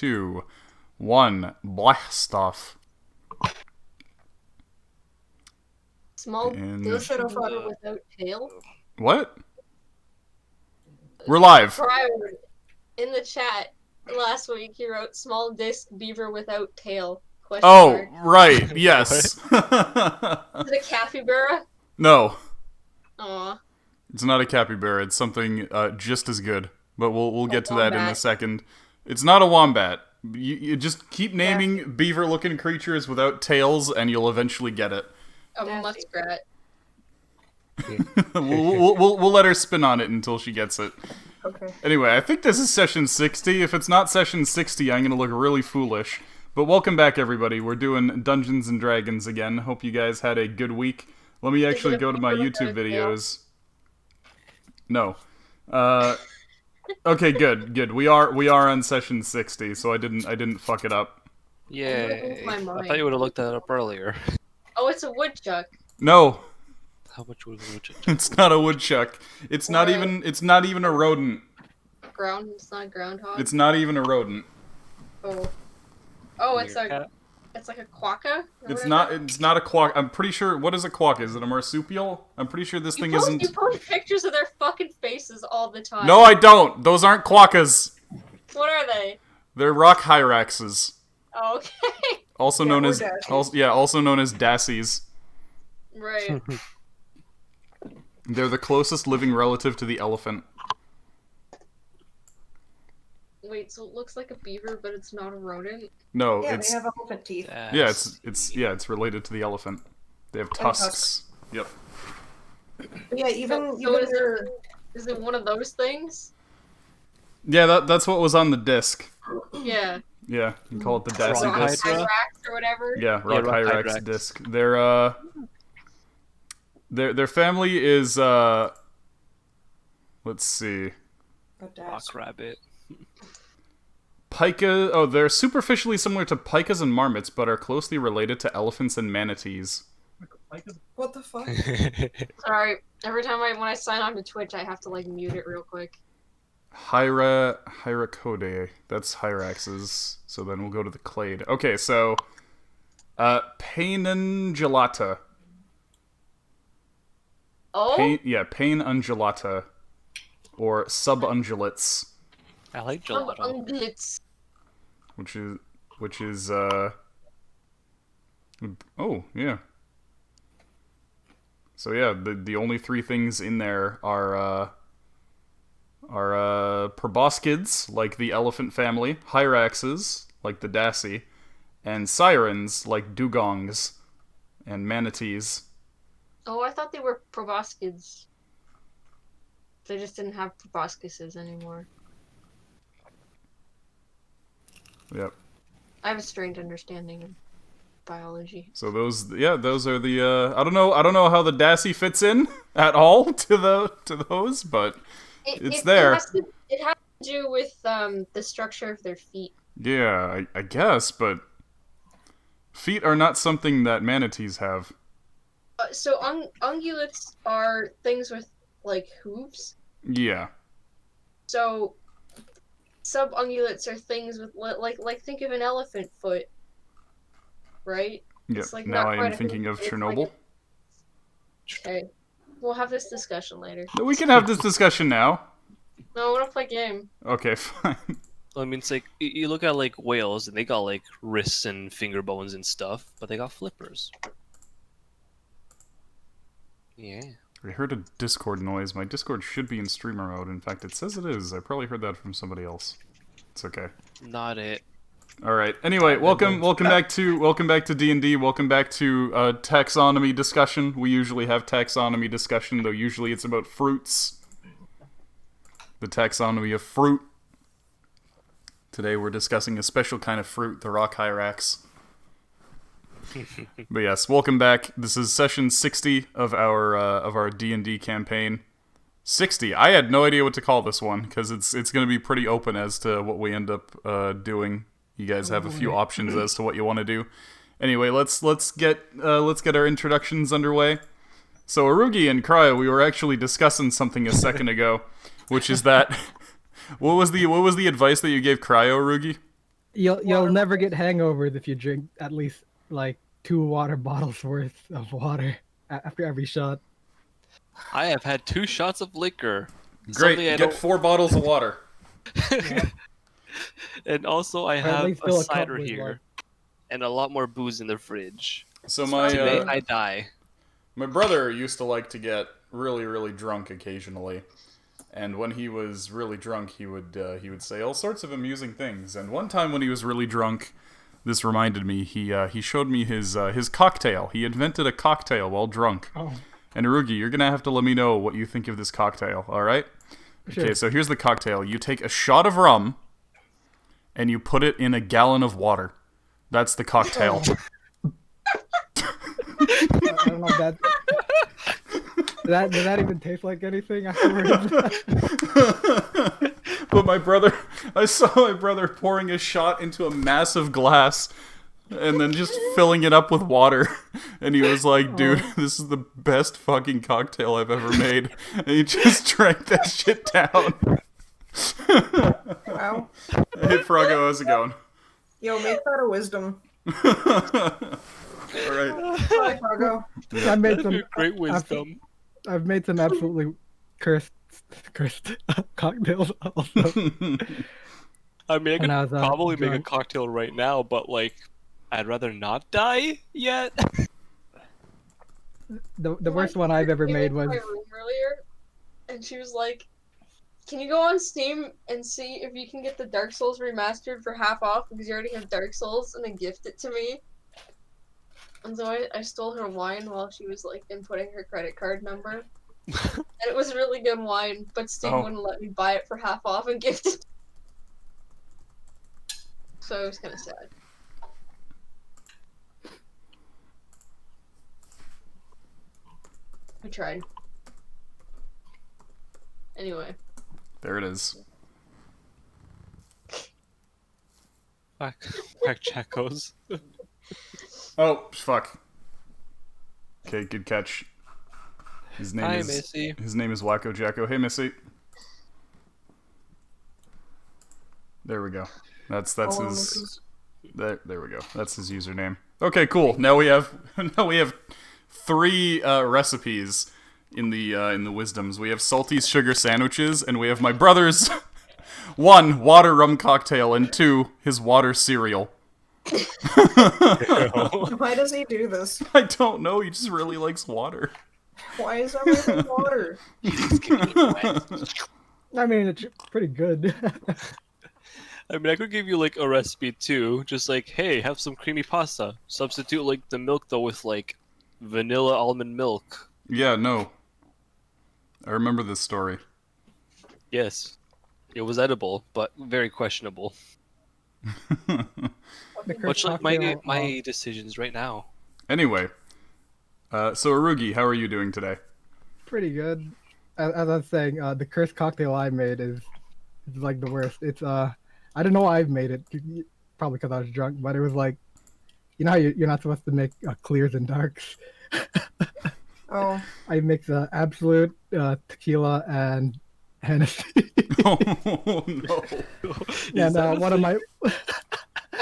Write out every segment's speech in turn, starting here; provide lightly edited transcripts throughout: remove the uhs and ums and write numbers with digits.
2, 1. Blast off. Small And... dish beaver without tail? What? We're live. In the chat last week, he wrote small disc beaver without tail. Oh, right. Yes. Is it a capybara? No. Aw. It's not a capybara. It's something just as good. But we'll get to that in a second. It's not a wombat. You just keep naming beaver-looking creatures without tails, and you'll eventually get it. A muskrat. we'll let her spin on it until she gets it. Okay. Anyway, I think this is session 60. If it's not session 60, I'm gonna look really foolish. But welcome back, everybody. We're doing Dungeons and Dragons again. Hope you guys had a good week. Let me actually go to my YouTube videos. No. Okay, good. We are on session 60, so I didn't fuck it up. Yay. I thought you would have looked that up earlier. Oh, it's a woodchuck. No. How much was a woodchuck? It's not a woodchuck. It's not even a rodent. It's not a groundhog? It's not even a rodent. Oh, it's like a quokka? It's not a quack. I'm pretty sure. What is a quack? Is it a marsupial? I'm pretty sure this thing isn't. You post pictures of their fucking faces all the time. No, I don't. Those aren't quokkas. What are they? They're rock hyraxes. Oh, okay. Also known as dassies. Right. They're the closest living relative to the elephant. Wait, so it looks like a beaver, but it's not a rodent? No, they have elephant teeth. Yes. It's related to the elephant. They have tusks. Yep. Yeah, even is it one of those things? Yeah, that's what was on the disc. Yeah. Yeah, you call it the Dassy disc. Hyrax or whatever. Yeah, rock hyrax disc. Their family is let's see. Rock rabbit. Pika. Oh, they're superficially similar to pikas and marmots, but are closely related to elephants and manatees. What the fuck? Sorry, every time when I sign on to Twitch, I have to mute it real quick. Hyracode. That's hyraxes. So then we'll go to the clade. Okay, so Painungulata. Oh? Pain undulata. Or subungulates. I like gelato. Subungulates. Which is oh, yeah. So yeah, the only three things in there are proboscids, like the elephant family, hyraxes, like the dassy, and sirens, like dugongs, and manatees. Oh, I thought they were proboscids. They just didn't have proboscises anymore. Yep. I have a strange understanding of biology. So those are the I don't know how the dassy fits in at all to those, but it's there. It has to do with the structure of their feet. Yeah, I guess, but feet are not something that manatees have. So ungulates are things with hooves. Yeah. So subungulates are things with think of an elephant foot, right? Yep. Now I am thinking of Chernobyl. Okay, we'll have this discussion later. We can have this discussion now. No, I want to play a game. Okay, fine. I mean, it's like you look at whales, and they got wrists and finger bones and stuff, but they got flippers. Yeah. I heard a Discord noise. My Discord should be in streamer mode. In fact, it says it is. I probably heard that from somebody else. It's okay. Not it. All right. Anyway, welcome back to D&D. Welcome back to taxonomy discussion. We usually have taxonomy discussion, though usually it's about fruits. The taxonomy of fruit. Today we're discussing a special kind of fruit, the rock hyrax. But yes, welcome back. This is session 60 of our D&D campaign. 60. I had no idea what to call this one because it's going to be pretty open as to what we end up doing. You guys have a few options as to what you want to do. Anyway, let's get our introductions underway. So Arugi and Cryo, we were actually discussing something a second ago, which is that what was the advice that you gave Cryo, Arugi? You'll never get hangovers if you drink at least like 2 water bottles worth of water after every shot. I have had 2 shots of liquor. Great. Something I Get 4 bottles of water. And also, I Or at have least a fill a cup cider with, here, like- and a lot more booze in the fridge. So Today my I die. my brother used to like to get really, really drunk occasionally. And when he was really drunk, he would say all sorts of amusing things. And one time when he was really drunk, this reminded me. He showed me his cocktail. He invented a cocktail while drunk. Oh, And Arugi, you're gonna have to let me know what you think of this cocktail. All right? sure. Okay. So here's the cocktail. You take a shot of rum, and you put it in a gallon of water. That's the cocktail. I don't know if that. Does that even taste like anything afterwards? But I saw my brother pouring a shot into a massive glass and then just filling it up with water. And he was like, dude, this is the best fucking cocktail I've ever made. And he just drank that shit down. Wow. Hey, Froggo, how's it going? Yo, make that a wisdom. Alright. Hi, Fargo. I made some. Great wisdom. I've made some absolutely cursed cocktails also. I mean, I could When I was, probably make a drunk. cocktail right now, but like, I'd rather not die yet. The worst one I've ever Came made into was my room earlier, and she was like, "Can you go on Steam and see if you can get the Dark Souls remastered for half off because you already have Dark Souls, and then gift it to me?" And so I stole her wine while she was like inputting her credit card number, and it was really good wine, but Steam Oh. wouldn't let me buy it for half off and gift it. So it was kind of sad. I tried. Anyway. There it is. Back Chacos. Oh, fuck. Okay, good catch. His name Hi, is Missy. His name is Wacko Jacko. Hey, Missy. There we go. That's Oh, his. this is- There we go. That's his username. Okay, cool. Now we have 3 recipes in the wisdoms. We have Salty's sugar sandwiches, and we have my brother's 1 water rum cocktail, and 2 his water cereal. Why does he do this? I don't know. He just really likes water. Why is everything water? I mean, it's pretty good. I mean, I could give you like a recipe too. Just like, hey, have some creamy pasta. Substitute like the milk though with like vanilla almond milk. Yeah, no. I remember this story. Yes, it was edible, but very questionable. The cursed Much like cocktail, my decisions right now. Anyway, so Arugi, how are you doing today? pretty good. As I was saying, the cursed cocktail I made is like the worst. It's I don't know why I've made it. Probably because I was drunk, but it was like, you know how you're not supposed to make clears and darks. Oh, I mix Absolute, tequila, and Hennessy. Oh no! And one of my I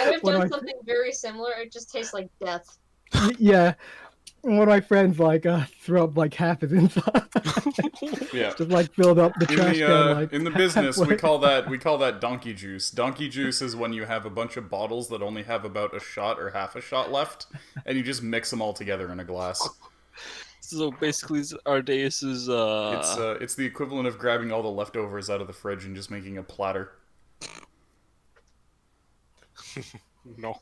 have What do done I- something very similar. It just tastes like death. yeah, one of my friends like threw up like half his inside. Yeah. Just like filled up the In trash the can. Like in the business, we halfway. call that donkey juice. Donkey juice is when you have a bunch of bottles that only have about a shot or half a shot left, and you just mix them all together in a glass. So basically, Ardeus is It's the equivalent of grabbing all the leftovers out of the fridge and just making a platter. no.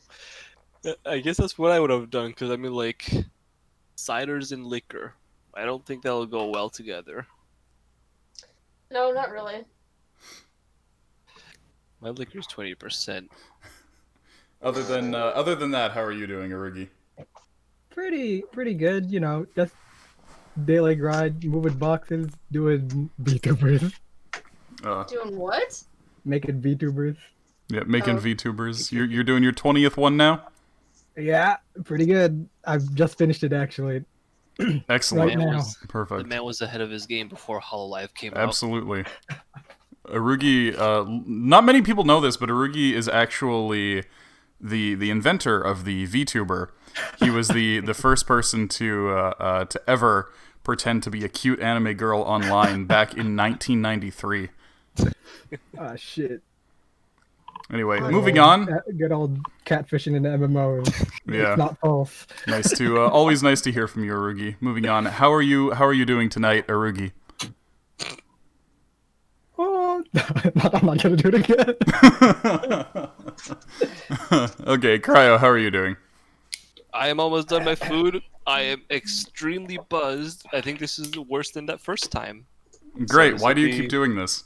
I guess that's what I would have done because I mean, like, ciders and liquor. I don't think that'll go well together. No, not really. My liquor's 20%. Other than that, how are you doing, Arugi? Pretty good. You know, just daily grind, moving boxes, doing VTubers, Doing what? making VTubers. Yeah, making Oh. VTubers. You're doing your 20th one now. Yeah, pretty good. I've just finished it actually. Excellent. Right Man now. was, the Perfect. man was ahead of his game before Hololive came out. Absolutely. Arugi, not many people know this, but Arugi is actually the inventor of the VTuber. He was the first person to ever pretend to be a cute anime girl online back in 1993. Ah, shit. Anyway, Good moving on. Good old catfishing in the MMO. Yeah. It's not false. Nice to always nice to hear from you, Arugi. Moving on. How are you doing tonight, Arugi? Oh, I'm not gonna do it again. Okay, Cryo, how are you doing? I am almost done my food. I am extremely buzzed. I think this is worse than that first time. Great. this Why will do you be- keep doing this?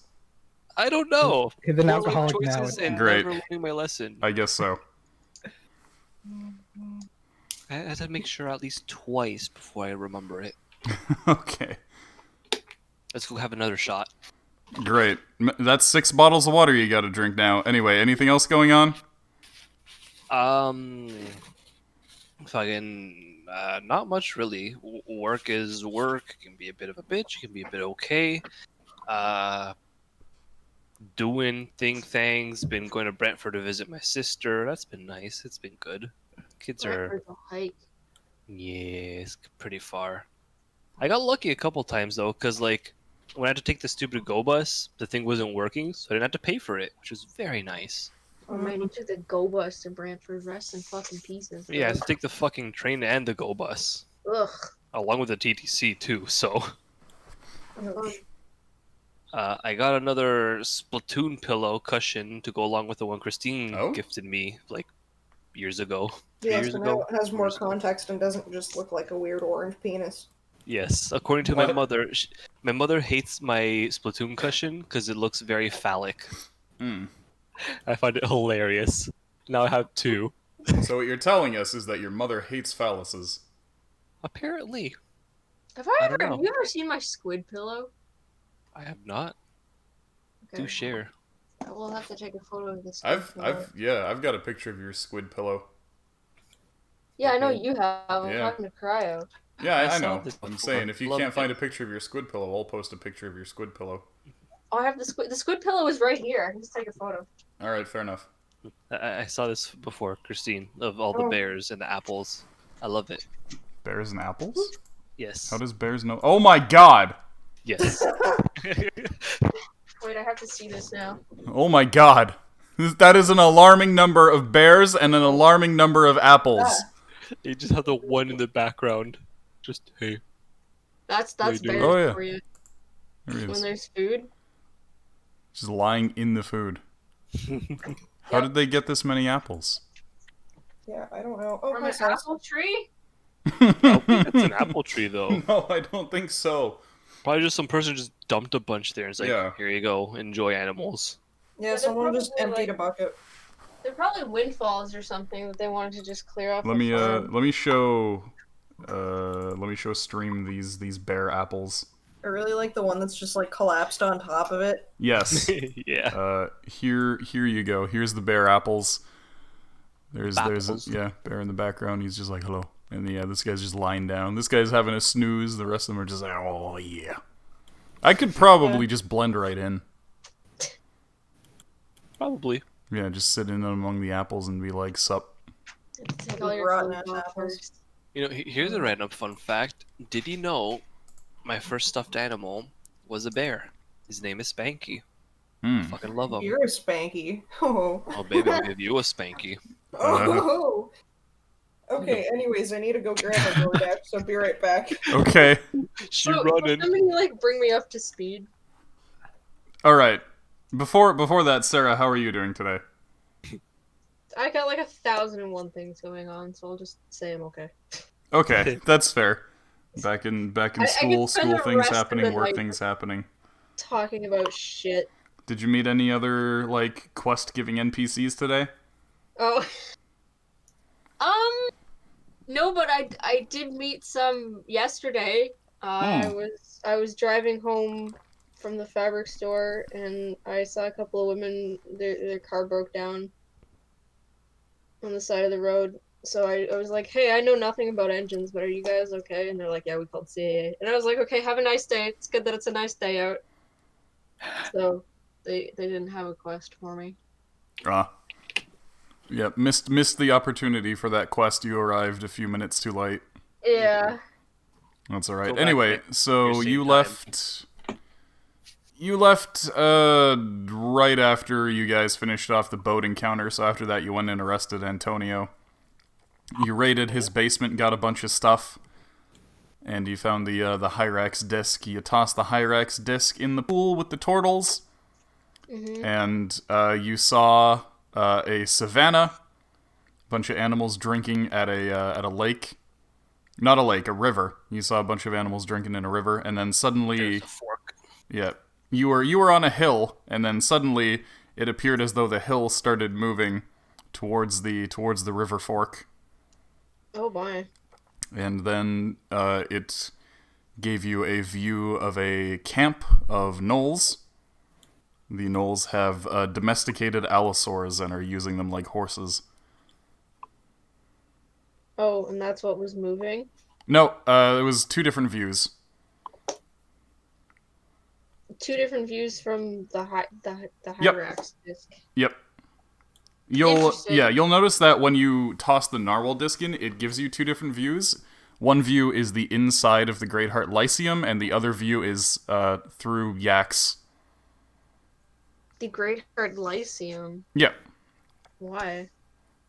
I don't know. He's an Poor life alcoholic now. choices and Great. never learning my lesson. I guess so. I had to make sure at least twice before I remember it. Okay. Let's go have another shot. Great. That's 6 bottles of water you gotta drink now. Anyway, anything else going on? Fucking, not much really. Work is work. It can be a bit of a bitch. It can be a bit okay. Doing things. Been going to Brentford to visit my sister. That's been nice. It's been good. Kids are, Brentford's a hike. yeah, it's pretty far. I got lucky a couple times though, cause like when I had to take the stupid Go bus, the thing wasn't working, so I didn't have to pay for it, which was very nice. Oh man, you took the go bus to Brantford, rest in fucking pieces. Yeah, I had to take the fucking train and the Go bus, Ugh. along with the TTC too. So Ugh. I got another Splatoon pillow cushion to go along with the one Christine Oh? gifted me like years ago. Yeah, Years so now ago. it has more Years ago. context and doesn't just look like a weird orange penis. Yes, according to my What? mother, my mother hates my Splatoon cushion because it looks very phallic. Hmm. I find it hilarious. Now I have 2. So what you're telling us is that your mother hates phalluses. Apparently, Have I don't have know. you ever seen my squid pillow? I have not. Okay. Do share. I will have to take a photo of this. squid pillow. I've got a picture of your squid pillow. Yeah, I know you have. I'm Yeah. talking to Cryo. Yeah, I I saw know. this I'm before. saying if you Loved can't find it. a picture of your squid pillow, I'll post a picture of your squid pillow. Oh, I have the squid. The squid pillow is right here. I can just take a photo. All right, fair enough. I saw this before, Christine, of all the Oh. bears and the apples. I love it. Bears and apples? Yes. How does bears know? Oh my god! Yes. Wait, I have to see this now. Oh my god! That is an alarming number of bears and an alarming number of apples. You just have the one in the background. Just, hey. That's They do. bears Oh, yeah. for you. There he When is. there's food. Just lying in the food. How did they get this many apples? Yeah, I don't know. Oh, From hi, an Sarah. apple tree? I don't think it's an apple tree, though. No, I don't think so. Probably just some person just dumped a bunch there and it's like, Yeah. here you go, enjoy animals. Yeah, they're someone just probably, emptied like- a bucket. They're probably windfalls or something that they wanted to just clear off. Let the me farm. let me show stream these bear apples. I really like the one that's just like collapsed on top of it. Yes. Yeah. Here you go. Here's the bear apples. There's Bapples. bear in the background. He's just like hello, and yeah, this guy's just lying down. This guy's having a snooze. The rest of them are just like oh yeah. I could probably just blend right in. Probably. Yeah, just sit in among the apples and be like sup. Take all your Rotten clothes ass off apples. first. You know, here's a random fun fact. Did you know my first stuffed animal was a bear? His name is Spanky. Hmm. Fucking love him. You're a spanky. Oh. Oh, baby, I'll give you a Spanky. Oh. Okay, anyways, I need to go grab a DoorDash, so be right back. Okay. She So, running. Somebody like bring me up to speed. All right. Before that, Sarah, how are you doing today? I got like 1,001 things going on, so I'll just say I'm okay. Okay, that's fair. Back in I could school, spend school the things rest of happening, the work night- things happening. Talking about shit. Did you meet any other like quest giving NPCs today? Oh. No, but I did meet some yesterday. I was driving home from the fabric store and I saw a couple of women. Their car broke down on the side of the road. So I was like, hey, I know nothing about engines, but are you guys okay? And they're like, yeah, we called CAA. And I was like, okay, have a nice day. It's good that it's a nice day out. So They didn't have a quest for me. Yeah, missed the opportunity for that quest. You arrived a few minutes too late. Yeah. That's all Go right. back Anyway, next- so your same you time. left. You left right after you guys finished off the boat encounter. So after that, you went and arrested Antonio. You raided his basement, got a bunch of stuff, and you found the Hyrax disc. You tossed the Hyrax disc in the pool with the turtles, and you saw a savannah, bunch of animals drinking at a lake. Not a lake, a river. You saw a bunch of animals drinking in a river, and then suddenly, There's a fork. yeah, you were on a hill, and then suddenly it appeared as though the hill started moving towards the river fork, Oh my. and then it gave you a view of a camp of gnolls. The gnolls have domesticated allosaurs and are using them like horses. Oh, and that's what was moving. No, it was two different views. Two different views from the Yep. Hyrax disc. Yep. Interesting. You'll notice that when you toss the narwhal disc in, it gives you two different views. One view is the inside of the Great Heart Lyceum, and the other view is through Yak's. The Great Heart Lyceum. Yeah, Why?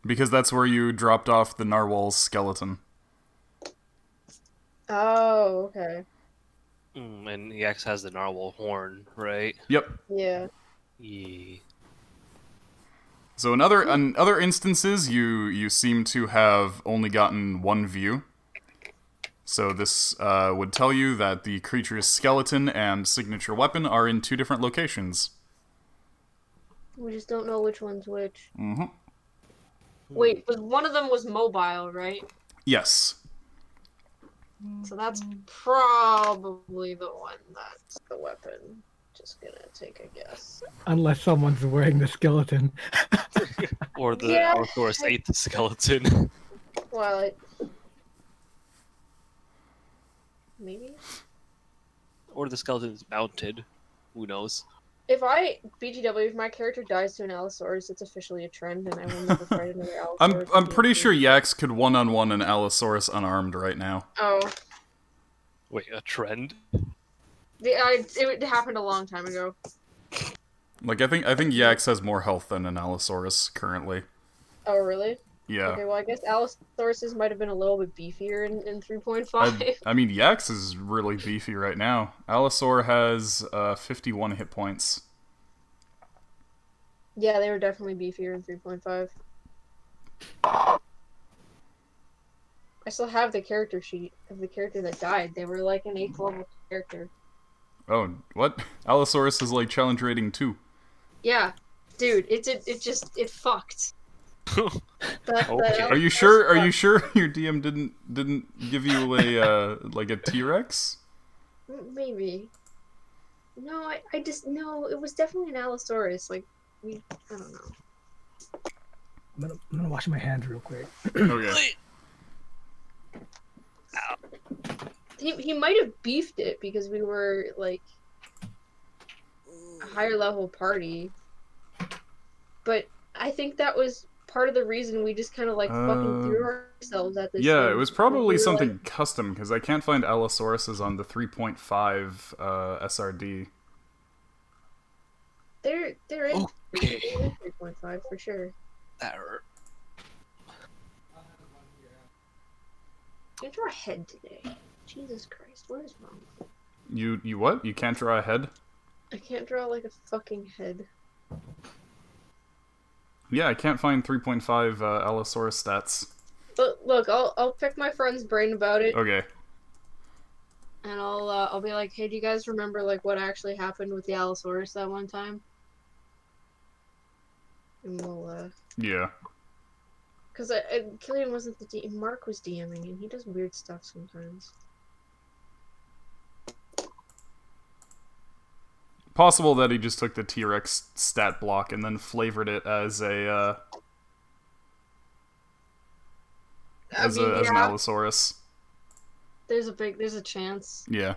because that's where you dropped off the narwhal's skeleton. Oh, okay. And Yax has the narwhal horn, right? Yep. Yeah. Yeah. So in other instances, you seem to have only gotten one view. So this would tell you that the creature's skeleton and signature weapon are in two different locations. We just don't know which one's which. Mm-hmm. Wait, but one of them was mobile, right? Yes. So that's probably the one that's the weapon. Just gonna take a guess. Unless someone's wearing the skeleton. Or the Yeah. Allosaurus ate the skeleton. Well, maybe? Or the skeleton is mounted. Who knows? If my character dies to an Allosaurus, it's officially a trend, and I will never fight another Allosaurus. I'm pretty sure Yax could one-on-one an Allosaurus unarmed right now. Oh. Wait, a trend? It happened a long time ago. Like I think Yax has more health than an Allosaurus currently. Oh, really? Yeah. Okay, well, I guess Allosauruses might have been a little bit beefier in 3.5. I mean, Yax is really beefy right now. Allosaur has 51 hit points. Yeah, they were definitely beefier in 3.5. I still have the character sheet of the character that died. They were like an 8th level character. Oh, what? Allosaurus is like challenge rating 2. Yeah, dude, it fucked. Okay. Are you sure? Are you sure your DM didn't give you a like a T-Rex? Maybe. No, I just no. It was definitely an Allosaurus. Like I don't know. I'm gonna wash my hands real quick. Okay. He might have beefed it because we were like a higher level party, but I think that was part of the reason we just kind of like fucking threw ourselves at this. Yeah, thing. it was Like, probably we were, something like, custom because I can't find Allosauruses on the 3.5 SRD. they're in Okay. 3.5 for sure. That hurt. You draw a head today. Jesus Christ, what is wrong? You what? You can't draw a head? I can't draw like a fucking head. Yeah, I can't find 3.5 Allosaurus stats. But look, I'll pick my friend's brain about it, Okay. and I'll be like, hey, do you guys remember like what actually happened with the Allosaurus that one time? And we'll Yeah. because Killian wasn't the DM, Mark was DMing, and he does weird stuff sometimes. Possible that he just took the T-Rex stat block and then flavored it as a as an Allosaurus. There's a chance. Yeah.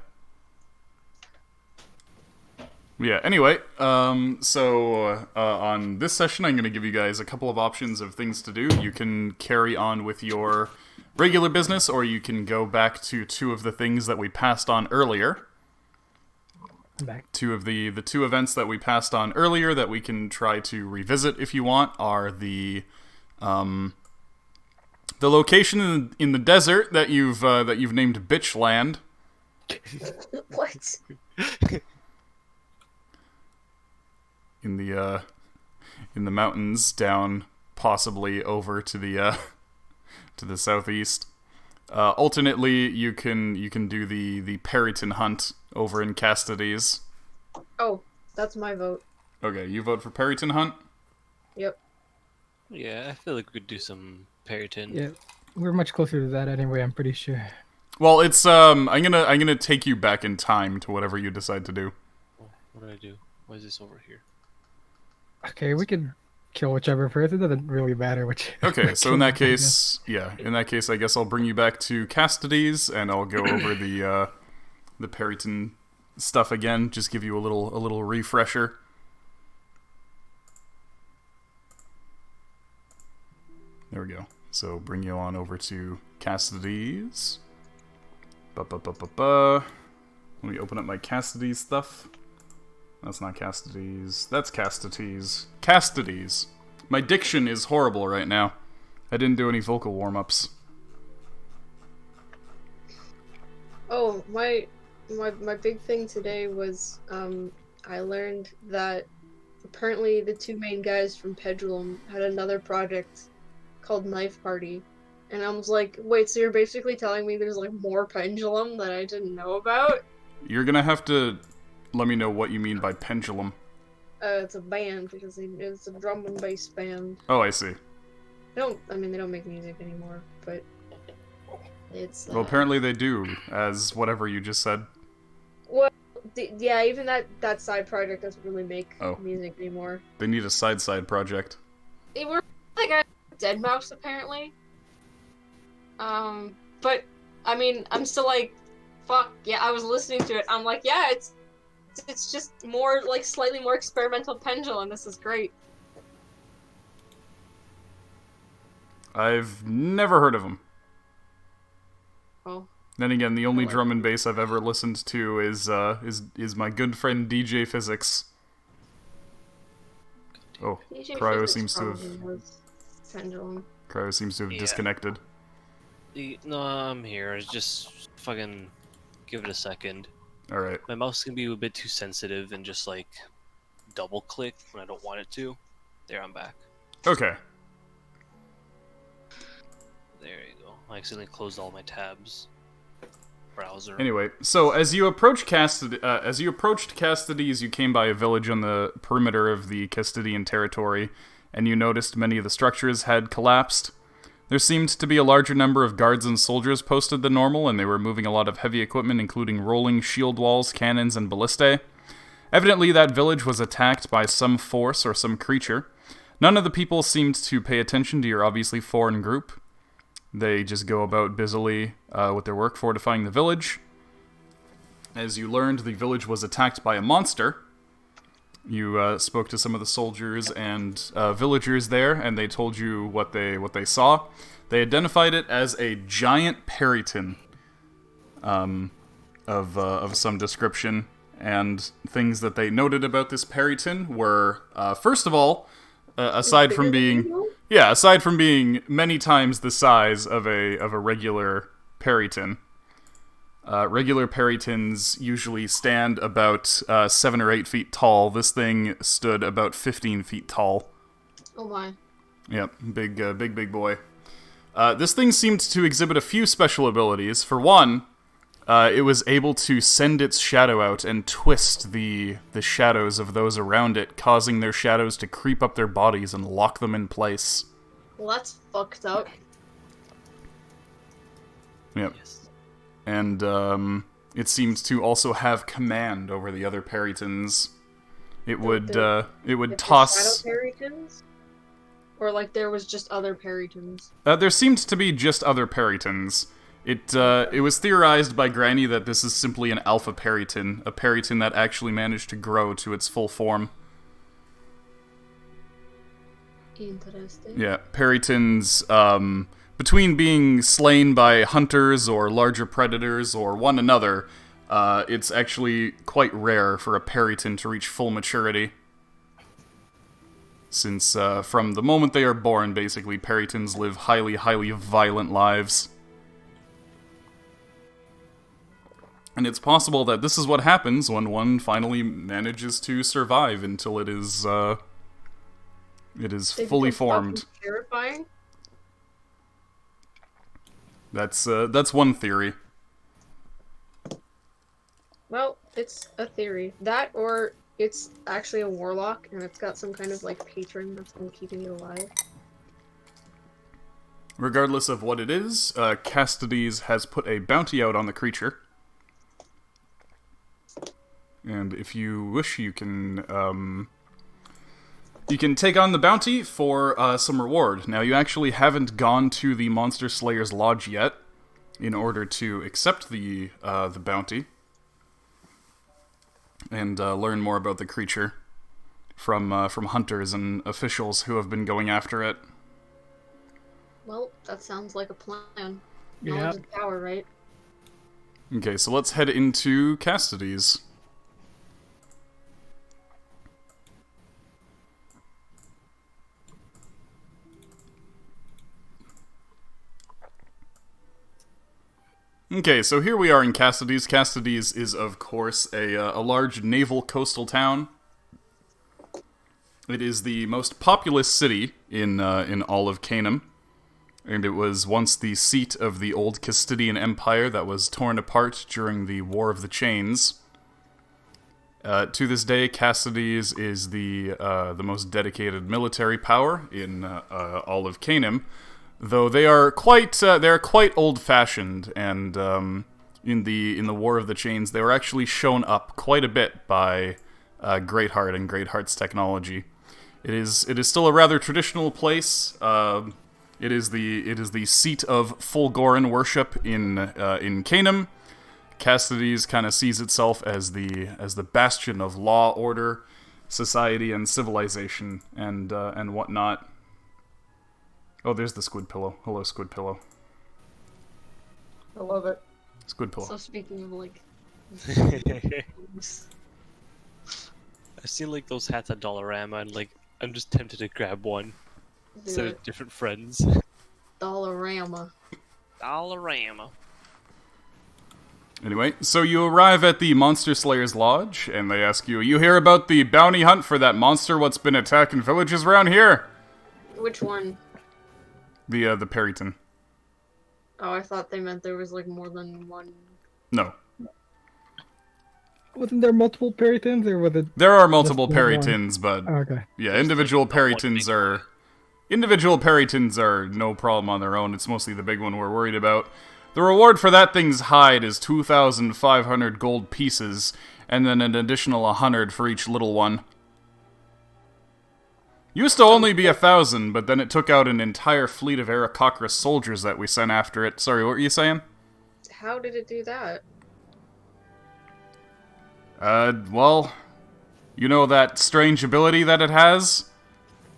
Yeah, anyway, so on this session, I'm going to give you guys a couple of options of things to do. You can carry on with your regular business, or you can go back to two of the things that we passed on earlier. Back. Two of the two events that we passed on earlier that we can try to revisit if you want are the location in the desert that you've named Bitch Land. What? In the mountains down possibly over to the to the southeast. Alternately, you can do the Perryton hunt over in Castides. Oh, that's my vote. Okay, you vote for Perryton hunt? Yep. Yeah, I feel like we could do some Perryton. Yeah, we're much closer to that anyway. I'm pretty sure. Well, it's I'm gonna take you back in time to whatever you decide to do. Oh, what do I do? Why is this over here? Okay, we could kill whichever first. It doesn't really matter which. Okay, so in that kill, I guess. case, I guess I'll bring you back to Castides and I'll go over the Perryton stuff again. Just give you a little refresher. There we go. So bring you on over to Castides. Let me open up my Castides stuff. That's not Castides. That's Castides. Castides. My diction is horrible right now. I didn't do any vocal warm-ups. Oh, my big thing today was I learned that apparently the two main guys from Pendulum had another project called Knife Party. And I was like, wait, so you're basically telling me there's like more Pendulum that I didn't know about? You're gonna have to let me know what you mean by pendulum. It's a band because it's a drum and bass band. Oh, I see. They don't make music anymore, but it's Well, apparently they do, as whatever you just said. yeah, even that side project doesn't really make Oh. music anymore. They need a side project. They were like a Dead Mouse apparently. But I mean, I'm still like, fuck yeah. I was listening to it. I'm like, yeah, it's just more like slightly more experimental Pendulum. This is great. I've never heard of them. Well, Then again, the only like drum and bass I've ever listened to is my good friend DJ Physics. Oh, DJ Cryo Physics seems to have probably was Pendulum. Yeah. disconnected. No, I'm here. Just fucking give it a second. All right. My mouse can be a bit too sensitive and just like double click when I don't want it to. There, I'm back. Okay. There you go. I accidentally closed all my tabs. Browser. Anyway, so as you approached Castides, you came by a village on the perimeter of the Castidian territory, and you noticed many of the structures had collapsed. There seemed to be a larger number of guards and soldiers posted than normal, and they were moving a lot of heavy equipment, including rolling shield walls, cannons, and ballistae. Evidently, that village was attacked by some force or some creature. None of the people seemed to pay attention to your obviously foreign group. They just go about busily with their work fortifying the village. As you learned, the village was attacked by a monster. You spoke to some of the soldiers and villagers there, and they told you what they saw. They identified it as a giant Perryton of some description, and things that they noted about this Perryton were, first of all, aside from being many times the size of a regular Perryton. Regular Perrytons usually stand about 7 or 8 feet tall. This thing stood about 15 feet tall. Oh my. Yep, big boy. This thing seemed to exhibit a few special abilities. For one, it was able to send its shadow out and twist the shadows of those around it, causing their shadows to creep up their bodies and lock them in place. Well, that's fucked up. Yep. Yes. And it seemed to also have command over the other Perrytons. It would If toss. Shadow Perrytons? Or like there was just other Perrytons? There seemed to be just other Perrytons. It was theorized by Granny that this is simply an alpha periton, a periton that actually managed to grow to its full form. Interesting. Yeah, peritons, between being slain by hunters or larger predators or one another, it's actually quite rare for a periton to reach full maturity. Since from the moment they are born, basically, peritons live highly, highly violent lives. And it's possible that this is what happens when one finally manages to survive until it is They fully become formed. fucking terrifying. That's one theory. Well, it's a theory. That or it's actually a warlock and it's got some kind of like patron that's been keeping it alive. Regardless of what it is, Castides has put a bounty out on the creature. And if you wish, you can take on the bounty for some reward. Now, you actually haven't gone to the Monster Slayer's Lodge yet in order to accept the bounty and learn more about the creature from hunters and officials who have been going after it. Well, that sounds like a plan. Yeah. Knowledge is power, right? Okay, so let's head into Castides. Okay, so here we are in Castides. Castides is, of course, a large naval coastal town. It is the most populous city in all of Canaan, and it was once the seat of the old Castidian Empire that was torn apart during the War of the Chains. To this day, Castides is the most dedicated military power in all of Canaan. Though they are quite old-fashioned, and in the War of the Chains, they were actually shown up quite a bit by Greatheart and Greatheart's technology. It is still a rather traditional place. It is the seat of Fulgoran worship in Canaan. Castides kind of sees itself as the bastion of law, order, society, and civilization, and whatnot. Oh, there's the squid pillow. Hello, squid pillow. I love it. Squid pillow. So speaking of like I've seen like those hats at Dollarama, and like I'm just tempted to grab one instead of different friends. Dollarama. Dollarama. Anyway, so you arrive at the Monster Slayer's Lodge, and they ask you, "You hear about the bounty hunt for that monster what's been attacking villages around here?" Which one? The Periton. Oh, I thought they meant there was like more than one. No. Wasn't there multiple peritons, or was it? There are multiple Just the one? Peritons, but Oh, okay. yeah, individual Peritons are no problem on their own. It's mostly the big one we're worried about. The reward for that thing's hide is 2,500 gold pieces, and then an additional 100 for each little one. Used to only be 1,000, but then it took out an entire fleet of Aarakocra soldiers that we sent after it. Sorry, what were you saying? How did it do that? Well, you know that strange ability that it has?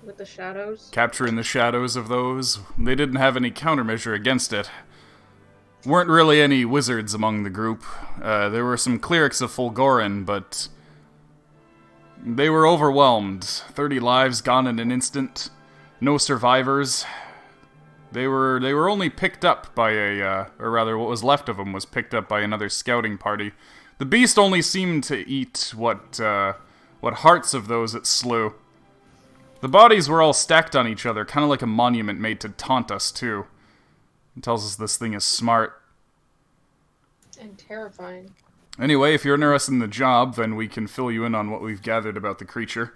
With the shadows? Capturing the shadows of those. They didn't have any countermeasure against it. Weren't really any wizards among the group. There were some clerics of Fulgoran, but they were overwhelmed. 30 lives gone in an instant. No survivors. They were only picked up by or rather what was left of them was picked up by another scouting party. The beast only seemed to eat what hearts of those it slew. The bodies were all stacked on each other, kind of like a monument made to taunt us, too. It tells us this thing is smart. And terrifying. Anyway, if you're interested in the job, then we can fill you in on what we've gathered about the creature.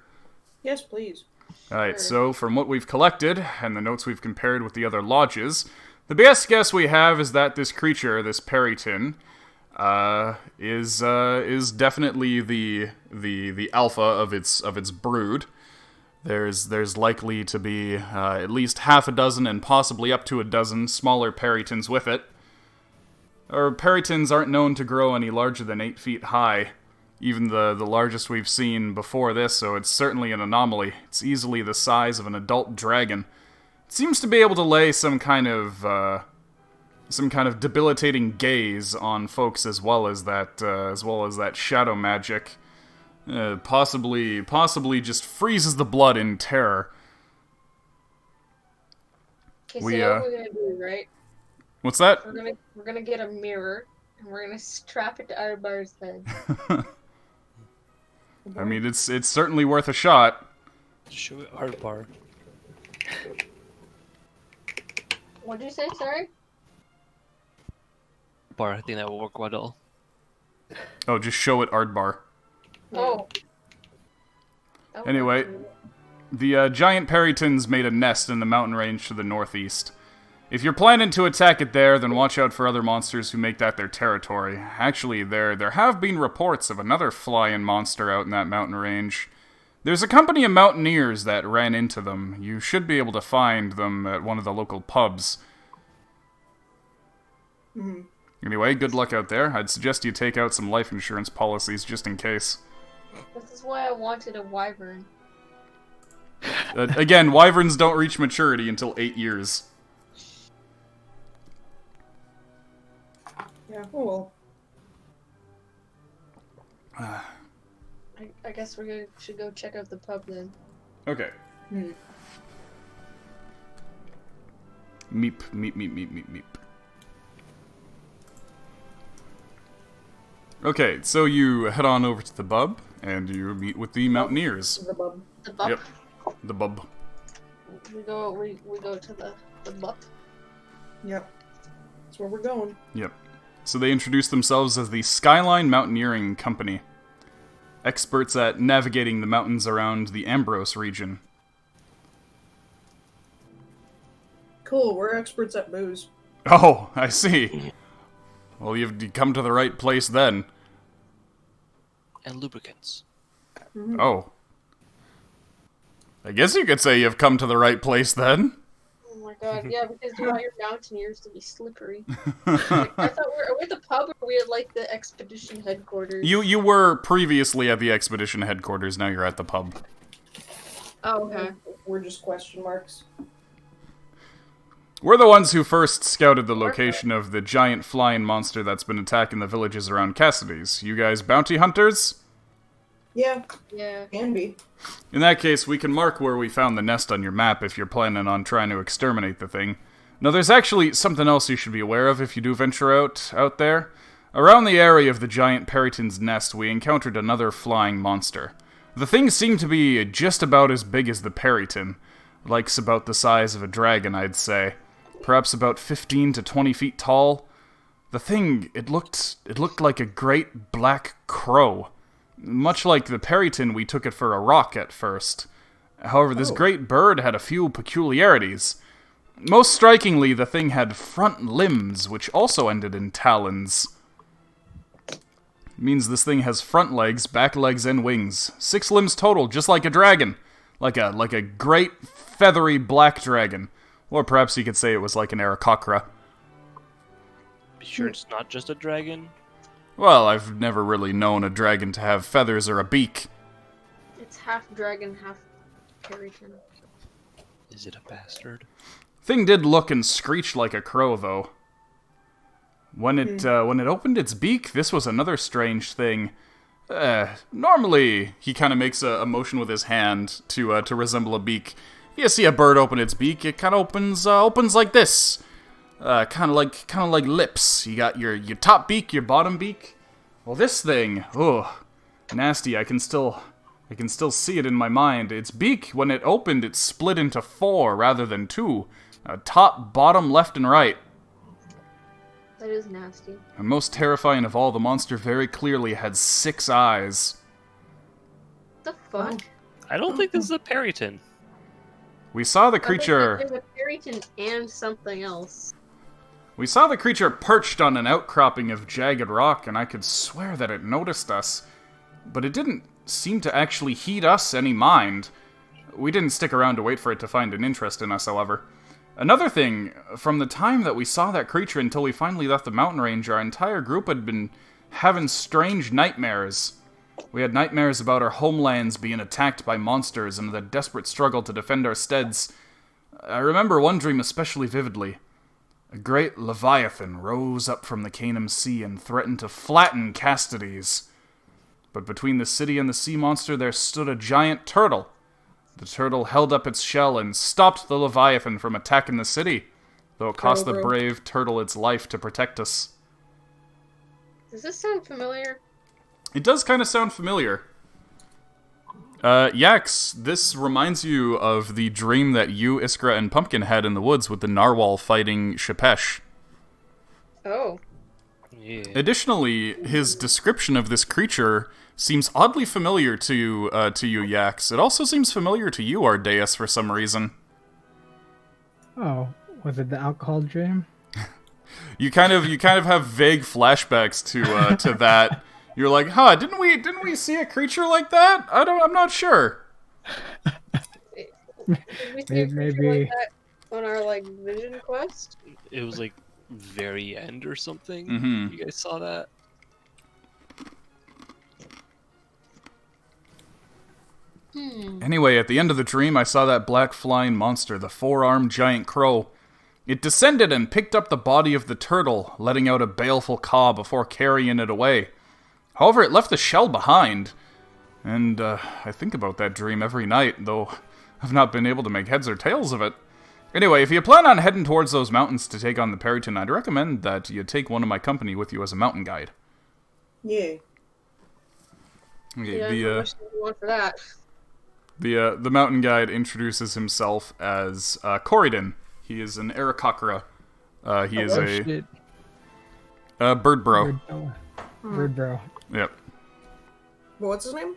Yes, please. Alright, so from what we've collected, and the notes we've compared with the other lodges, the best guess we have is that this creature, this Periton, is definitely the alpha of its brood. There's likely to be at least half a dozen and possibly up to a dozen smaller Peritons with it. perytons aren't known to grow any larger than 8 feet high. Even the largest we've seen before this, so it's certainly an anomaly. It's easily the size of an adult dragon. It seems to be able to lay some kind of debilitating gaze on folks as well as that shadow magic. Possibly just freezes the blood in terror. Okay, so you know what we're gonna do, right? What's that? We're gonna get a mirror and we're gonna strap it to Arbar's head. I mean, it's certainly worth a shot. Show it hard bar. What'd you say? Sorry. Bar, I think that will work well. Oh, just show it Ardbar. Oh. Anyway, the giant perytons made a nest in the mountain range to the northeast. If you're planning to attack it there, then watch out for other monsters who make that their territory. Actually, there have been reports of another flying monster out in that mountain range. There's a company of mountaineers that ran into them. You should be able to find them at one of the local pubs. Anyway, good luck out there. I'd suggest you take out some life insurance policies just in case. This is why I wanted a wyvern. Again, wyverns don't reach maturity until 8 years. Yeah, oh well. I guess we should go check out the pub then. Okay. Meep, meep, meep, meep, meep, meep. Okay, so you head on over to the pub, and you meet with the mountaineers. The bub. The bub. Yep, the pub. We go to the bub. Yep. That's where we're going. Yep. So they introduce themselves as the Skyline Mountaineering Company, experts at navigating the mountains around the Ambrose region. Cool, we're experts at booze. Oh, I see. Well, you've come to the right place then. And lubricants. Oh. I guess you could say you've come to the right place then. Oh my god, yeah, because you want your mountaineers to be slippery. I thought are we at the pub or are we at like the expedition headquarters? You were previously at the expedition headquarters, now you're at the pub. Oh, okay. We're just question marks. We're the ones who first scouted the location of the giant flying monster that's been attacking the villages around Cassidy's. You guys bounty hunters? Yeah, Yeah. can be. In that case, we can mark where we found the nest on your map if you're planning on trying to exterminate the thing. Now, there's actually something else you should be aware of if you do venture out there. Around the area of the giant peryton's nest, we encountered another flying monster. The thing seemed to be just about as big as the peryton. Like's about the size of a dragon, I'd say. Perhaps about 15 to 20 feet tall. The thing, it looked like a great black crow. Much like the peryton, we took it for a rock at first. However, this great bird had a few peculiarities. Most strikingly, the thing had front limbs, which also ended in talons. It means this thing has front legs, back legs, and wings. 6 limbs total, just like a dragon. Like a great, feathery black dragon. Or perhaps you could say it was like an Aarakocra. Be sure it's not just a dragon? Well, I've never really known a dragon to have feathers or a beak. It's half dragon, half peryton. Is it a bastard? Thing did look and screech like a crow, though. When it opened its beak, this was another strange thing. Normally, he kind of makes a motion with his hand to resemble a beak. You see a bird open its beak, it kind of opens like this. Kind of like lips. You got your top beak, your bottom beak. Well, this thing, nasty. I can still see it in my mind. Its beak, when it opened, it split into 4 rather than 2. Top, bottom, left, and right. That is nasty. And most terrifying of all, the monster very clearly had 6 eyes. What the fuck? I don't think this is a peryton. We saw the I think creature. There's a peryton and something else. We saw the creature perched on an outcropping of jagged rock, and I could swear that it noticed us. But it didn't seem to actually heed us any mind. We didn't stick around to wait for it to find an interest in us, however. Another thing, from the time that we saw that creature until we finally left the mountain range, our entire group had been having strange nightmares. We had nightmares about our homelands being attacked by monsters and the desperate struggle to defend our steads. I remember one dream especially vividly. A great leviathan rose up from the Canaan Sea and threatened to flatten Castides. But between the city and the sea monster there stood a giant turtle. The turtle held up its shell and stopped the leviathan from attacking the city, though it cost the brave turtle its life to protect us. Does this sound familiar? It does kind of sound familiar. Yax, this reminds you of the dream that you, Iskra, and Pumpkin had in the woods with the narwhal fighting Shepesh. Oh. Yeah. Additionally, his description of this creature seems oddly familiar to you, Yax. It also seems familiar to you, Ardeus, for some reason. Oh, was it the alcohol dream? You kind of have vague flashbacks to that. You're like, huh? Didn't we see a creature like that? I'm not sure. Did we see a creature Maybe. like that on our vision quest? It was very end or something. Mm-hmm. You guys saw that? Anyway, at the end of the dream, I saw that black flying monster, the four-armed giant crow. It descended and picked up the body of the turtle, letting out a baleful caw before carrying it away. However, it left the shell behind. And I think about that dream every night, though I've not been able to make heads or tails of it. Anyway, if you plan on heading towards those mountains to take on the Periton, I'd recommend that you take one of my company with you as a mountain guide. Yeah. Okay, Yeah, how much do you want for that? The mountain guide introduces himself as Corridon. He is an Aarakocra. He is Shit. a bird bro. Bird bro. Yep. What's his name?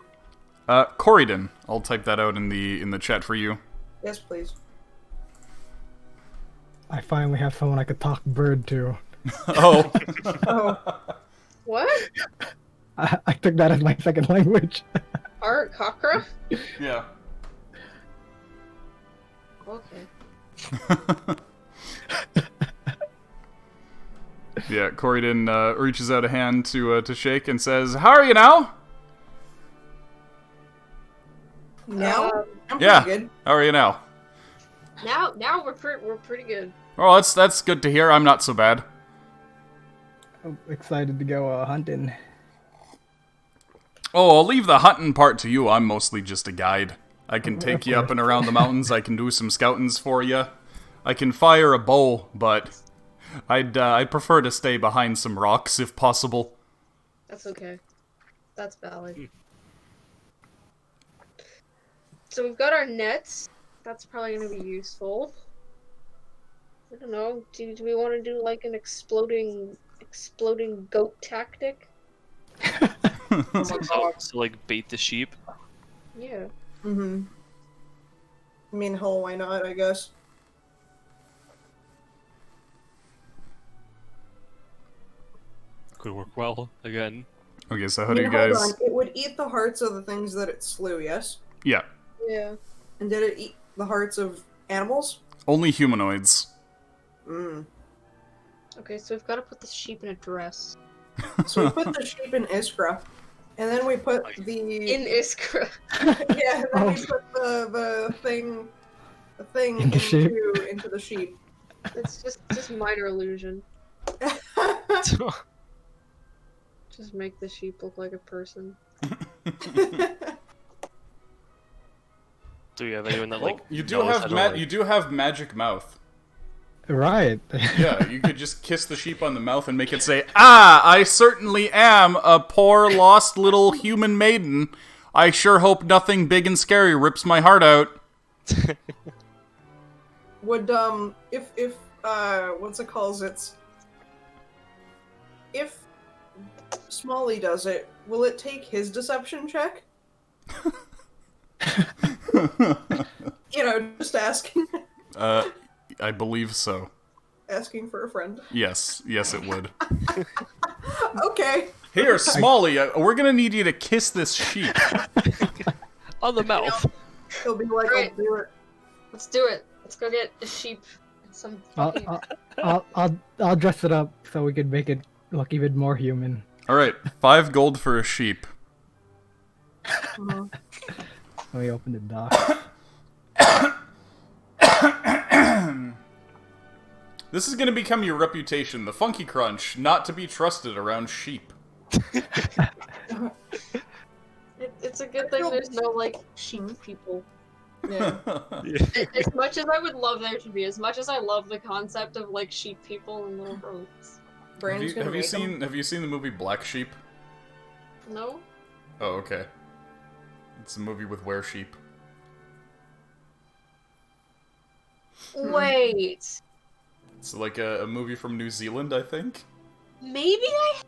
Corridon. I'll type that out in the chat for you. Yes, please. I finally have someone I could talk bird to. Oh. Oh. What? I took that as my second language. Art Cockra? Yeah. Okay. Yeah, Corridon reaches out a hand to shake and says, "How are you now?" Now? I'm Yeah. pretty good. How are you now? Now we're pretty good. Well, that's good to hear. I'm not so bad. I'm excited to go hunting. Oh, I'll leave the hunting part to you. I'm mostly just a guide. I can take you up and around the mountains. I can do some scoutings for you. I can fire a bow, but I'd prefer to stay behind some rocks if possible. That's okay. That's valid. So we've got our nets. That's probably going to be useful. I don't know. Do we want to do an exploding goat tactic? So bait the sheep. Yeah. Mm-hmm. I mean, hell, why not, I guess. Could work well again. Okay, so how do you guys... Hold on. It would eat the hearts of the things that it slew, yes? Yeah, Yeah. And did it eat the hearts of animals? only humanoids. Mm. Okay, so we've got to put the sheep in a dress. So we put the sheep in Iskra, and then we put the... In Iskra. Yeah, and then we put the thing into the sheep. It's just minor illusion. Just make the sheep look like a person. Do you have anyone that you do knows have how to, you do have magic mouth. Right. Yeah, you could just kiss the sheep on the mouth and make it say, "Ah, I certainly am a poor lost little human maiden. I sure hope nothing big and scary rips my heart out." Would if what's it called? If Smalley does it, will it take his deception check? Just asking. I believe so. Asking for a friend. Yes, it would. Okay. Here, Smalley, we're gonna need you to kiss this sheep. on the mouth. He'll be like, Right. I'll do it. Let's do it. Let's go get a sheep and Some I'll, fucking. I'll dress it up so we can make it look even more human. All right, 5 gold for a sheep. Mhm. Let me open the dock. This is going to become your reputation, the Funky Crunch, not to be trusted around sheep. It's a good thing there's no like sheep people. Yeah. As much as I would love there to be, as much as I love the concept of like sheep people and little goats. Brandon's gonna make them. Have you seen the movie Black Sheep? No? Oh, okay. It's a movie with were-sheep. Wait. It's like a movie from New Zealand, I think. Maybe I.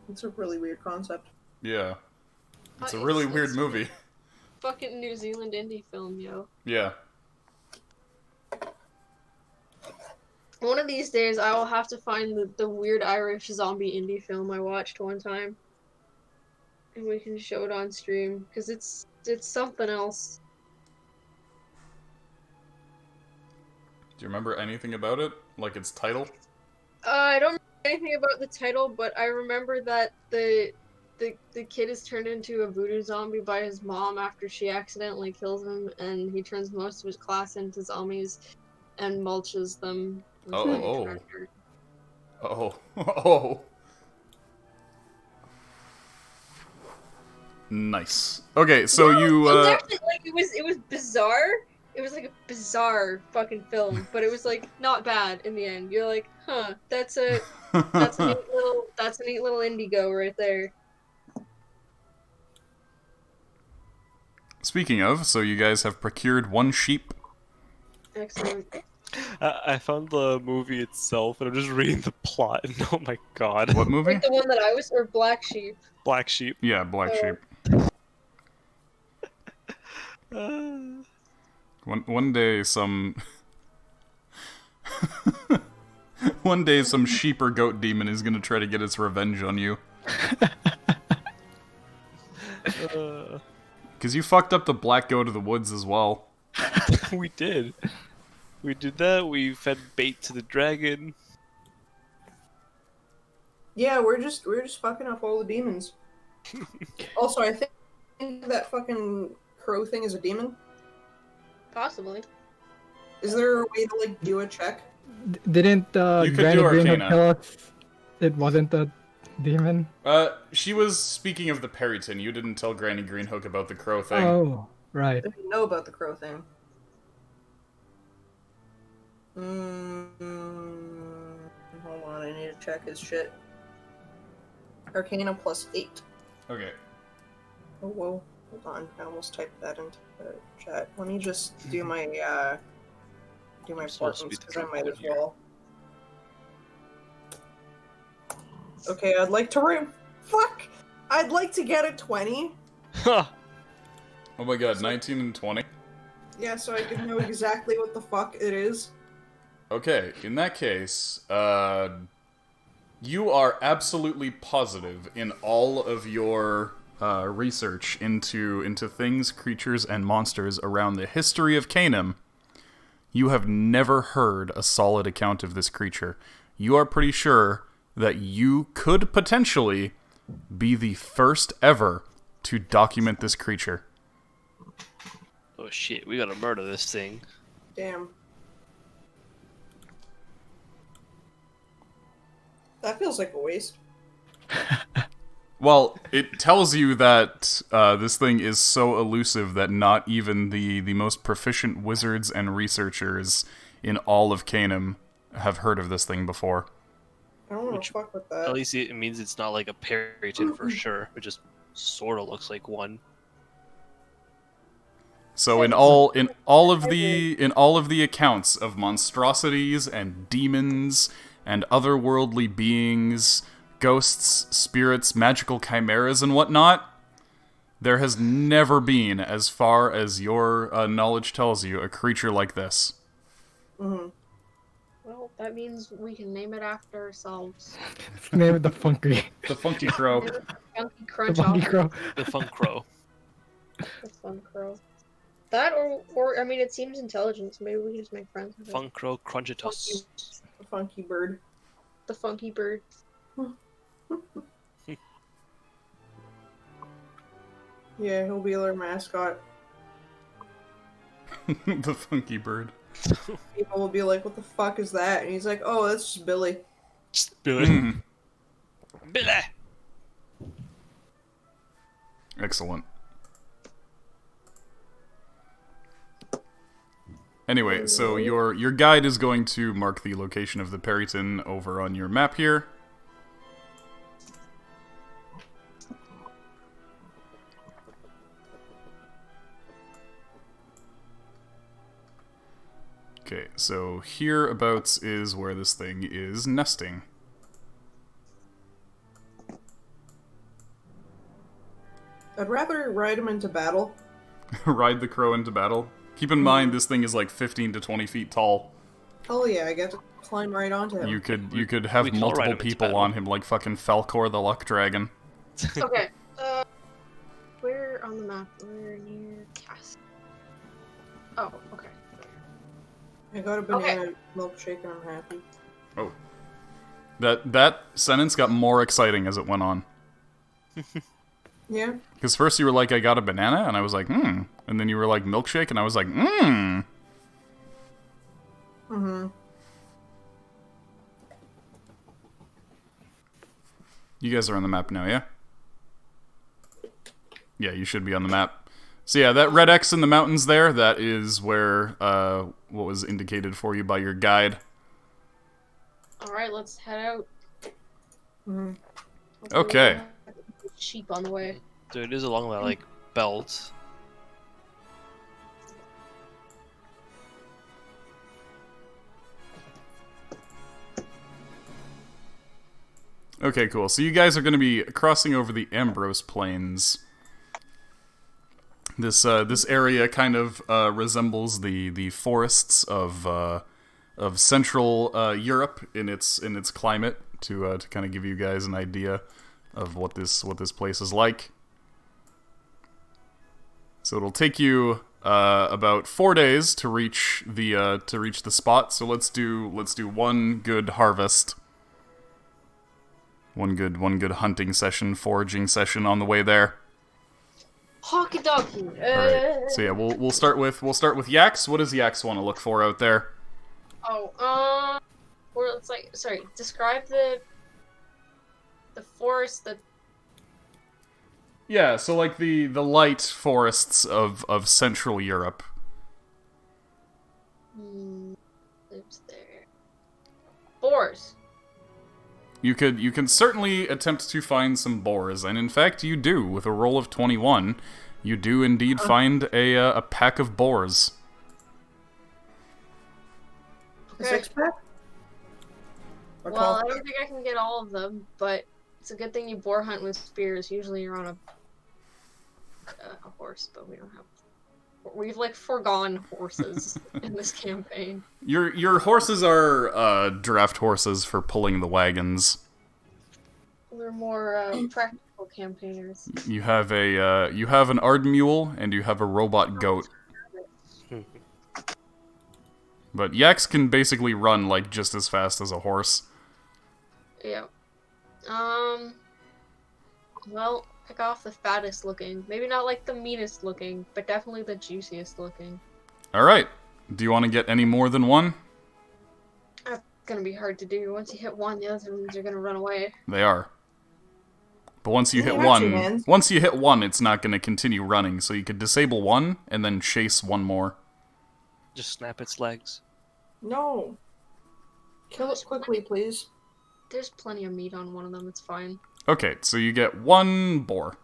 It's a really weird concept. Yeah. It's a It's- really weird it's- movie. Fucking New Zealand indie film, yo. Yeah. One of these days, I will have to find the weird Irish zombie indie film I watched one time, and we can show it on stream because it's something else. Do you remember anything about it? Like its title? I don't remember anything about the title, but I remember that the kid is turned into a voodoo zombie by his mom after she accidentally kills him, and he turns most of his class into zombies and mulches them. with Oh, a oh. tractor. Oh. Oh. Nice. Okay, so you, It was actually, like, it was bizarre. It was like a bizarre fucking film, but it was like not bad in the end. You're like, huh, that's a neat little Indigo right there. Speaking of, so you guys have procured 1 sheep. Excellent. I found the movie itself, and I'm just reading the plot, and oh my god. What movie? Like the one that I was, or Black Sheep. Black Sheep. Yeah, Black Oh. Sheep. One day some one day some sheep or goat demon is gonna try to get its revenge on you. Cause you fucked up the black goat of the woods as well. We did. We did that. We fed bait to the dragon. Yeah, we're just fucking up all the demons. Also, I think that fucking crow thing is a demon. Possibly. Is there a way to like do a check? Didn't You could Granny do Greenhook Arcana. tell us it wasn't a demon? She was speaking of the Perryton. You didn't tell Granny Greenhook about the crow thing. Oh, right. I didn't know about the crow thing. Hold on, I need to check his shit. Arcana +8. Okay. Oh, whoa. Hold on, I almost typed that into the chat. Let me just do my supposed to be portents, because I might triple as here. well. Okay, I'd like to Fuck! I'd like to get a 20. Huh. Oh my god, 19 and 20. Yeah, so I can know exactly what the fuck it is. Okay, in that case, you are absolutely positive in all of your research into things, creatures, and monsters around the history of Canaan. You have never heard a solid account of this creature. You are pretty sure that you could potentially be the first ever to document this creature. Oh shit, we gotta murder this thing. Damn. That feels like a waste. Well, it tells you that this thing is so elusive that not even the most proficient wizards and researchers in all of Canaan have heard of this thing before. I don't want Which- to fuck with At that. least it means it's not like a Perryton for sure. It just sorta looks like one. So in all of the accounts of monstrosities and demons and otherworldly beings, ghosts, spirits, magical chimeras, and whatnot, there has never been, as far as your knowledge tells you, a creature like this. Mm-hmm. Well, that means we can name it after ourselves. Let's name it the Funky. The Funky Crow. Funky The Crunch Funky off Crow. The Funk Crow. the Fun Crow. That or I mean, it seems intelligent, so maybe we can just make friends with it. Funkro Crunchitus. A funky bird. The funky bird. Yeah, he'll be our mascot. The funky bird. People will be like, "What the fuck is that?" And he's like, "Oh, that's just Billy." Billy. Mm. Billy. Excellent. Anyway, so your guide is going to mark the location of the Periton over on your map here. Okay, so hereabouts is where this thing is nesting. I'd rather ride him into battle. Ride the crow into battle. Keep in mind, this thing is like 15 to 20 feet tall. Hell yeah, I get to climb right onto him. You could have We can all ride multiple him into people battle. on him, like fucking Falcor the Luck Dragon. Okay. Where on the map? We're near Castle. Oh, okay. I got a banana milkshake and I'm happy. Oh. That sentence got more exciting as it went on. Yeah. Because first you were like, I got a banana, and I was like, hmm. And then you were like, milkshake, and I was like, hmm. Mm-hmm. You guys are on the map now, yeah? Yeah, you should be on the map. So yeah, that red X in the mountains there, that is where, what was indicated for you by your guide. Alright, let's head out. Mm-hmm. Hopefully Okay. we don't have sheep on the way. So it is along that, like, belt. Okay, cool. So you guys are going to be crossing over the Ambrose Plains. This area kind of resembles the forests of Central Europe in its climate to kind of give you guys an idea of what this place is like. So it'll take you about 4 days to reach the spot. So let's do one good harvest. One good hunting session, foraging session on the way there. Hockey donkey. Alright. So yeah, we'll start with Yax. What does Yax want to look for out there? Or it's like, sorry, describe the forest that. Yeah, so like the light forests of Central Europe. Lives there. Boars. You can certainly attempt to find some boars, and in fact you do. With a roll of 21, you do indeed find a pack of boars. A six-pack? Or Well, I 12? don't think I can get all of them, but it's a good thing you boar hunt with spears. Usually you're on a horse, but we don't have. We've like forgone horses in this campaign. Your horses are draft horses for pulling the wagons. We're more practical campaigners. You have an Ard mule and you have a robot goat. But Yax can basically run like just as fast as a horse. Yeah. Well, pick off the fattest looking. Maybe not like the meanest looking, but definitely the juiciest looking. Alright. Do you want to get any more than one? That's gonna be hard to do. Once you hit one, the other ones are gonna run away. They are. But once you Yeah, hit you got two hands. once you hit one, it's not going to continue running. So you could disable one and then chase one more. Just snap its legs. No. Kill it quickly, please. There's plenty of meat on one of them. It's fine. Okay, so you get one boar.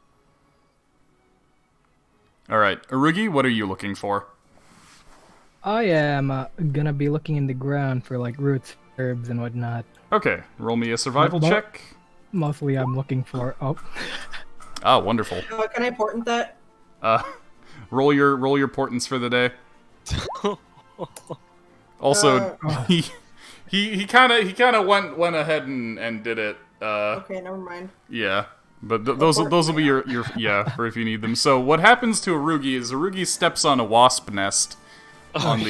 Alright, Arugi, what are you looking for? I am gonna be looking in the ground for like roots, herbs, and whatnot. Okay, roll me a survival Mo- check. Mostly, I'm looking for. Oh, Ah, wonderful. Can I portent that? Roll your portents for the day. Also, he kind of went ahead and did it. Okay, never mind. Yeah. But those will be your yeah, for if you need them. So what happens to Arugi is Arugi steps on a wasp nest on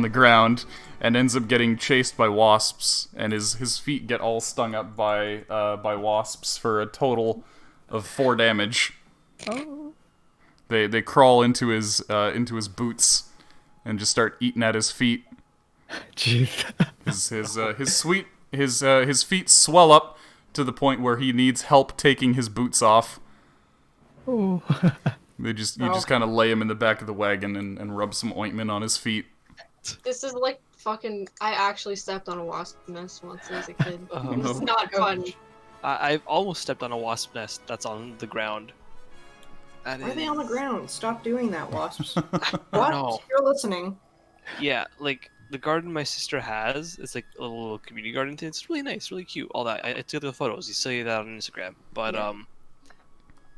the ground and ends up getting chased by wasps, and his feet get all stung up by wasps for a total of 4 damage. Oh. They crawl into his boots and just start eating at his feet. Jeez. His feet swell up to the point where he needs help taking his boots off. Oh. You just kind of lay him in the back of the wagon and rub some ointment on his feet. This is like fucking. I actually stepped on a wasp nest once as a kid. Oh, It's no. not fun. I've almost stepped on a wasp nest that's on the ground. Why are they on the ground? Stop doing that, wasps. Oh, What? no. You're listening. Yeah, like the garden my sister has, it's like a little community garden thing. It's really nice, really cute. All that. I took the photos. You see that on Instagram. But Yeah.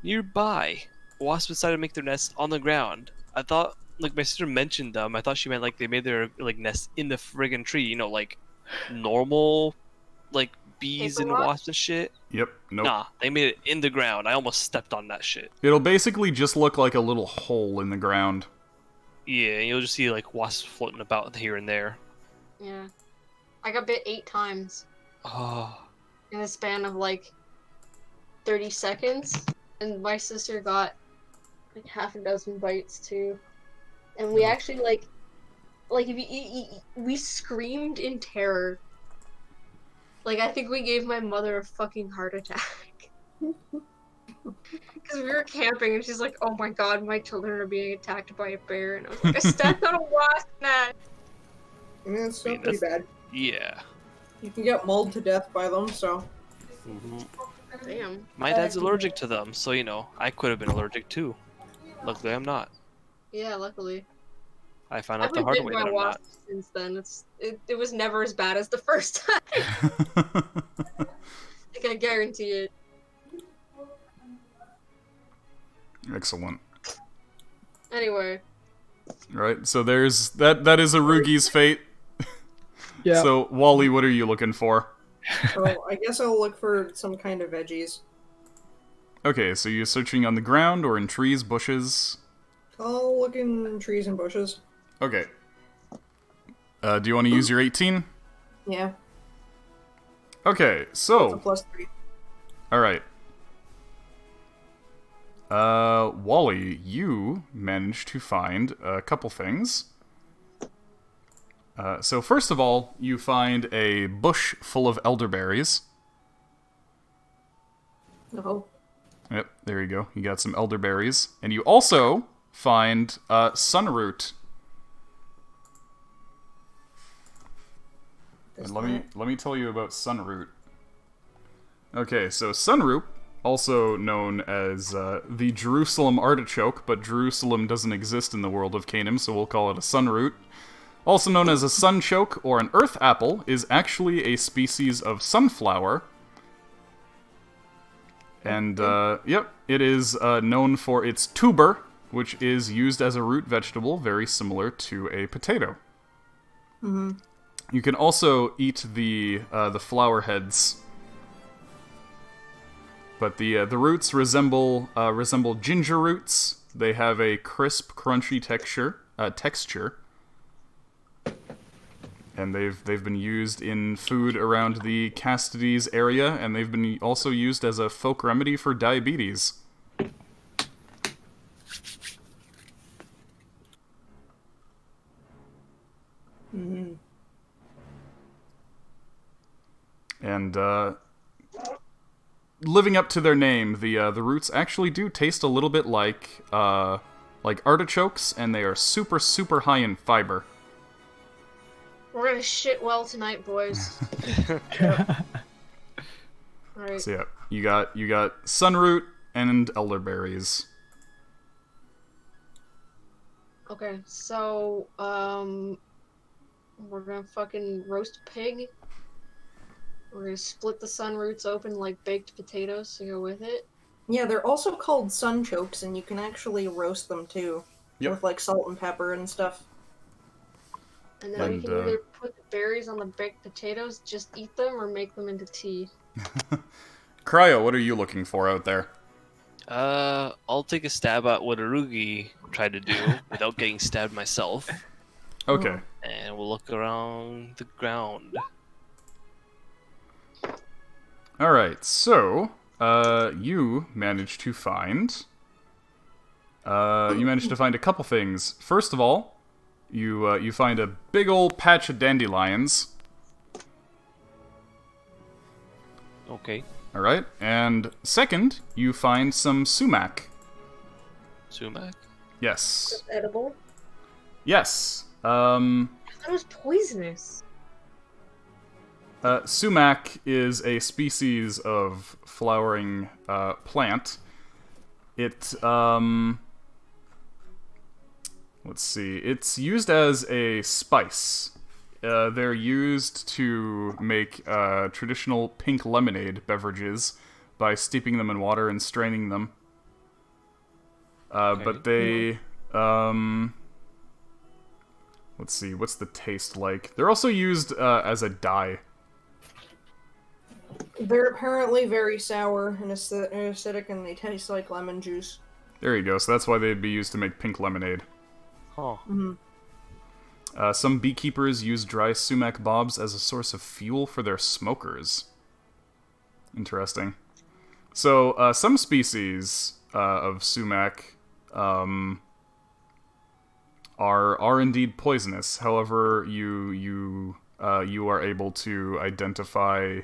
nearby, wasps decided to make their nest on the ground. I thought, like, my sister mentioned them. I thought she meant like they made their like nest in the friggin' tree. You know, like normal, like bees Paper and wasp? wasps and shit. Yep. Nope. Nah, they made it in the ground. I almost stepped on that shit. It'll basically just look like a little hole in the ground. Yeah, you'll just see like wasps floating about here and there. Yeah. I got bit 8 times Oh, in the span of like 30 seconds, and my sister got like half a dozen bites too. And we actually like if we screamed in terror. Like, I think we gave my mother a fucking heart attack. Because we were camping and she's like, oh my god, my children are being attacked by a bear. And I was like, I stepped on a wasp nest. I mean, it's still mean, pretty bad. yeah. You can get mauled to death by them, so. Mhm. Damn. My dad's allergic to them, so you know, I could have been allergic too. Luckily, I'm not. Yeah, luckily. I found I've out the been hard bitten way by that I'm not. wasps since then. It was never as bad as the first time. Like, I guarantee it. Excellent. Anyway. Right, so there's that is Arugi's fate. Yeah. So, Wally, what are you looking for? So I guess I'll look for some kind of veggies. Okay, so you're searching on the ground or in trees, bushes? I'll look in trees and bushes. Okay. Do you want to use your 18? Yeah, Okay, it's a so, +3. alright. Wally, you managed to find a couple things. So first of all, you find a bush full of elderberries. Oh. Yep, there you go. You got some elderberries. And you also find sunroot. And let me tell you about sunroot. Okay, so sunroot, also known as the Jerusalem artichoke, but Jerusalem doesn't exist in the world of Canaan, so we'll call it a sunroot. Also known as a sunchoke or an earth apple, is actually a species of sunflower. And, yep, it is known for its tuber, which is used as a root vegetable, very similar to a potato. Mm-hmm. You can also eat the flower heads, but the roots resemble ginger roots. They have a crisp, crunchy texture, and they've been used in food around the Castides area, and they've been also used as a folk remedy for diabetes. Mm-hmm. And living up to their name, the roots actually do taste a little bit like artichokes, and they are super, super high in fiber. We're gonna shit well tonight, boys. Alright. So yeah, you got sunroot and elderberries. Okay, so, we're gonna fucking roast a pig. We're gonna split the sunroots open like baked potatoes to go with it. Yeah, they're also called sunchokes, and you can actually roast them too. Yep. With like salt and pepper and stuff. And then we And, can either put the berries on the baked potatoes, just eat them, or make them into tea. Cryo, what are you looking for out there? I'll take a stab at what Arugi tried to do without getting stabbed myself, Okay. and we'll look around the ground. All right. So, you managed to find. You managed to find a couple things. First of all, you find a big old patch of dandelions. Okay. All right. And second, you find some sumac. Sumac? Yes. Edible. Yes. I thought it was poisonous. Sumac is a species of flowering plant. It, let's see, it's used as a spice. They're used to make traditional pink lemonade beverages by steeping them in water and straining them. But they, let's see, what's the taste like? They're also used as a dye. They're apparently very sour and acidic, and they taste like lemon juice. There you go, so that's why they'd be used to make pink lemonade. Huh. Some beekeepers use dry sumac bobs as a source of fuel for their smokers. Interesting. So, some species of sumac are indeed poisonous. However, you are able to identify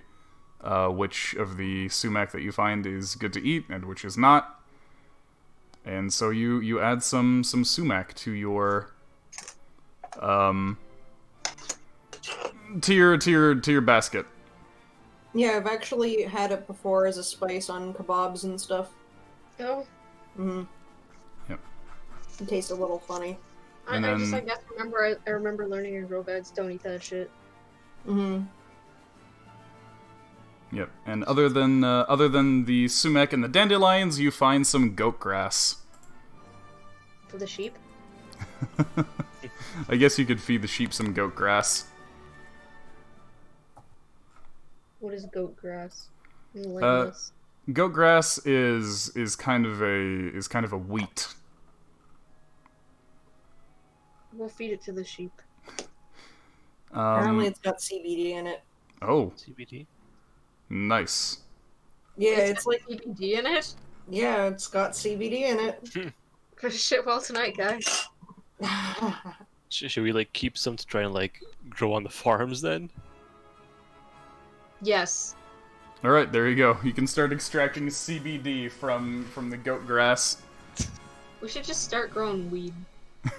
which of the sumac that you find is good to eat and which is not. And so you add some sumac to your to your basket. Yeah, I've actually had it before as a spice on kebabs and stuff. Oh. Yep. It tastes a little funny. I And just, I then- guess, I remember learning in Robads, don't eat that shit. Yep. And other than the sumac and the dandelions, you find some goat grass. For the sheep? I guess you could feed the sheep some goat grass. What is goat grass? Enlighten us. Goat grass is kind of a wheat. We'll feed it to the sheep. Apparently it's got CBD in it. Oh, CBD? nice. Yeah, it's like, CBD in it? yeah, it's got CBD in it. Go to shit well tonight, guys. Should we like keep some to try and like grow on the farms then? Yes. All right, there you go. You can start extracting CBD from the goat grass. We should just start growing weed.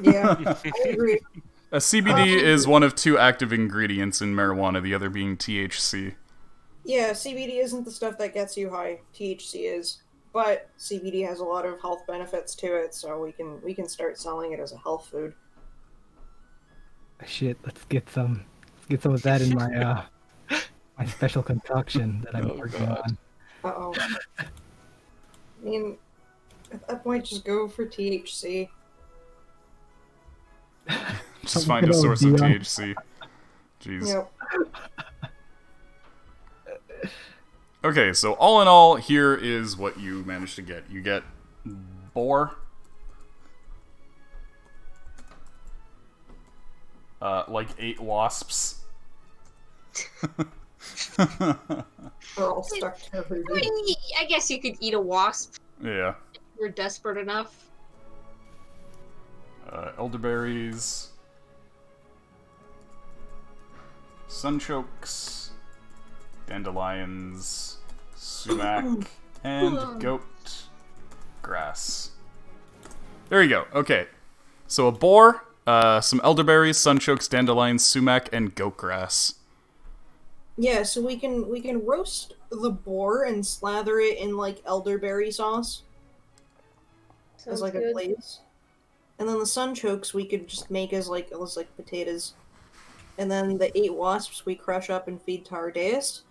Yeah, I agree. A CBD is one of two active ingredients in marijuana, the other being THC. Yeah, CBD isn't the stuff that gets you high. THC is, but CBD has a lot of health benefits to it, so we can start selling it as a health food. Shit, let's get some of that in my my special concoction that I'm working on. Uh-oh. I mean, at that point, just go for THC. Just find a source of THC. Jeez. Yep. Okay, so all in all, here is what you managed to get. You get boar, like 8 wasps. We're all stuck to I mean, I guess you could eat a wasp Yeah. if you're desperate enough. Elderberries, sunchokes, dandelions, sumac, and goat grass. There you go. Okay. So a boar, some elderberries, sunchokes, dandelions, sumac, and goat grass. Yeah, so we can roast the boar and slather it in like elderberry sauce Sounds as like good. a glaze. And then the sunchokes we could just make as like potatoes. And then the 8 wasps we crush up and feed to our deist.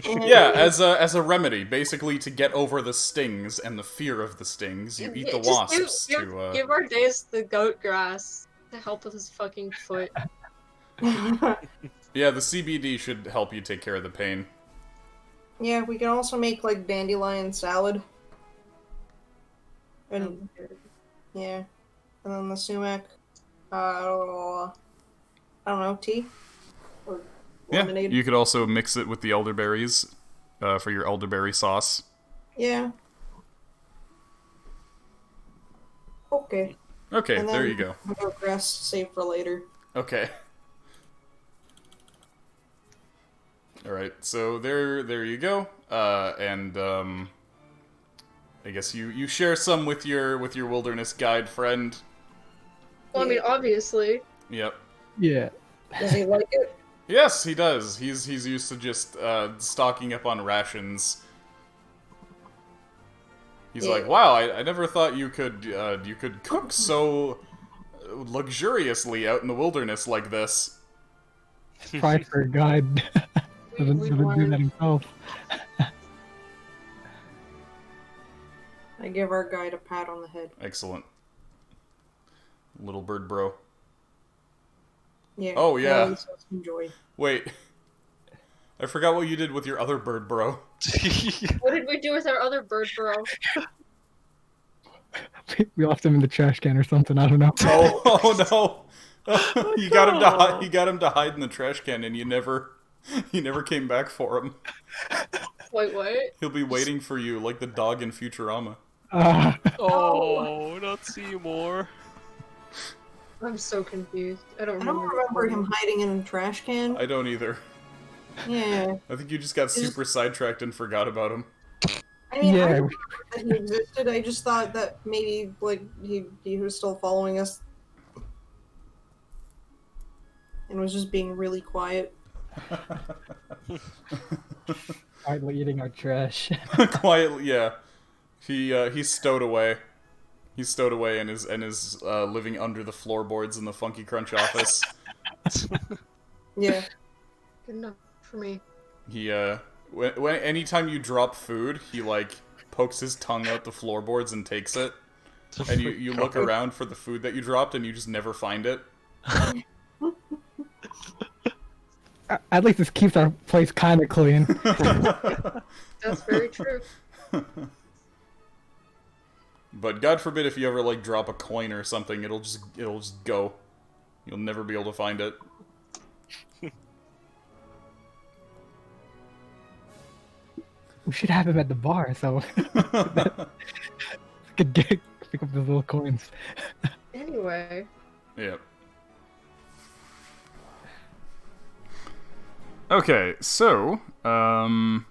Yeah, as a remedy, basically to get over the stings and the fear of the stings, you eat the Just wasps give our days the goat grass to help with his fucking foot. Yeah, the CBD should help you take care of the pain. Yeah, we can also make like dandelion salad. And yeah, and then the sumac. I don't know, tea or Yeah, lemonade. you could also mix it with the elderberries for your elderberry sauce. Yeah. Okay. Okay, And then there you go. the rest save for later. Okay. All right, so there you go. And I guess you share some with your wilderness guide friend. Well, I mean, obviously. Yep. Yeah. Does he like it? Yes, he does. He's used to just stocking up on rations. He's Yeah. like, wow, I never thought you could cook so luxuriously out in the wilderness like this. Try for a guide. doesn't We've do that learned. himself. I give our guide a pat on the head. Excellent. Little bird bro. Yeah. Oh, yeah. Now he says enjoy. Wait. I forgot what you did with your other bird bro. What did we do with our other bird, bro? We left him in the trash can or something. I don't know. Oh no. You got him to hide in the trash can and you never came back for him. Wait, what? He'll be waiting for you like the dog in Futurama. Oh, not Seymour. I'm so confused. I don't I don't remember him hiding in a trash can. I don't either. Yeah. I think you just got super sidetracked and forgot about him. I mean, I Yeah. remember that he existed. I just thought that maybe like he was still following us and was just being really quiet. Quietly eating our trash. Quietly, yeah. He's stowed away. He's stowed away and is living under the floorboards in the Funky Crunch office. Yeah. Good enough for me. He anytime you drop food, he like pokes his tongue out the floorboards and takes it. And you look around for the food that you dropped and you just never find it. At least this keeps our place kind of clean. That's very true. But God forbid if you ever like drop a coin or something, it'll just go. You'll never be able to find it. We should have him at the bar so we could pick up those little coins. Anyway, Yep. Okay, so, with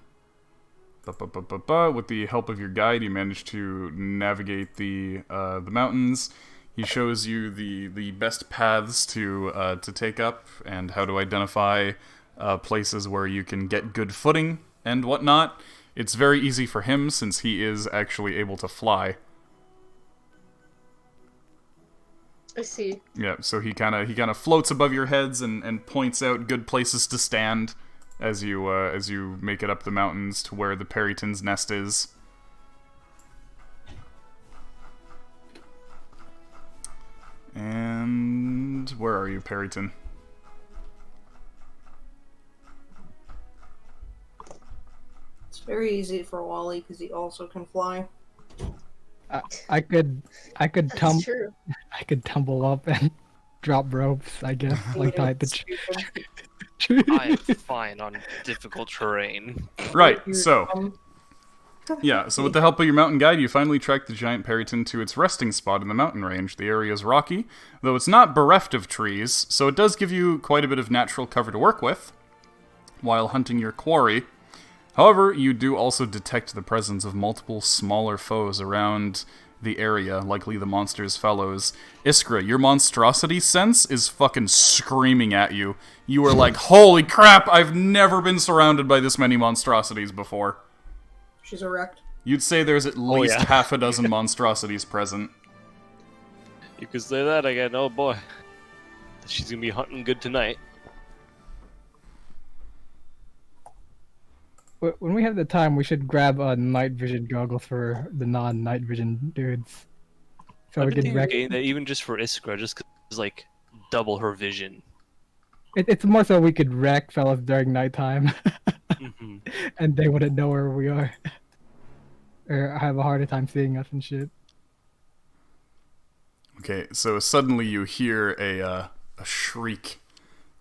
the help of your guide, you manage to navigate the mountains. He shows you the best paths to take up and how to identify places where you can get good footing and whatnot. It's very easy for him since he is actually able to fly. I see. Yeah, so he kind of floats above your heads and points out good places to stand as you make it up the mountains to where the Perryton's nest is. And where are you, Perryton? It's very easy for Wally because he also can fly. I could That's true. I could tumble up and drop ropes, I guess, like tie the tree. I'm fine on difficult terrain. Right, so yeah, so with the help of your mountain guide, you finally track the giant Perryton to its resting spot in the mountain range. The area is rocky, though it's not bereft of trees, so it does give you quite a bit of natural cover to work with while hunting your quarry. However, you do also detect the presence of multiple smaller foes around the area, likely the monster's fellows. Iskra, your monstrosity sense is fucking screaming at you. You are like, holy crap, I've never been surrounded by this many monstrosities before. She's erect. You'd say there's at least yeah. half a dozen monstrosities present. You could say that again. Oh boy, she's gonna be hunting good tonight. When we have the time, we should grab night vision goggles for the non-night vision dudes. So I've we been can thinking that even just for Iskra, just 'cause like double her vision. It's more so we could wreck fellas during nighttime. Mm-hmm. and they wouldn't know where we are, or have a harder time seeing us and shit. Okay, so suddenly you hear a shriek,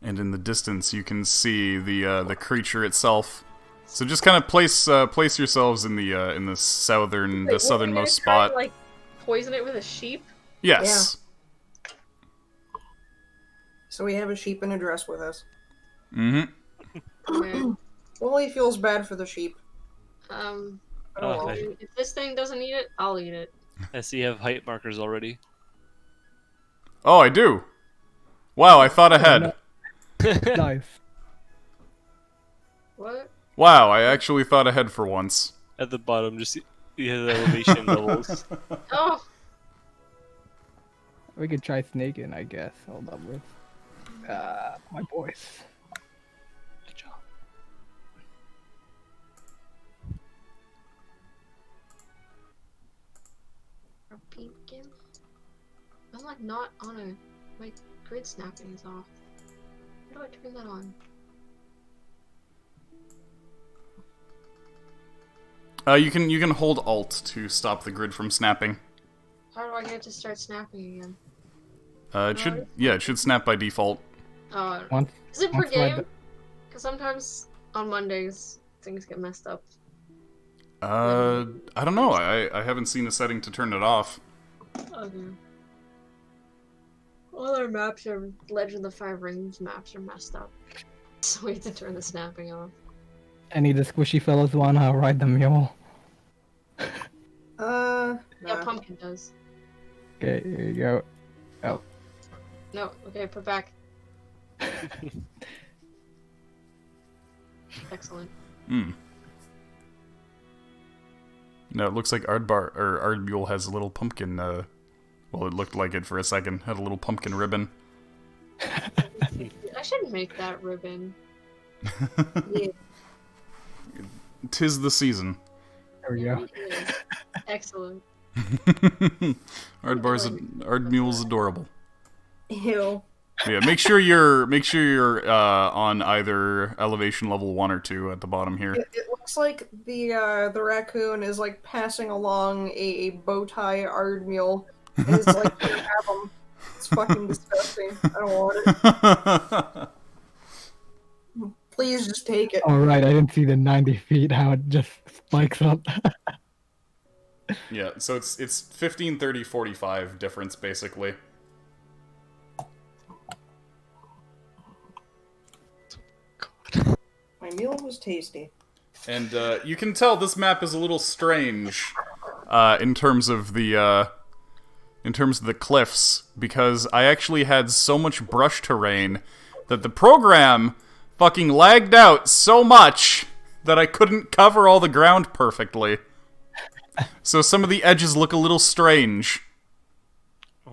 and in the distance you can see the creature itself. So just kind of place yourselves in the southernmost spot. Like poison it with a sheep. Yes. So we have a sheep in a dress with us. Mm-hmm. Okay. Wooly feels bad for the sheep. Oh, Oh, well, if this thing doesn't eat it, I'll eat it. I see you have height markers already. Oh, I do. Wow, I thought ahead. Nice. What? Wow, I actually thought ahead for once. At the bottom, just you have the elevation levels. Oh, We could try snaking, I guess. Hold up with my boys. Good job. a pumpkin. I'm like not on a. My grid snapping is off. How do I turn that on? You can hold Alt to stop the grid from snapping. How do I get it to start snapping again? It should snap by default. Oh, Once, is it per once my game? Because sometimes on Mondays things get messed up. I don't know. I haven't seen a setting to turn it off. Okay. All our maps are Legend of the Five Rings maps are messed up. So we have to turn the snapping off. any of the squishy fellas wanna ride the mule? Yeah, Nah. Pumpkin does. Okay, here you go. Oh, No, okay, put back. Excellent. Hmm. No, it looks like Ardmule has a little pumpkin. Well, it looked like it for a second. Had a little pumpkin ribbon. I should make that ribbon. Yeah. 'Tis the season. there we go. Yeah. Excellent. Ardmule's adorable. Ew. Yeah, make sure you're on either elevation level 1 or 2 at the bottom here. It looks like the raccoon is like passing along a bow tie ard mule. And it's like, "Here, have 'em." It's fucking disgusting. I don't want it. Please just take it. All right, I didn't see the 90 feet. How it just spikes up. Yeah, so it's 15, 30, 45 difference basically. My meal was tasty. And you can tell this map is a little strange in terms of the cliffs, because I actually had so much brush terrain that the program fucking lagged out so much that I couldn't cover all the ground perfectly. So some of the edges look a little strange. I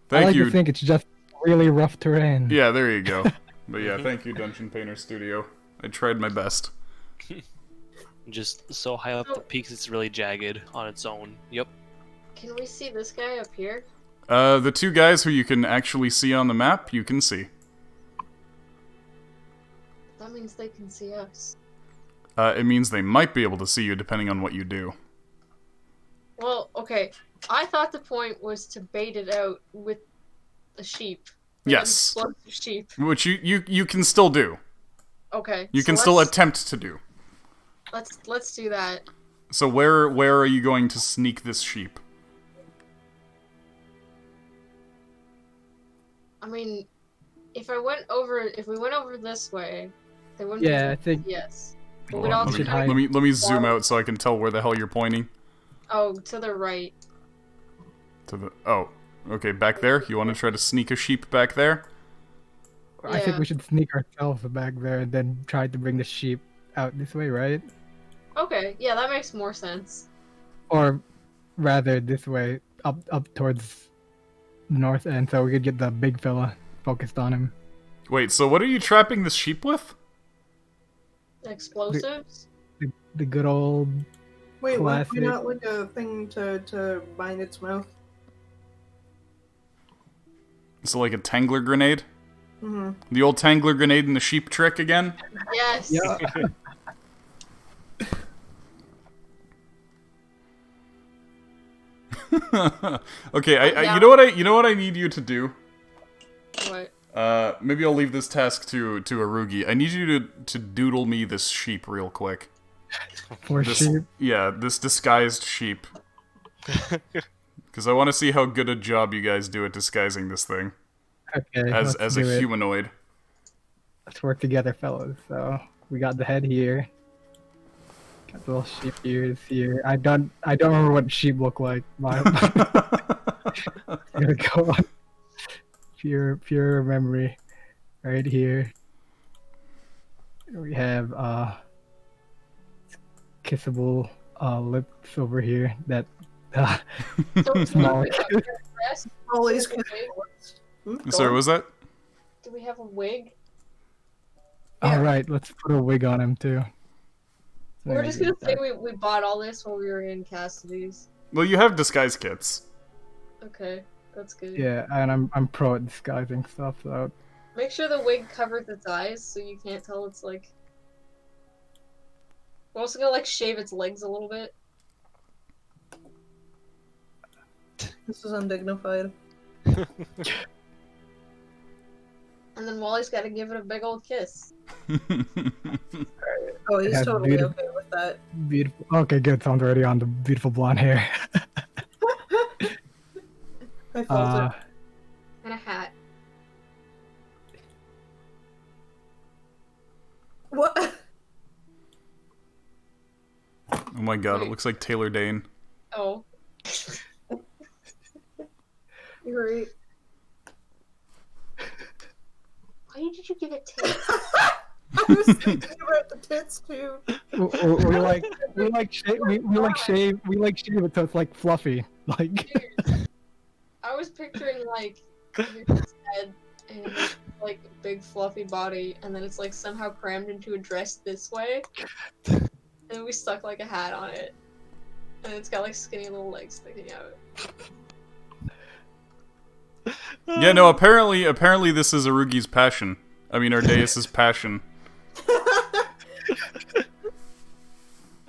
Thank like you. to think it's just really rough terrain. Yeah, there you go. But yeah, thank you, Dungeon Painter Studio. I tried my best. Just so high up the peaks, it's really jagged on its own. Yep. Can we see this guy up here? The two guys who you can actually see on the map, you can see. That means they can see us. It means they might be able to see you depending on what you do. Well, okay. I thought the point was to bait it out with a sheep. Yes. Explode the sheep. Which you can still do. Okay. You so can still let's- attempt to do. Let's do that. So where are you going to sneak this sheep? I mean, if we went over this way, they wouldn't. Yeah, be I think- yes. But Hold we'd on, also We should try- hide. let me zoom out so I can tell where the hell you're pointing. Oh, to the right. Okay, back there. You want to try to sneak a sheep back there? I think Yeah. we should sneak ourselves back there and then try to bring the sheep out this way, right? Okay, yeah, that makes more sense. Or rather, this way, up towards the north end, so we could get the big fella focused on him. Wait, so what are you trapping this sheep with? Explosives? The good old. Wait, why Classic. not like a thing to bind its mouth? So like a tangler grenade? Mhm. The old tangler grenade and the sheep trick again? Yes. Yeah. Okay, Yeah. you know what I need you to do? What? Maybe I'll leave this task to Arugi. I need you to doodle me this sheep real quick. For This, sheep. yeah, this disguised sheep. Because I want to see how good a job you guys do at disguising this thing Okay, as let's a do it. humanoid. Let's work together, fellas. So we got the head here. Got the little sheep ears here. I don't remember what sheep look like. My gonna go on pure memory right here. We have kissable lips over here. That So, small. dress? All these Do we have a kids. wig? Go Sorry, on. was that? Do we have a wig? Yeah. All right, let's put a wig on him too. We're just gonna say we bought all this when we were in Cassidy's. Well, you have disguise kits. Okay, that's good. Yeah, and I'm pro at disguising stuff. So Make sure the wig covers its eyes so you can't tell it's like. We're also gonna like shave its legs a little bit. This is undignified. And then Wally's gotta give it a big old kiss. Oh, he's Yeah, totally beautiful. okay with that. beautiful. Okay, good. Sounds already on the beautiful blonde hair. I felt it. And a hat. What? Oh my god, it looks like Taylor Dane. Oh. You're right. Why did you give it tits? I was thinking about the tits too. we like shave it so it's like fluffy. Like Dude, I was picturing like his head and his, like big fluffy body, and then it's like somehow crammed into a dress this way, and then we stuck like a hat on it, and it's got like skinny little legs sticking out. Yeah, no, apparently this is Arugi's passion. I mean, Ardeus' passion.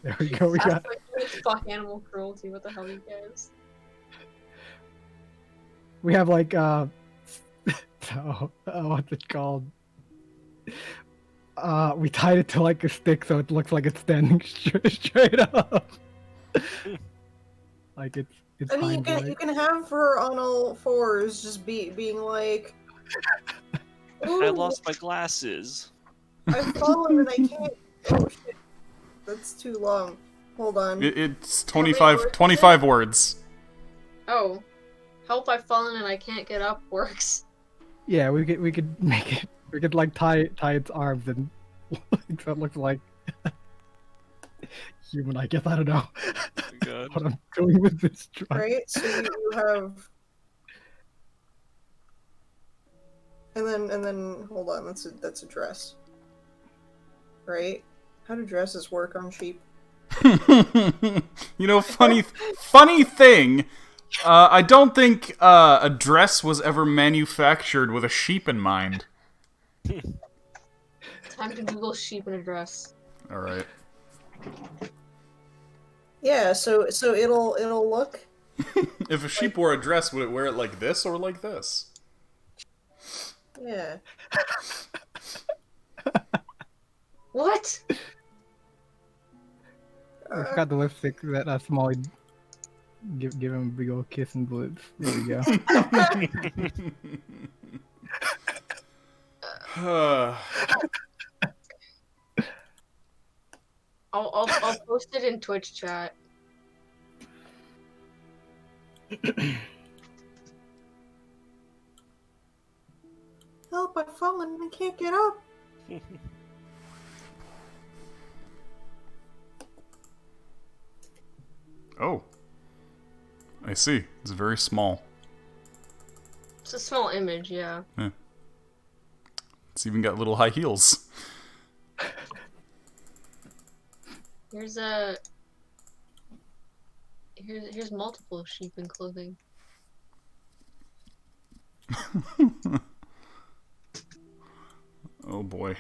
there we go. We got Fuck animal cruelty. What the hell, you guys? we have like what's it called? We tied it to like a stick so it looks like it's standing straight up. Like it's I mean, you hind you can have her on all fours, just being like, I "Ooh, lost my glasses. I've fallen and I can't." Oh shit, that's too long. Hold on. It's 25 words. Oh, help! I've fallen and I can't get up. Works. Yeah, we could make it. We could like tie its arms and so it looks like human. I guess I don't know God. what I'm doing with this drawing. Right? So you have, and then hold on. That's a dress. Right? How do dresses work on sheep? You know, funny thing. I don't think a dress was ever manufactured with a sheep in mind. Time to Google sheep in a dress. All right. Yeah. So it'll look. If a sheep wore a dress, would it wear it like this or like this? Yeah. What? I forgot the lipstick that Smalley give him a big old kiss and lips. There we go. I'll post it in Twitch chat. Help! I've fallen and I can't get up. Oh. I see. It's very small. It's a small image, yeah. It's even got little high heels. Here's multiple sheep in clothing. Oh boy.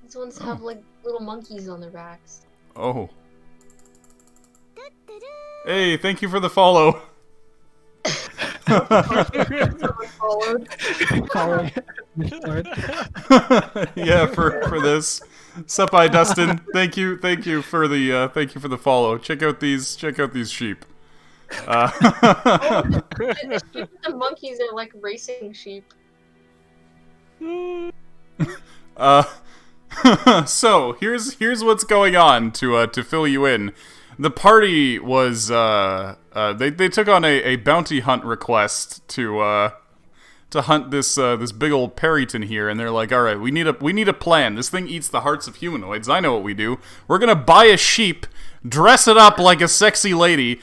These ones have like little monkeys on their backs. Oh. Hey, thank you for the follow. Someone followed. Yeah, for this. Sup, hi, Dustin. Thank you for the follow. Check out these sheep. The sheep with the monkeys are like racing sheep. So here's what's going on to fill you in. The party was they took on a bounty hunt request to hunt this big old Perryton here, and they're like, all right, we need a plan. This thing eats the hearts of humanoids. I know what we do. We're gonna buy a sheep, dress it up like a sexy lady,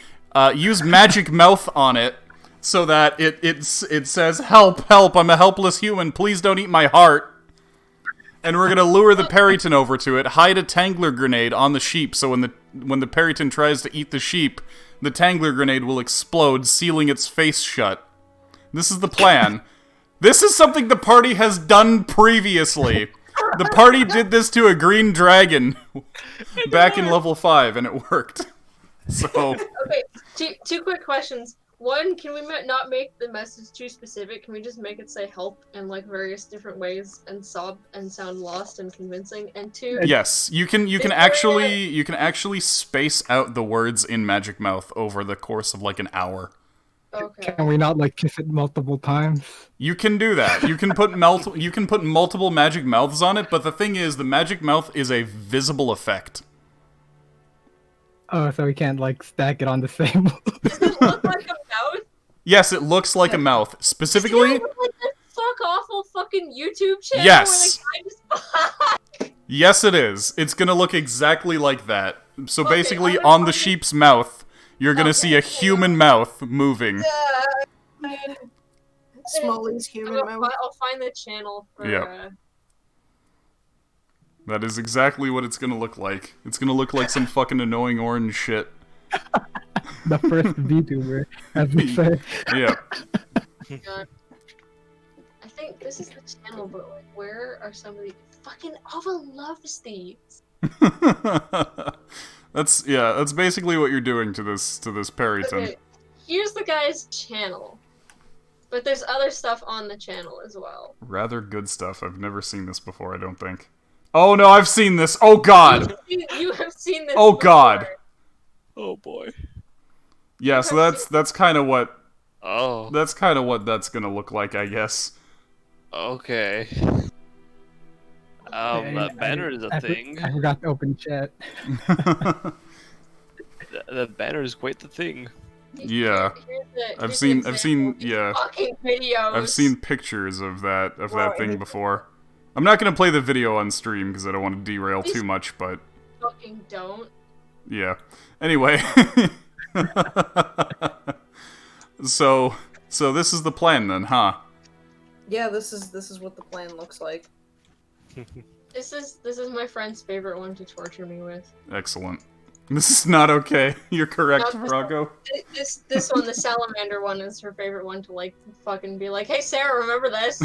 use magic mouth on it, so that it says help, I'm a helpless human. Please don't eat my heart. And we're gonna lure the Perryton over to it, hide a Tangler grenade on the sheep, so when the Perryton tries to eat the sheep, the Tangler grenade will explode, sealing its face shut. This is the plan. This is something the party has done previously. The party did this to a green dragon back in level 5, and it worked. So... Okay, two quick questions. One, can we not make the message too specific? Can we just make it say help in like various different ways and sob and sound lost and convincing? And two, yes, you can actually space out the words in Magic Mouth over the course of like an hour. okay. Can we not like kiss it multiple times? You can do that. You can put multiple magic mouths on it, but the thing is, the magic mouth is a visible effect. Oh, so we can't like stack it on the same. Does it look like a mouth? Yes, it looks like a mouth. Specifically, Does it look like this fuck awful fucking YouTube channel Yes. where the guy just yes, it is. It's gonna look exactly like that. So Okay, basically, I'm gonna on the find it. sheep's mouth, you're gonna Okay, see a human mouth moving. Smalley's human mouth. I'll find the channel for Yep. That is exactly what it's gonna look like. It's gonna look like some fucking annoying orange shit. The first VTuber, as we say. Yeah. God. I think this is the channel, but like, where are some of the fucking Ava loves these? That's basically what you're doing to this Perryton. Okay, here's the guy's channel, but there's other stuff on the channel as well. Rather good stuff. I've never seen this before, I don't think. Oh no, I've seen this. Oh god. You have seen this. Oh god. before. Oh boy. Yeah, so that's kind of what Oh. that's gonna look like, I guess. Okay. That banner is a thing. I forgot to open chat. The banner is quite the thing. Yeah. I've seen yeah. Fucking videos. I've seen pictures of that Wow, thing it- before. I'm not gonna play the video on stream because I don't want to derail too much, but Fucking don't. yeah. Anyway. So this is the plan then, huh? Yeah, this is what the plan looks like. This is my friend's favorite one to torture me with. Excellent. This is not okay. You're correct, No, Rocco. This one, the salamander one, is her favorite one to like fucking be like, "Hey Sarah, remember this?"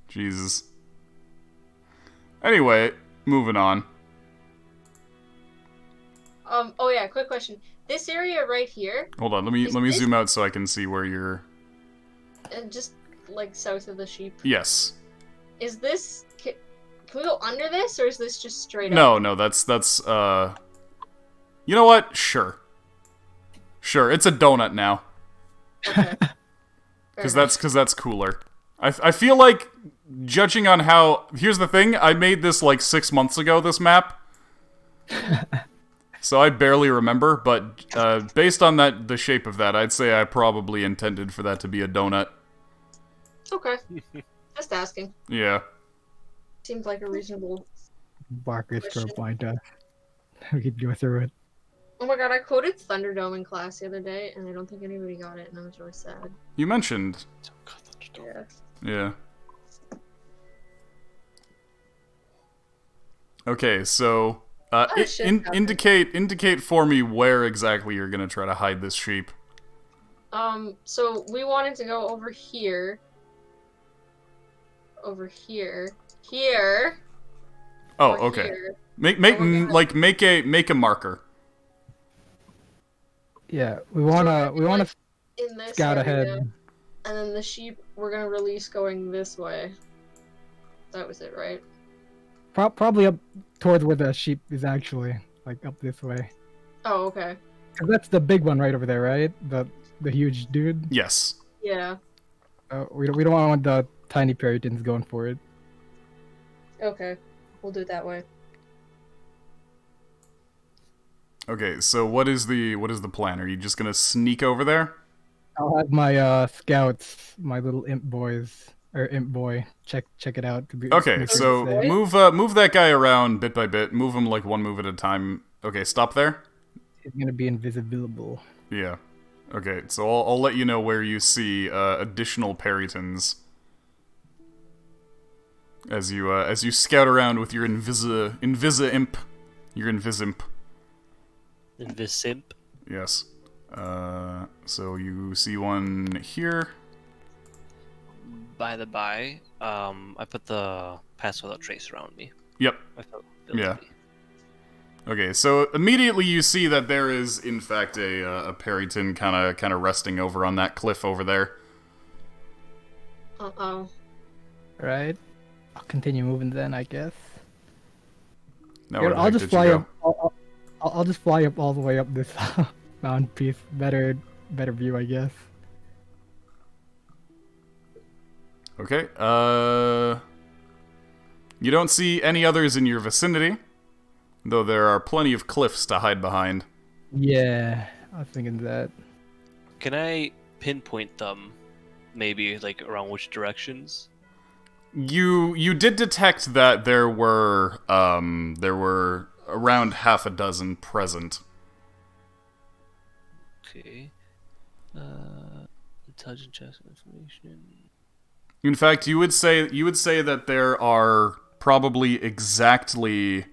Jesus. Anyway, moving on. Oh yeah, quick question. This area right here, Hold on, let me Is this- zoom out so I can see where you're. just like south of the sheep, Yes. is this? Can we go under this, or is this just straight up? No, that's You know what? Sure. Sure, it's a donut now. Okay. Because that's cooler. I feel like, judging on how... Here's the thing, I made this like 6 months ago, this map. So I barely remember, but based on the shape of that, I'd say I probably intended for that to be a donut. Okay. Just asking. Yeah. Seems like a reasonable. Barker's for a blind test. We could go through it. Oh my god, I quoted Thunderdome in class the other day, and I don't think anybody got it, and I was really sad. You mentioned. Yeah. Yeah. Okay, so... shit happened. indicate for me where exactly you're gonna try to hide this sheep. So we wanted to go over here, over here. Here. Oh, or okay. Here. Make we're gonna- make a marker. Yeah, we wanna In this scout area, ahead. and then the sheep we're gonna release going this way. That was it, right? Probably up towards where the sheep is actually, like up this way. Oh, okay. 'Cause that's the big one right over there, right? The huge dude. Yes. Yeah. We don't want the tiny peritons going for it. Okay. We'll do it that way. Okay, so what is the plan? Are you just gonna sneak over there? I'll have my scouts, my little imp boys or imp boy, check it out. To be, Okay, make sure so it's safe. move that guy around bit by bit. Move him like one move at a time. Okay, stop there. It's gonna be invisible. Yeah. Okay, so I'll let you know where you see additional peritons as you scout around with your invisa imp, your invisimp. Invisimp. Yes. So you see one here. By the by, I put the pass without trace around me. Yep. I felt Yeah. guilty. Okay, so immediately you see that there is, in fact, a periton kind of resting over on that cliff over there. Uh-oh. Right. I'll continue moving then, I guess. Now Here, where the I'll heck just did you fly go? up. I'll just fly up all the way up this mountain piece. Better view, I guess. Okay. You don't see any others in your vicinity, though there are plenty of cliffs to hide behind. Yeah, I was thinking that. Can I pinpoint them? Maybe like around which directions? You did detect that there were around half a dozen present. Okay. Intelligent checks and information. In fact, you would say that there are probably exactly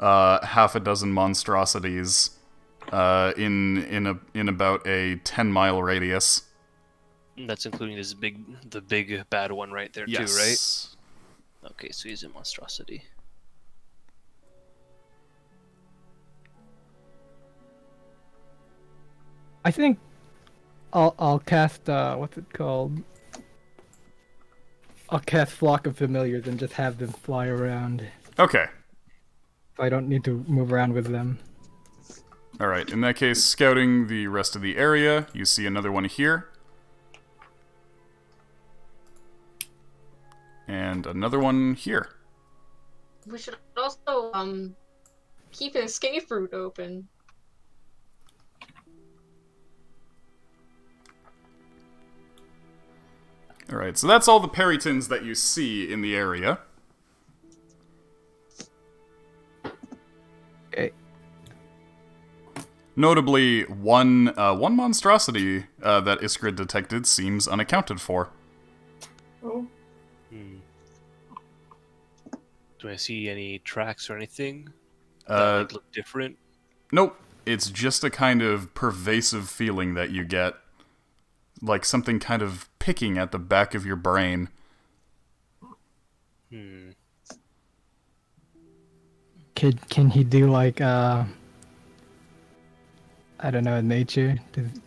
half a dozen monstrosities in about a 10-mile radius. That's including the big bad one right there Yes. too, right? Okay, so he's a monstrosity. I think I'll cast what's it called? I'll cast Flock of Familiars and just have them fly around. Okay. So I don't need to move around with them. Alright, in that case, scouting the rest of the area, you see another one here. And another one here. We should also keep an escape route open. Alright, so that's all the peritons that you see in the area. Okay. Notably, one monstrosity that Iskra detected seems unaccounted for. Oh, Do I see any tracks or anything that like, look different? Nope. It's just a kind of pervasive feeling that you get. Like something kind of picking at the back of your brain. Can he do like I don't know, nature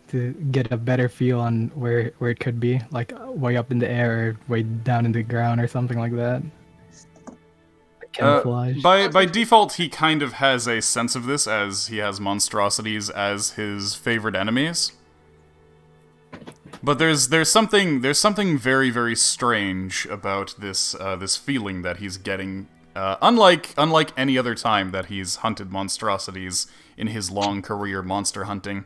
to get a better feel on where it could be, like way up in the air or way down in the ground or something like that? Like camouflage. By default, he kind of has a sense of this, as he has monstrosities as his favorite enemies. But there's something very, very strange about this this feeling that he's getting. Unlike any other time that he's hunted monstrosities in his long career monster hunting.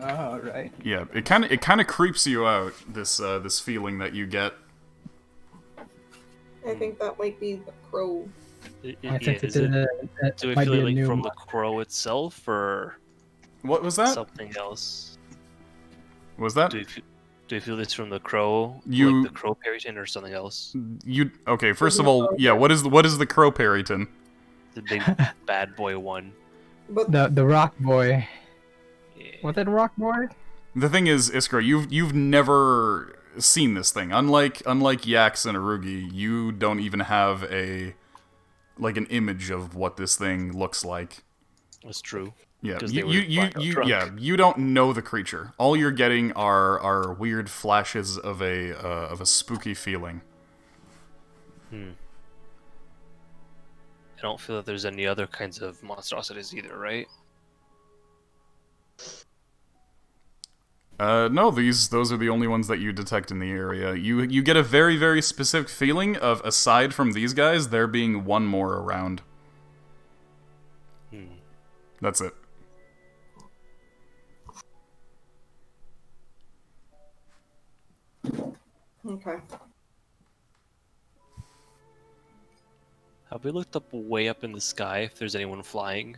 Oh, right. Yeah, it kind of creeps you out, this this feeling that you get. I think that might be the crow. I think Is it, that do I might feel be it a like new from one. the crow itself or What was that? something else? Was that? Do I feel this from the crow? You- Like the crow periton or something else? You okay? First of all, yeah. What is the crow periton? The big bad boy one. But The rock boy. Yeah. Was it rock boy? The thing is, Iskra, you've never seen this thing. Unlike Yax and Arugi, you don't even have an image of what this thing looks like. That's true. Yeah, 'Cause they were drunk. you don't know the creature. All you're getting are weird flashes of a spooky feeling. I don't feel that there's any other kinds of monstrosities either, right? No, those are the only ones that you detect in the area. You get a very, very specific feeling of, aside from these guys, there being one more around. That's it. Okay. Have we looked up way up in the sky if there's anyone flying?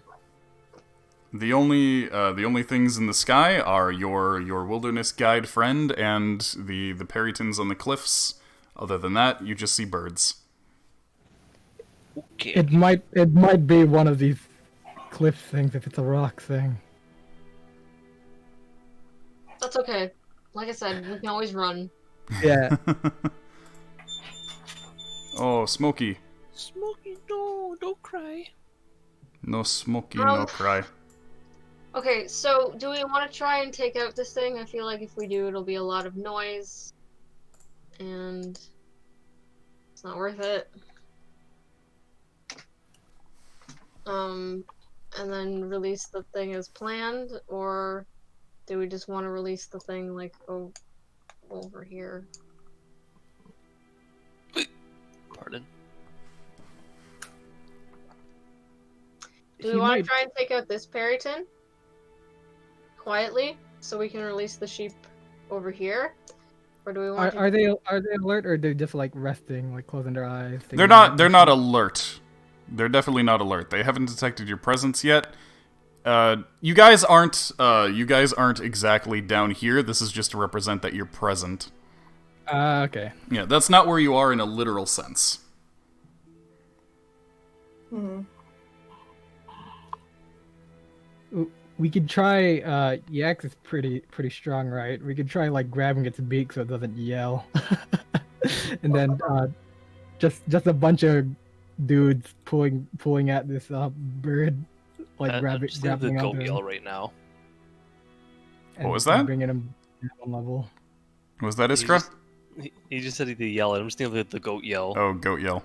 The only things in the sky are your wilderness guide friend and the peritons on the cliffs. Other than that, you just see birds. Okay. It might be one of these cliff things if it's a rock thing. That's okay. Like I said, we can always run. Yeah. Oh, Smokey. Smokey, no, don't cry. No Smokey, no cry. Okay, so do we want to try and take out this thing? I feel like if we do, it'll be a lot of noise. And it's not worth it. And then release the thing as planned, or do we just want to release the thing like over here? Pardon? Do we want to try and take out this Periton quietly so we can release the sheep over here? Or do we want Are they alert or they're just like resting, like closing their eyes? They're not alert. They're definitely not alert. They haven't detected your presence yet. You guys aren't exactly down here. This is just to represent that you're present. Okay. Yeah, that's not where you are in a literal sense. We could try. Yax is pretty strong, right? We could try like grabbing its beak so it doesn't yell, and then just a bunch of dudes pulling at this bird, like I'm just thinking grabbing of the onto goat him yell right now. What was that? Bringing him down level. Was that Iskra? He just said he'd yell. I'm just thinking of the goat yell. Oh, goat yell.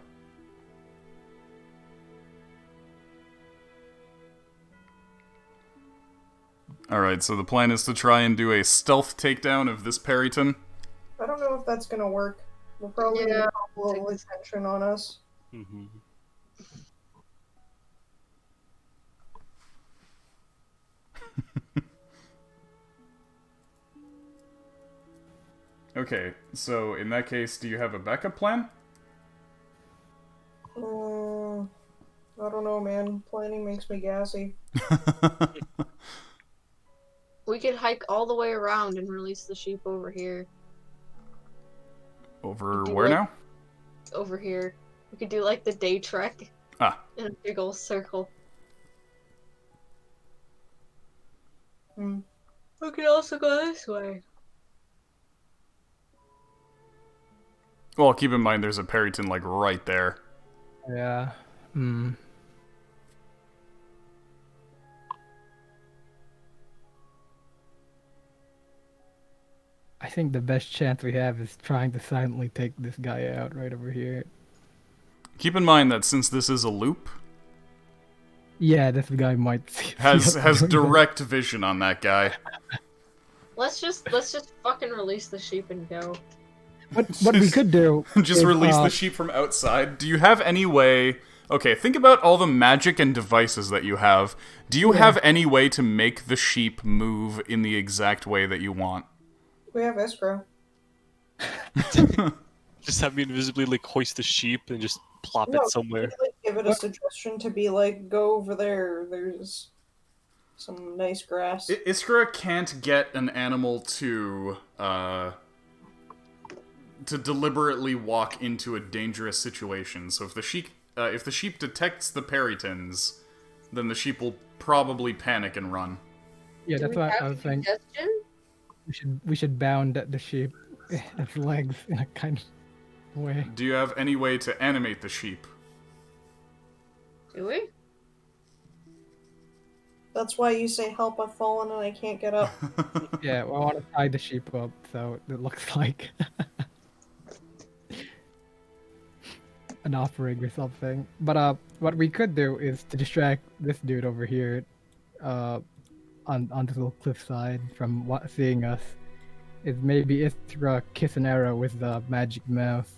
Alright, so the plan is to try and do a stealth takedown of this Periton. I don't know if that's gonna work. We'll probably get a little attention on us. Mm-hmm. Okay, so in that case, do you have a backup plan? I don't know, man. Planning makes me gassy. We could hike all the way around and release the sheep over here. Over Do where like- now? Over here. We could do like the day trek Ah. in a big old circle. We could also go this way. Well, keep in mind there's a Periton, like, right there. Yeah. I think the best chance we have is trying to silently take this guy out right over here. Keep in mind that since this is a loop, Yeah, this guy might see has us doing direct vision on that guy. Let's just fucking release the sheep and go. What we could do Just is, release the sheep from outside. Do you have any way... Okay, think about all the magic and devices that you have. Do you have any way to make the sheep move in the exact way that you want? We have escrow. Just have me invisibly like hoist the sheep and just plop No, it somewhere. we could, like, give it a suggestion to be like, go over there. There's some nice grass. Iskra can't get an animal to deliberately walk into a dangerous situation. So if the sheep detects the Peritons, then the sheep will probably panic and run. Yeah, Do that's we what have I a was saying. suggestion? We should bound the sheep. its legs in a kind of way. Do you have any way to animate the sheep? Do we? That's why you say help, I've fallen and I can't get up. Yeah, well, I want to tie the sheep up so it looks like an offering or something. But what we could do is to distract this dude over here, on this little cliffside from seeing us, is maybe Istra kiss an arrow with the magic mouth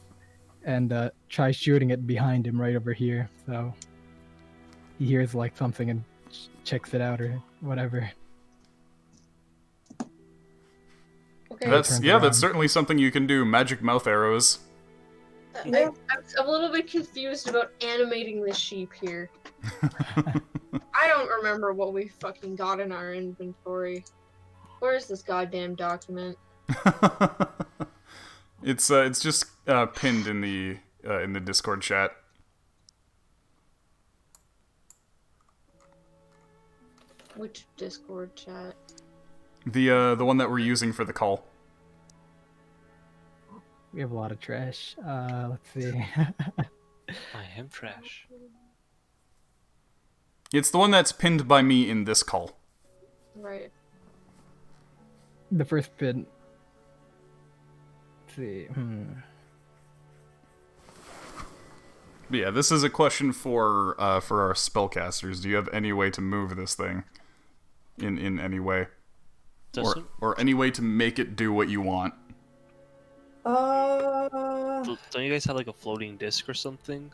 and try shooting it behind him right over here. So he hears like something and checks it out or whatever. Okay. That's turns yeah, around. that's certainly something you can do. Magic mouth arrows. Yeah. I'm a little bit confused about animating the sheep here. I don't remember what we fucking got in our inventory. Where's this goddamn document? It's just pinned in the Discord chat. Which Discord chat? The one that we're using for the call. We have a lot of trash. Let's see. I am trash. It's the one that's pinned by me in this call. Right. The first pin. Let's see. But yeah, this is a question for our spellcasters. Do you have any way to move this thing? In any way? Doesn't Or any way to make it do what you want? don't you guys have like a floating disc or something?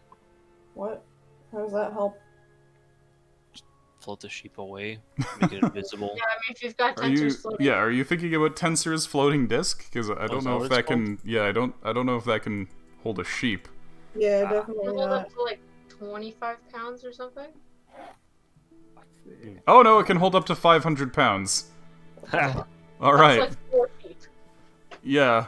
What? How does that help? Float the sheep away, make it invisible. Yeah, I mean, if you've got Are you tensors floating. are you thinking about Tensor's floating disc? Because I don't is that know what if it's that can. Yeah, I don't know if that can hold a sheep. Yeah, You definitely hold not. up to like 25 pounds or something? Oh no, it can hold up to 500 pounds. All right. That's like 4 feet. Yeah.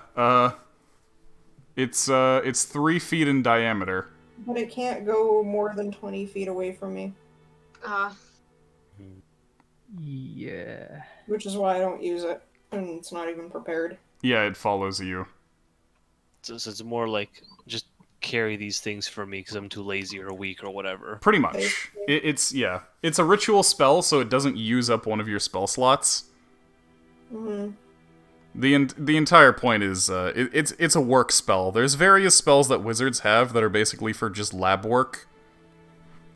It's 3 feet in diameter. But it can't go more than 20 feet away from me, Yeah. which is why I don't use it, and it's not even prepared. Yeah, it follows you. So it's more like just carry these things for me because I'm too lazy or weak or whatever. Pretty much. Basically. It's a ritual spell, so it doesn't use up one of your spell slots. Mm-hmm. The entire point is it's a work spell. There's various spells that wizards have that are basically for just lab work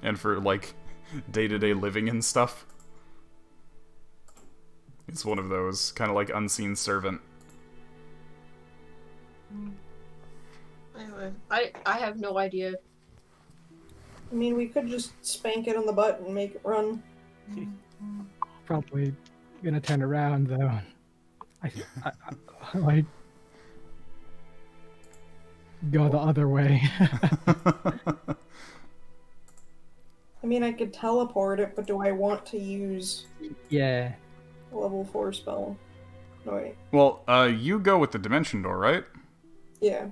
and for like day-to-day living and stuff. It's one of those, kind of like Unseen Servant. Anyway, I have no idea. I mean, we could just spank it on the butt and make it run. Probably gonna turn around though. I like go the other way. I mean, I could teleport it, but do I want to use Yeah. a level 4 spell? No, wait. Well, you go with the Dimension Door, right? Yeah.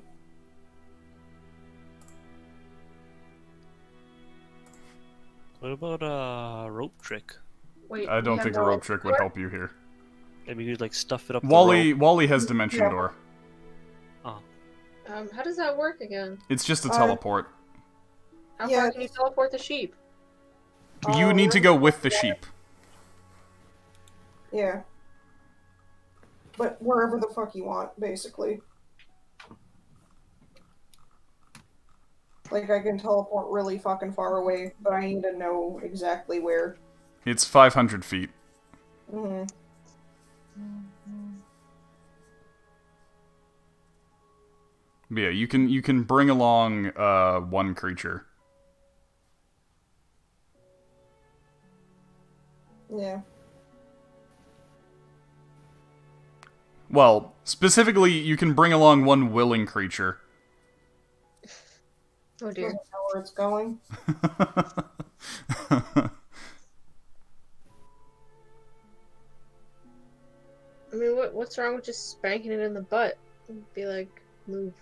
What about a rope trick? Wait, I we don't have think a no rope trick would door? help you here. Maybe you'd like stuff it up the Wally has Dimension Yeah. Door. rope. How does that work again? It's just a Uh, teleport. How Yeah, far can you teleport the sheep? You need to go with the sheep. Yeah. But wherever the fuck you want, basically. Like, I can teleport really fucking far away, but I need to know exactly where. It's 500 feet. Mm-hmm. But yeah, you can bring along one creature. Yeah. Well, specifically, you can bring along one willing creature. Oh dear. Doesn't know where it's going. I mean, what's wrong with just spanking it in the butt? Be like, move.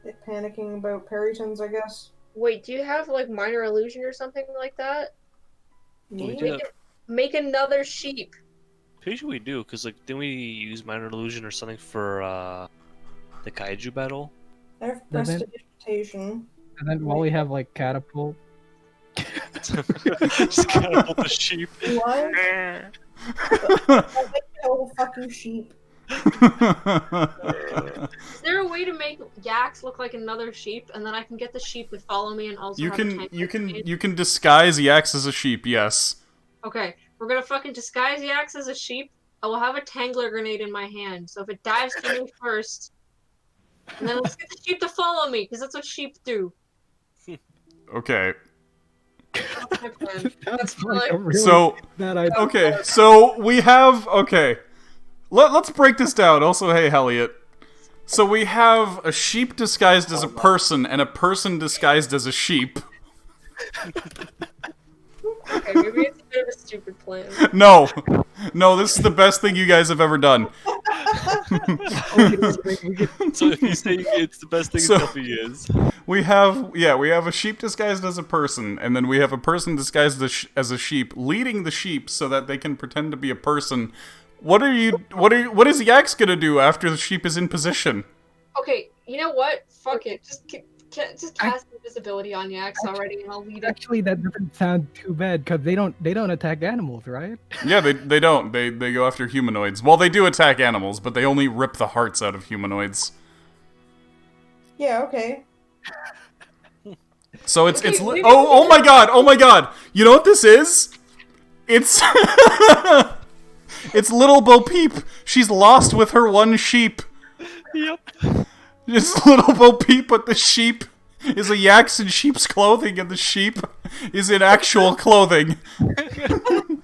It panicking about Perrytons, I guess. Wait, do you have like minor illusion or something like that? We Me? do. Make another sheep. Pretty sure we do, because like, didn't we use minor illusion or something for the kaiju battle? I have Then- prestidigitation. And then while we have like catapult, Just catapult the sheep. What? I like kill fucking sheep. Is there a way to make Yax look like another sheep, and then I can get the sheep to follow me and also You have a can tank you with can me? you can disguise Yax as a sheep. Yes. Okay, we're gonna fucking disguise Yax as a sheep. I will have a Tangler grenade in my hand, so if it dives to me first, and then let's get the sheep to follow me, because that's what sheep do. Okay. That's my plan. That's sounds like a fine. really So bad idea. okay, so we have Let's break this down. Also, hey, Elliot. So we have a sheep disguised as a person and a person disguised as a sheep. Okay, maybe it's a bit of a stupid plan. No, this is the best thing you guys have ever done. So if you say it's the best thing, So- it definitely is. We have a sheep disguised as a person, and then we have a person disguised as a sheep, leading the sheep so that they can pretend to be a person. What is Yax gonna do after the sheep is in position? Okay, you know what? Fuck it. Just cast invisibility on Yax already, and I'll lead it. Actually, that doesn't sound too bad because they don't attack animals, right? Yeah, they don't. They go after humanoids. Well, they do attack animals, but they only rip the hearts out of humanoids. Yeah, okay. So it's Okay, maybe- oh my god! You know what this is? It's it's little Bo Peep. She's lost with her one sheep. Yep. Just little Bo Peep, but the sheep is a Yax in sheep's clothing, and the sheep is in actual clothing. Can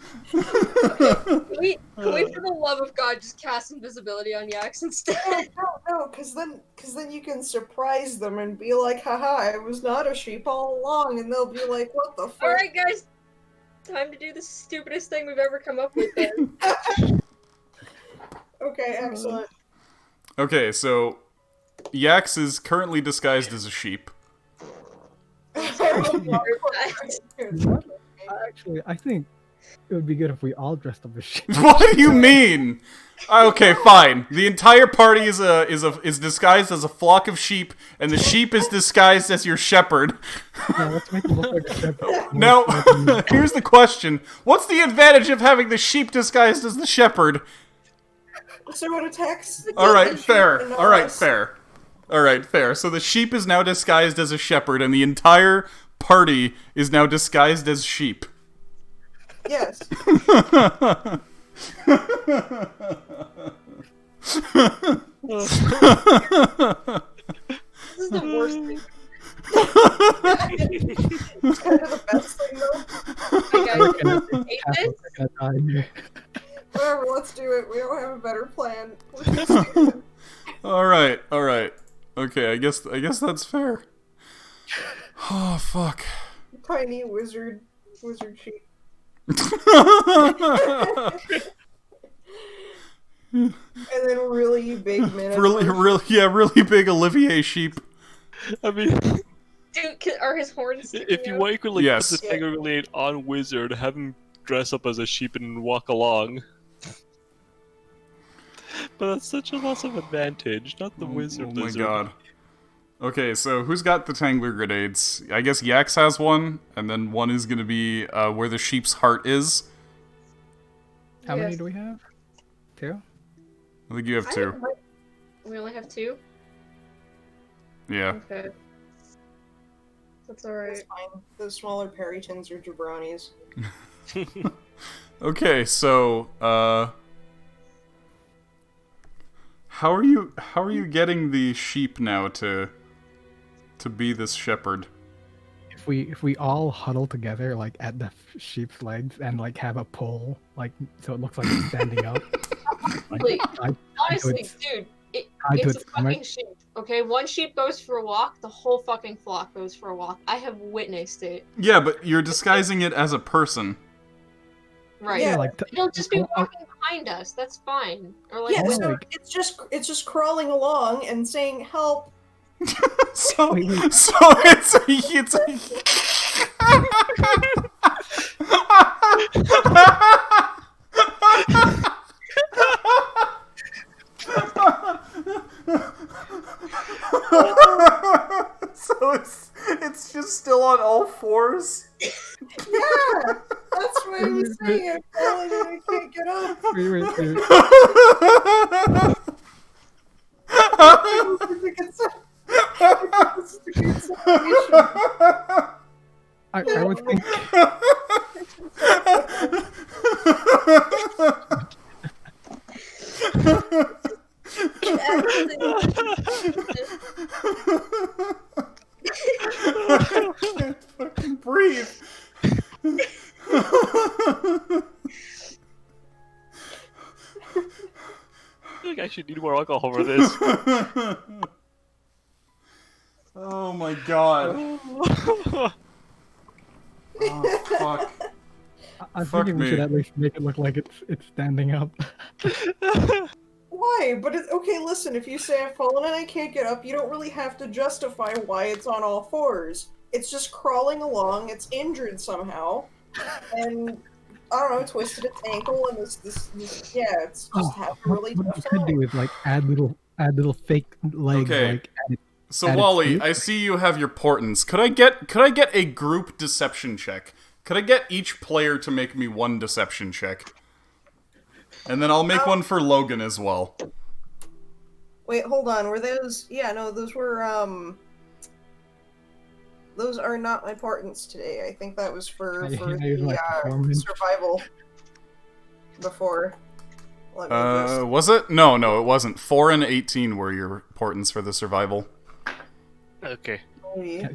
we, for the love of God, just cast invisibility on Yax instead? No, because then you can surprise them and be like, haha, I was not a sheep all along, and they'll be like, what the fuck? Alright, guys. Time to do the stupidest thing we've ever come up with then. Okay, excellent. Okay, so Yax is currently disguised as a sheep. Actually, I think it would be good if we all dressed up as sheep. What do you mean? Okay, fine. The entire party is disguised as a flock of sheep, and the sheep is disguised as your shepherd. Yeah, let's make it look like a shepherd. Now, here's the question: what's the advantage of having the sheep disguised as the shepherd? So it attacks. All right, fair. and All right, us. fair. All right, fair. So the sheep is now disguised as a shepherd, and the entire party is now disguised as sheep. Yes. This is the worst thing. It's kind of the best thing, though. Hey guys, hate this? Whatever, let's do it. We don't have a better plan. Let's just do it. All right. Okay, I guess that's fair. Oh fuck. Tiny wizard sheep. And then really big minute. really big Olivier sheep. I mean, Dude, are his horns sticking if you out? want, you could like Yes. put the Tango Grenade on Wizard, have him dress up as a sheep and walk along. But that's such a loss of advantage, not the Wizard. Oh my Lizard. god. Okay, so who's got the Tangler grenades? I guess Yax has one, and then one is gonna be where the sheep's heart is. How many Yes. do we have? 2? I think you have two. We only have 2? Yeah. Okay. That's It's alright. fine. The smaller Perrytons are jabronis. Okay, so how are you getting the sheep now to be this shepherd? If we all huddle together like at the sheep's legs and like have a pole like so it looks like it's standing up. Like, Wait, tied honestly, its- dude, tied to it's a its stomach. fucking sheep. Okay, one sheep goes for a walk, the whole fucking flock goes for a walk. I have witnessed it. Yeah, but you're disguising it as a person. Right. Yeah. like It'll just be walking behind us. That's fine. Or like, Yeah, Oh, so like- it's just crawling along and saying help. So Wait. it's on all fours? Yeah, that's what I was saying. I'm falling and I can't get up. Wait. I don't think it's this is a good situation. I was thinking. I can't fucking breathe. I think I should need more alcohol for this. Oh my god. Oh fuck. I was Fuck thinking we me. should at least make it look like it's standing up. Why? But okay, listen, if you say I've fallen and I can't get up, you don't really have to justify why it's on all fours. It's just crawling along, it's injured somehow, and I don't know, twisted its ankle and this yeah, it's just having a really What tough you could time. do is like add little fake legs Okay. like add So Added Wally, food? I see you have your portents. Could I get a group deception check? Could I get each player to make me one deception check? And then I'll make one for Logan as well. Wait, hold on, were those yeah, no, those were those are not my portents today. I think that was for I the use my performance. survival before. Let me just Was it? No, it wasn't. 4 and 18 were your portents for the survival. Okay.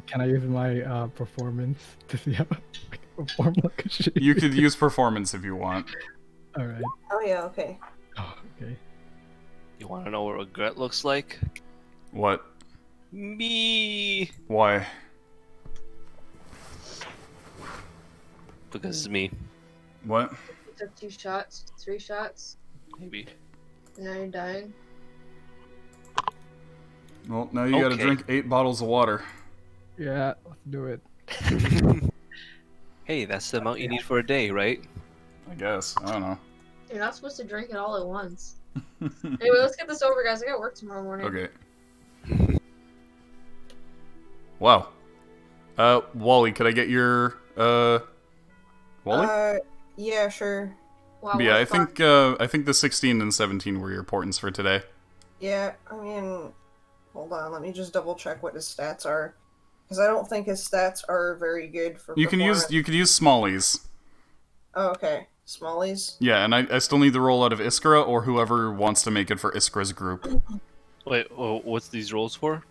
Can I use my performance to see how I can perform like a sheep? You could use performance if you want. Alright. Oh yeah, okay. Oh, okay. You want to know what regret looks like? What? Me. Why? Because it's me. What? You took 2 shots, 3 shots, Maybe. and now you're dying. Well, now you gotta Okay. drink 8 bottles of water. Yeah, let's do it. Hey, that's the amount you need for a day, right? I guess. I don't know. You're not supposed to drink it all at once. Anyway, let's get this over, guys. I got work tomorrow morning. Okay. Wow. Wally, could I get your Wally? Yeah, sure. Wow, Yeah, what I fun. think the 16 and 17 were your portents for today. Yeah, I mean, hold on, let me just double check what his stats are. Because I don't think his stats are very good for You could use Smallies. Oh, okay. Smallies. Yeah, and I still need the roll out of Iskra or whoever wants to make it for Iskra's group. Wait, what's these rolls for?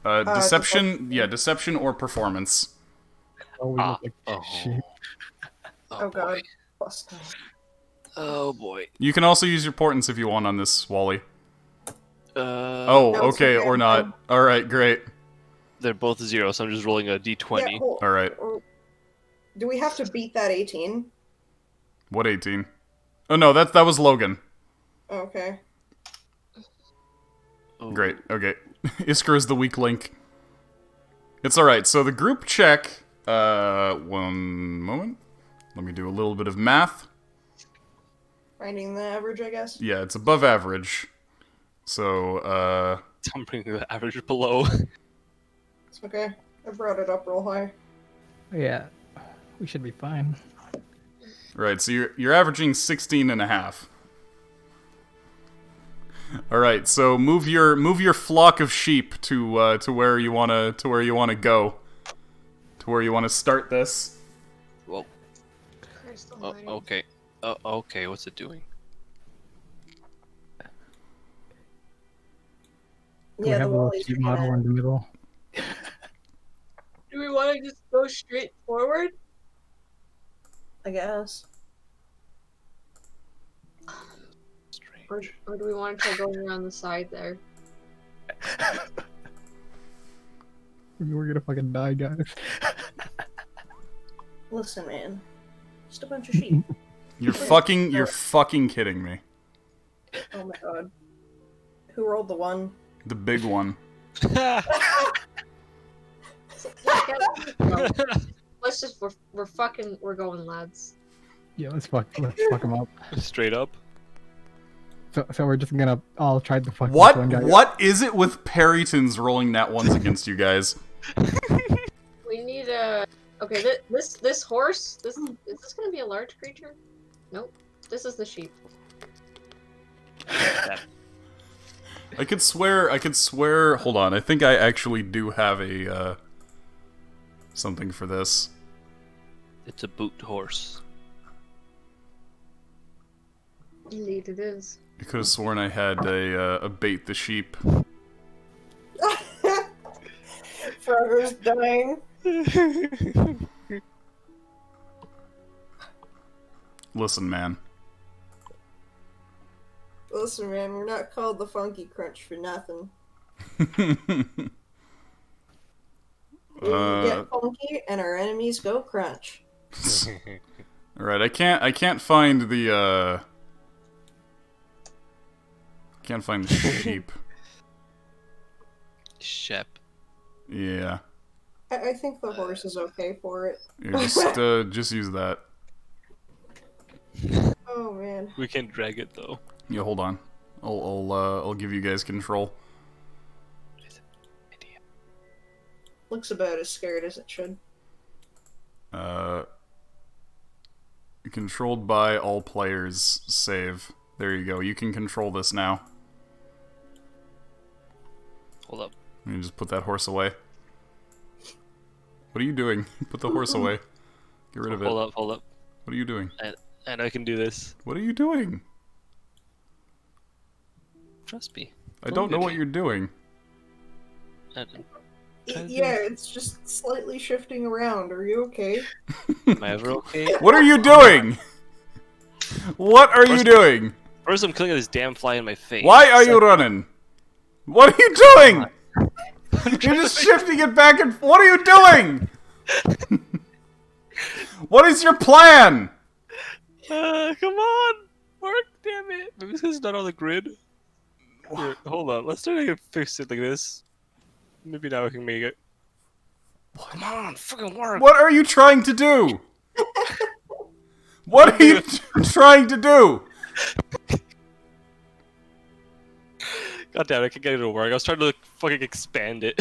Deception, yeah, deception or performance. Oh, we look like Oh. sheep. Oh, God. boy. Plus 9. Oh boy. You can also use your portents if you want on this, Wally. Oh. No, it's Okay, okay, or I'm not. Alright, great. They're both 0, so I'm just rolling a d20. Yeah, cool. Alright. Do we have to beat that 18? What 18? Oh no, that was Logan. Okay. Oh. Great, okay. Iskra is the weak link. It's alright, so the group check, one moment. Let me do a little bit of math. Finding the average, I guess. Yeah, it's above average. So, I'm bringing the average below. It's okay. I brought it up real high. Yeah, we should be fine. right, so you're averaging 16 and a half. Alright, so move your flock of sheep to where you wanna go. To where you wanna start this. Well, Christ oh, almighty. okay. Okay, what's it doing? Do we Yeah, have the a little Wally's sheep are model gonna- in the middle? Do we want to just go straight forward? I guess. Strange. Or do we want to try going around the side there? We're gonna fucking die, guys. Listen, man. Just a bunch of sheep. You're fucking kidding me. Oh my god. Who rolled the 1? The big one. No. Let's just we're going, lads. Yeah, let's fuck him up. Straight up. So we're just gonna all try to fuck this What one guy. what is it with Perrytons rolling nat ones against you guys? We we need a. Okay, this horse. Is this gonna be a large creature? Nope. This is the sheep. I could swear. Hold on, I think I actually do have a something for this. It's a boot horse. Indeed, it is. I could have sworn I had a bait the sheep. Frogger's dying. Listen, man. Listen, man, we're not called the Funky Crunch for nothing. We get funky, and our enemies go crunch. All right, I can't find the can't find the sheep. Shep. Yeah. I think the horse is okay for it. Yeah, just use that. Oh man. We can drag it though. Yeah, hold on. I'll give you guys control. Looks about as scared as it should. Controlled by all players. Save. There you go. You can control this now. Hold up. Let me just put that horse away. What are you doing? Put the horse away. Get rid of it. Hold up. What are you doing? And I can do this. What are you doing? Trust me. I don't know what you're doing. Yeah, it's just slightly shifting around. Are you okay? Am I ever okay? What are you doing? What are you doing? First, I'm killing this damn fly in my face. Why are you running? What are you doing? You're just shifting it back and... What are you doing? What is your plan? Come on! Work, damn it! Maybe this is not on the grid. Here, hold on. Let's try to fix it like this. Maybe now we can make it. Come on, fucking work! What are you trying to do? What are you trying to do? God damn it, I can't get it to work. I was trying to fucking expand it.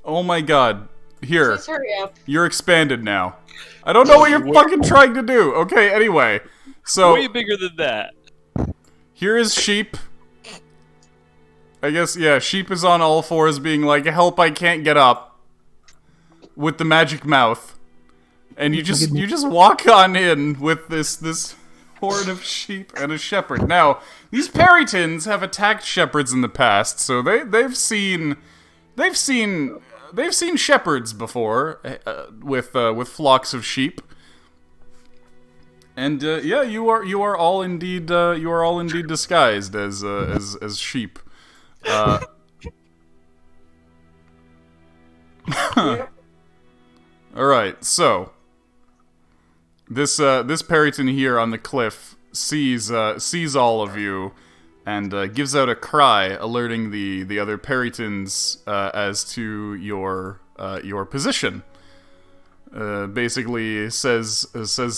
Oh my god. Here. Please hurry up. You're expanded now. I don't know what you're fucking trying to do. Okay, anyway. So, Way bigger than that. here is Sheep. I guess, yeah, Sheep is on all fours being like, help, I can't get up. With the magic mouth. And you just walk on in with this horde of sheep and a shepherd. Now, these Perytons have attacked shepherds in the past, so they've seen shepherds before with flocks of sheep. And yeah, you are all indeed disguised as sheep. All right, so this Peryton here on the cliff sees all of you and gives out a cry, alerting the other Perytons as to your position. Basically says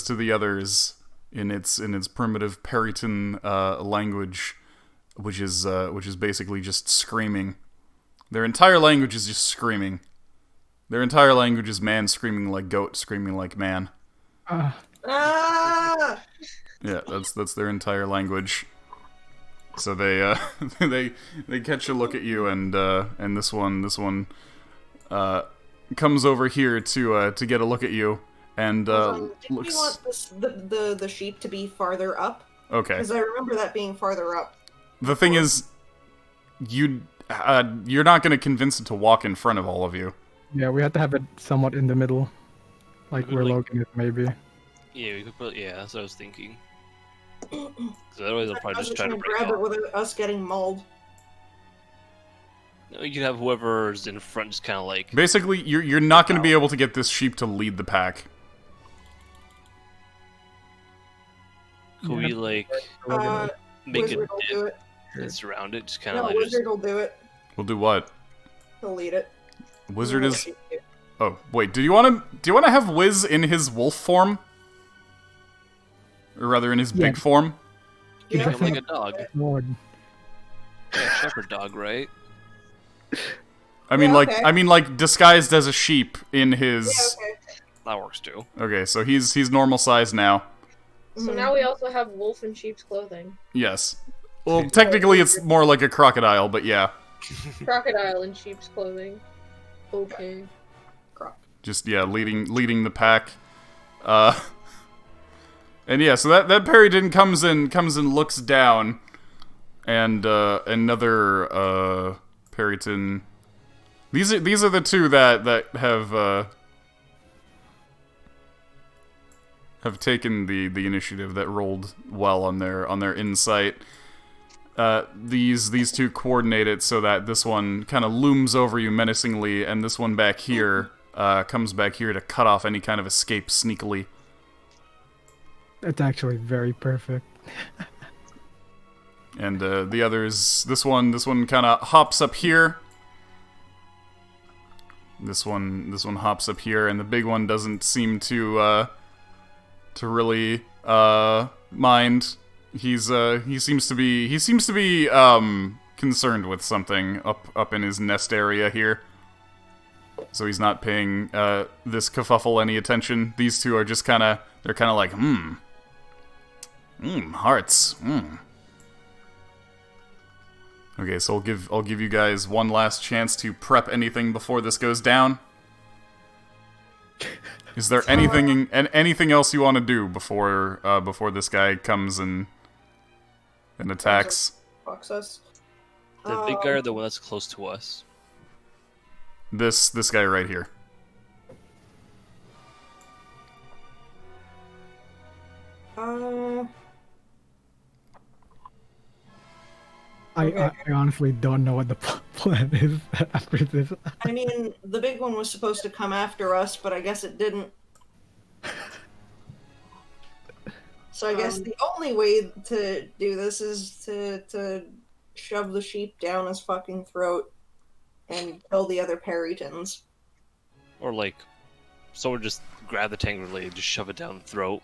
to the others in its primitive Peryton language, which is basically just screaming. Their entire language is just screaming. Their entire language is man screaming like goat, screaming like man. Ah! Yeah, that's their entire language. So they they catch a look at you, and this one comes over here to get a look at you, and Did looks. we want the sheep to be farther up? Okay. Because I remember that being farther up. The thing is, you're not going to convince it to walk in front of all of you. Yeah, we have to have it somewhat in the middle, like where Logan is, maybe. Yeah, we could put. Yeah, that's what I was thinking. Because otherwise, they'll probably just try to break grab it out. without us getting mauled. You could have whoever's in front just kind of like. Basically, you're not going to be able to get this sheep to lead the pack. Could we like make Wizard a will do dip it. and surround it? Just kind of No, like. Wizard will do it. We'll do what? He'll lead it. Wizard He'll is. lead it. Oh wait, do you want to have Wiz in his wolf form, or rather in his big form? Yeah. Become like a dog. Lord. Yeah, shepherd dog, right? I mean, Yeah, like okay. I mean, like disguised as a sheep in his Yeah, okay. That works too. Okay, so he's normal size now. So now we also have wolf in sheep's clothing. Yes. Well, technically it's more like a crocodile, but yeah. Crocodile in sheep's clothing. Okay. Just yeah, leading the pack. And yeah, so that Peryton comes and looks down, and another Peryton. These are the two that have taken the initiative, that rolled well on their insight. These two coordinate it so that this one kind of looms over you menacingly, and this one back here comes back here to cut off any kind of escape sneakily. It's actually very perfect. And the others, this one kind of hops up here. This one hops up here, and the big one doesn't seem to really mind. He seems to be concerned with something up in his nest area here. So he's not paying this kerfuffle any attention. These two are just they're kind of like, hearts. Okay, so I'll give you guys one last chance to prep anything before this goes down. Is there anything else you want to do before this guy comes and attacks? Fucks us. The big guy or the one that's close to us? This guy right here. I honestly don't know what the plan is after this. I mean, the big one was supposed to come after us, but I guess it didn't. So I guess the only way to do this is to shove the sheep down his fucking throat and kill the other Perytons. Or like, someone just grab the Tangler blade, just shove it down the throat.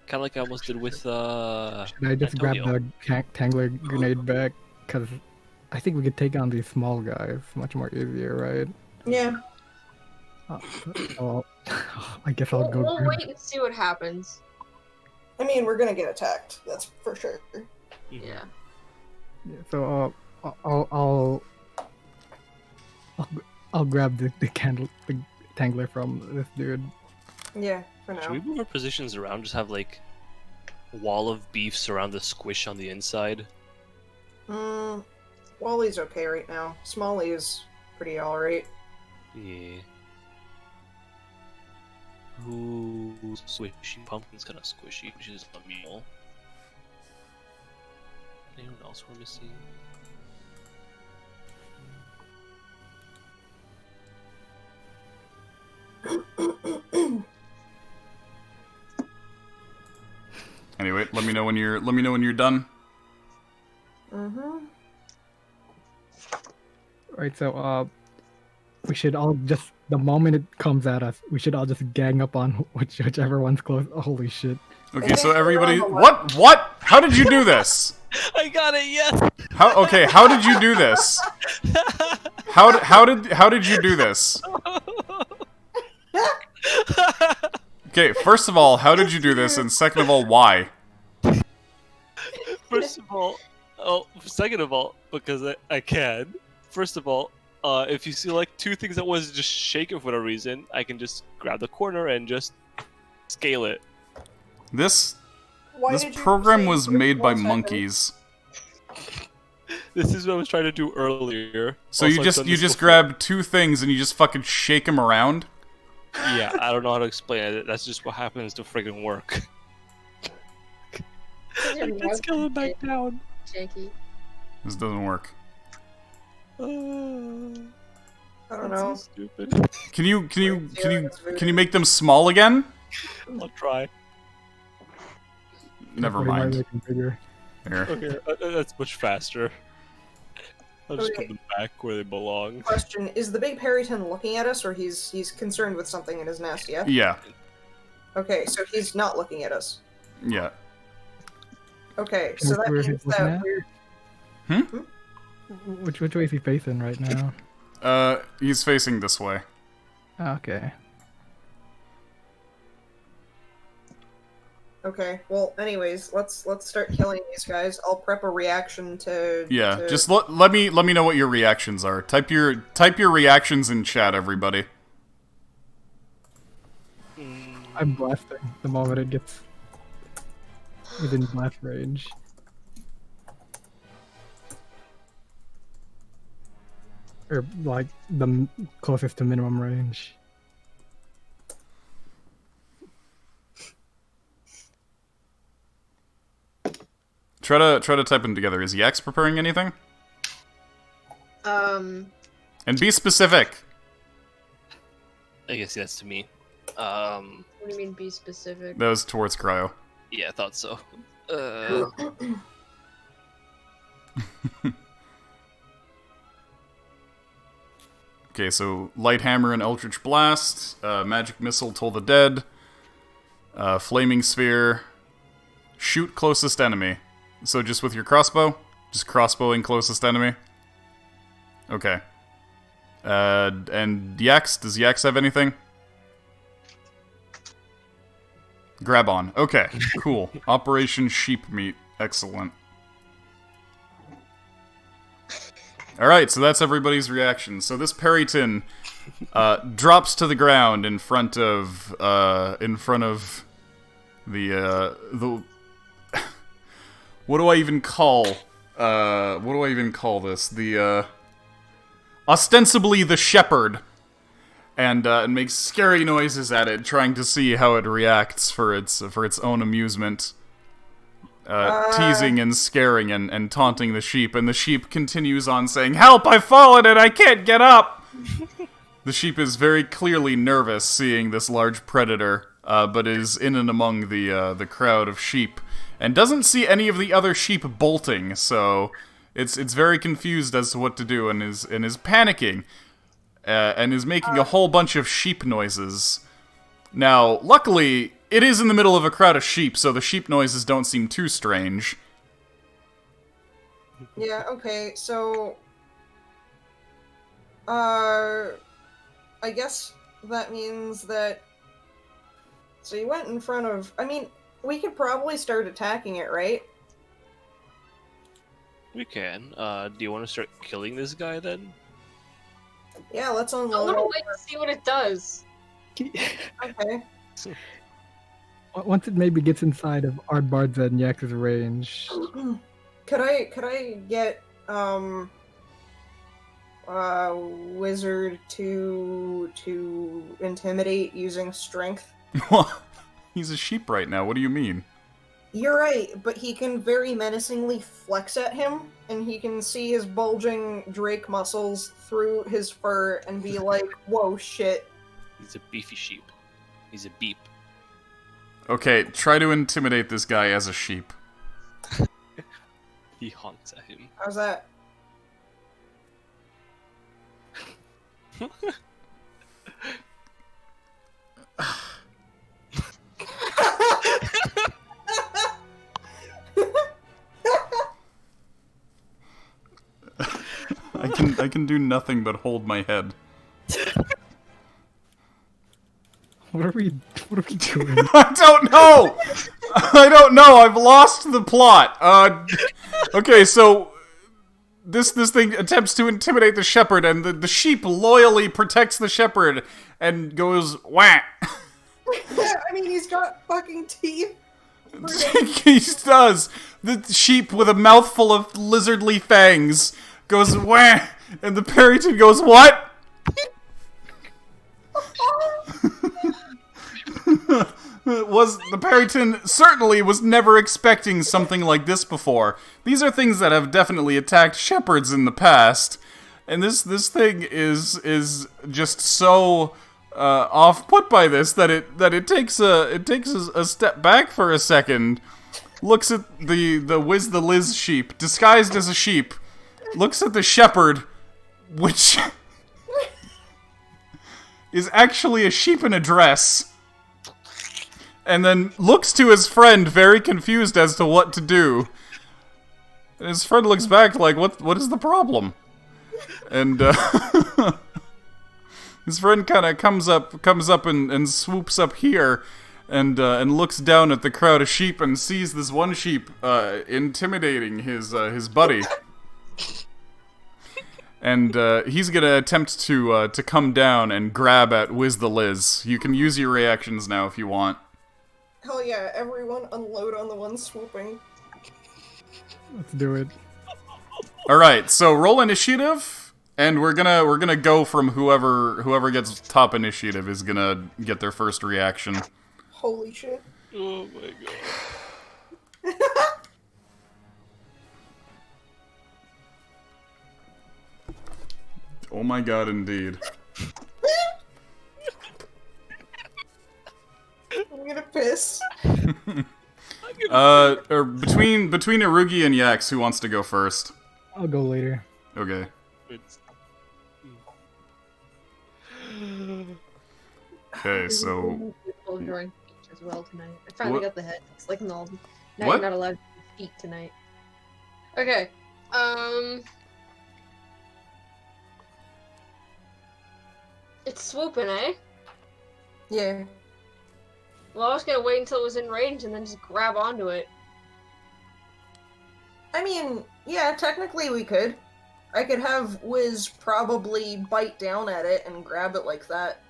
Kind of like I almost did with Should I just grab Antonio. the Tangler grenade back? Because I think we could take on these small guys much more easier, right? Yeah. Oh, I guess I'll go. We'll grab- wait and see what happens. I mean, we're gonna get attacked. That's for sure. Yeah. Yeah, so I'll grab the Tangler from this dude. Yeah, for Should we now. move our positions around? Just have like a wall of beef surround the squish on the inside? Wally's okay right now. Smalley is pretty alright. Yeah. Ooh, squishy. Pumpkin's kind of squishy. She's a meal. Anyone else we're missing? Anyway, let me know when you're done. Mm-hmm. Right, so we should all just, the moment it comes at us, we should all just gang up on whichever one's close. Holy shit! Okay, so everybody, what? How did you do this? I got it. Yes. How did you do this? How did you do this? Okay, first of all, how did you do this, and second of all, why? First of all, second of all, because I can. First of all, if you select two things at once, just shake it for whatever reason, I can just grab the corner and just scale it. This program was made by monkeys. This is what I was trying to do earlier. So Also, you I've just done you this just before. grab two things and you just fucking shake them around? Yeah, I don't know how to explain it. That's just what happens to friggin' work. I can scale it back down. Shaky. This doesn't work. I don't That's know. so stupid. Can you make them small again? I'll try. Never Hopefully might mind. make them bigger. Here. Okay, that's much faster. I'll just Okay. put them back where they belong. Question: is the big Peryton looking at us, or he's concerned with something in his nest? Yeah. Yeah. Okay, so he's not looking at us. Yeah. Okay, so that Where means he's looking that at? we're Which way is he facing right now? He's facing this way. Okay. Okay. Well, anyways, let's start killing these guys. I'll prep a reaction to. Yeah, to... just let me know what your reactions are. Type your reactions in chat, everybody. I'm blasting the moment it gets within blast range. Or, like, the closest to minimum range. Try to type them together. Is Yax preparing anything? And be specific. I guess that's to me. What do you mean, be specific? That was towards Cryo. Yeah, I thought so. Okay, so Light Hammer and Eldritch Blast, Magic Missile, Toll the Dead, Flaming Sphere, Shoot Closest Enemy. So just with your crossbow? Just crossbowing closest enemy? Okay. And Yax, does Yax have anything? Grab on. Okay, cool. Operation Sheep Meat. Excellent. Alright, so that's everybody's reaction. So this Perryton drops to the ground in front of the what do I even call this? The ostensibly the shepherd, and makes scary noises at it, trying to see how it reacts for its own amusement. Teasing and scaring and taunting the sheep, and the sheep continues on saying, "Help! I've fallen and I can't get up!" The sheep is very clearly nervous seeing this large predator, but is in and among the crowd of sheep, and doesn't see any of the other sheep bolting, so it's very confused as to what to do, and is panicking, and is making a whole bunch of sheep noises. Now, luckily, it is in the middle of a crowd of sheep, so the sheep noises don't seem too strange. Yeah, okay, so... I guess that means that... So you went in front of... I mean, we could probably start attacking it, right? We can. Do you want to start killing this guy then? Yeah, let's I unload want to all... wait and see what it does. Okay. Once it maybe gets inside of Ardbard's and Yax's range. Could I get wizard to intimidate using strength? He's a sheep right now, what do you mean? You're right, but he can very menacingly flex at him, and he can see his bulging Drake muscles through his fur and be like, "Whoa, shit." He's a beefy sheep. He's a beep. Okay, try to intimidate this guy as a sheep. He honks at him. How's that? I can do nothing but hold my head. What are we doing? I don't know! I don't know, I've lost the plot. Okay, so this thing attempts to intimidate the shepherd, and the sheep loyally protects the shepherd and goes wah. I mean, he's got fucking teeth. He does. The sheep with a mouthful of lizardly fangs goes wah, and the Perryton goes what? The Perryton certainly was never expecting something like this before. These are things that have definitely attacked shepherds in the past, and this thing is just so off-put by this that it takes a step back for a second, looks at the Liz sheep disguised as a sheep, looks at the shepherd, which is actually a sheep in a dress, and then looks to his friend very confused as to what to do. And his friend looks back like, what is the problem? And his friend kind of comes up and swoops up here and looks down at the crowd of sheep and sees this one sheep intimidating his buddy. And he's gonna attempt to come down and grab at Wiz the Liz. You can use your reactions now if you want. Hell yeah, everyone unload on the one swooping. Let's do it. All right, so roll initiative, and we're gonna go from whoever gets top initiative is gonna get their first reaction. Holy shit. Oh my god. Oh my god, indeed. I'm gonna piss. Or between Irugi and Yax, who wants to go first? I'll go later. Okay. Okay, so Drawing feet as well tonight. I finally What? got the head. It's like no. Now What? you're not allowed to do feet tonight. Okay. It's swooping, eh? Yeah. Well, I was gonna wait until it was in range and then just grab onto it. I mean, yeah, technically we could. I could have Wiz probably bite down at it and grab it like that.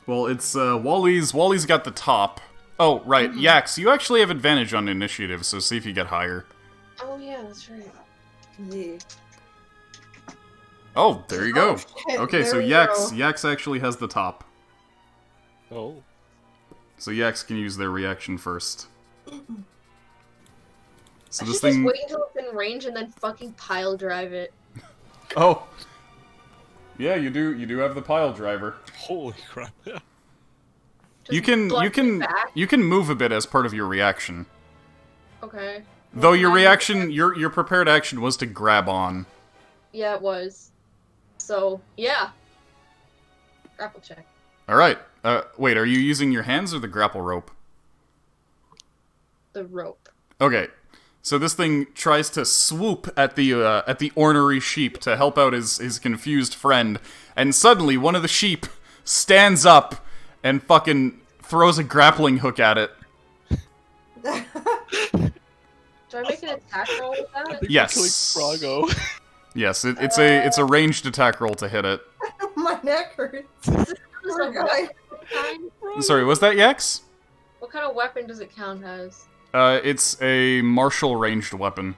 well, it's Wally's got the top. Oh, right, Yax, you actually have advantage on initiative, so see if you get higher. Oh yeah, that's right. Yeah. Oh, there you go. Shit, Okay, so there we Yax actually has the top. Oh. So Yax can use their reaction first. So I this should just thing. wait until it's in range and then fucking pile drive it. Oh. Yeah, you do have the pile driver. Holy crap. Just You can blunt it back. you can move a bit as part of your reaction. Okay. Though your Can I- reaction, your prepared action was to grab on. Yeah, it was. So yeah. Grapple check. All right. Wait, are you using your hands or the grapple rope? The rope. Okay. So this thing tries to swoop at the ornery sheep to help out his confused friend, and suddenly one of the sheep stands up and fucking throws a grappling hook at it. Do I make an attack roll with that? Yes. Killing Froggo. Yes, it's a ranged attack roll to hit it. My neck hurts. Does Poor a guy. weapon count? Sorry, was that Yax? What kind of weapon does it count as? It's a martial ranged weapon.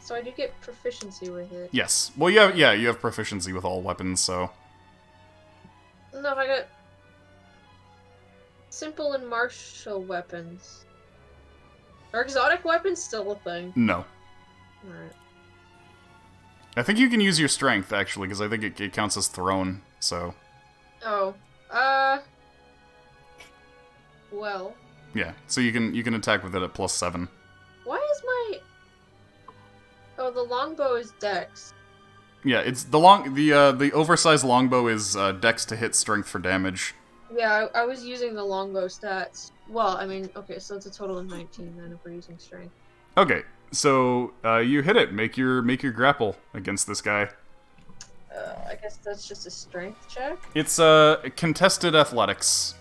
So I do get proficiency with it. Yes. Well, you have proficiency with all weapons, so. No, I got simple and martial weapons. Are exotic weapons still a thing? No. Alright. I think you can use your strength, actually, because I think it counts as thrown, so. Oh. Well. Yeah, so you can attack with it at +7. Why is my... Oh, the longbow is dex. Yeah, it's the oversized longbow is dex to hit, strength for damage. Yeah, I was using the longbow stats. Well, I mean, okay, so it's a total of 19 then if we're using strength. Okay, so you hit it. Make your grapple against this guy. I guess that's just a strength check? It's contested athletics.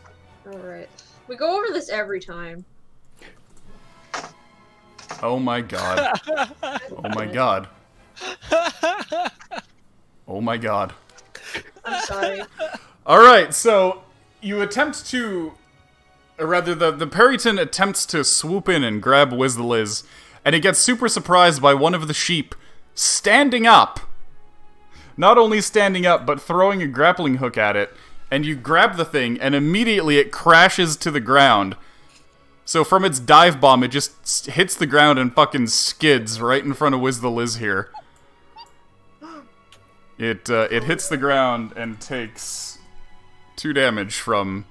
Alright. We go over this every time. Oh my god. Oh my god. Oh my god. I'm sorry. Alright, so you attempt to... Or rather, the Perryton attempts to swoop in and grab Wiz the Liz, and it gets super surprised by one of the sheep standing up. Not only standing up, but throwing a grappling hook at it, and you grab the thing, and immediately it crashes to the ground. So from its dive bomb, it just hits the ground and fucking skids right in front of Wiz the Liz here. It hits the ground and takes 2 damage from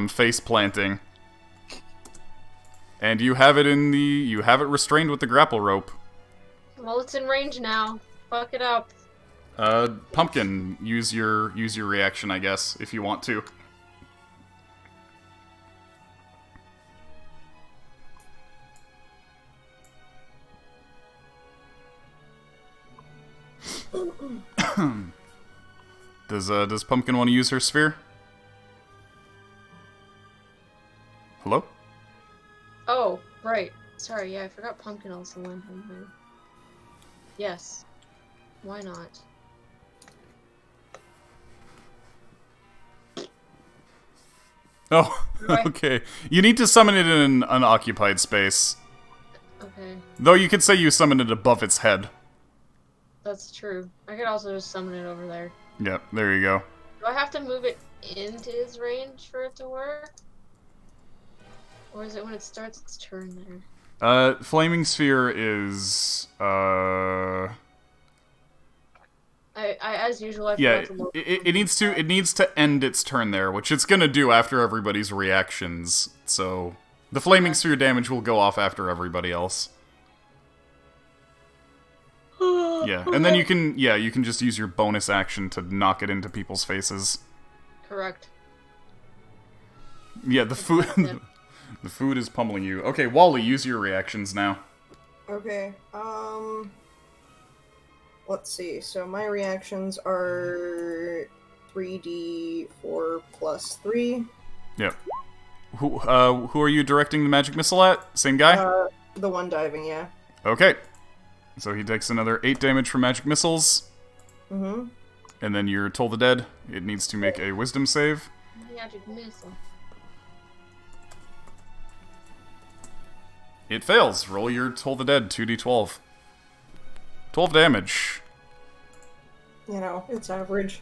face planting. And you have it restrained with the grapple rope. Well, it's in range now. Fuck it up. Pumpkin, use your reaction, I guess, if you want to. Does Pumpkin want to use her sphere? Sorry, yeah, I forgot Pumpkin also went home here. Yes. Why not? Oh, Right. okay. You need to summon it in an unoccupied space. Okay, Though you could say you summon it above its head. that's true. I could also just summon it over there. Yep, there you go. Do I have to move it into his range for it to work? Or is it when it starts its turn there? Flaming Sphere is, I as usual, I yeah, forgot to look. it needs to end its turn there, which it's gonna do after everybody's reactions. So the Flaming Sphere damage will go off after everybody else. Yeah, and then you can just use your bonus action to knock it into people's faces. Correct. Yeah, the food the food is pummeling you. Okay, Wally, use your reactions now. Okay, let's see. So my reactions are 3d4 plus 3. Yep. Who are you directing the magic missile at? Same guy? The one diving, yeah. Okay. So he takes another 8 damage from magic missiles. Mm-hmm. And then your Toll the Dead. It needs to make a wisdom save. Magic missile. It fails. Roll your Toll the Dead, 2d12. 12 damage. You know, it's average.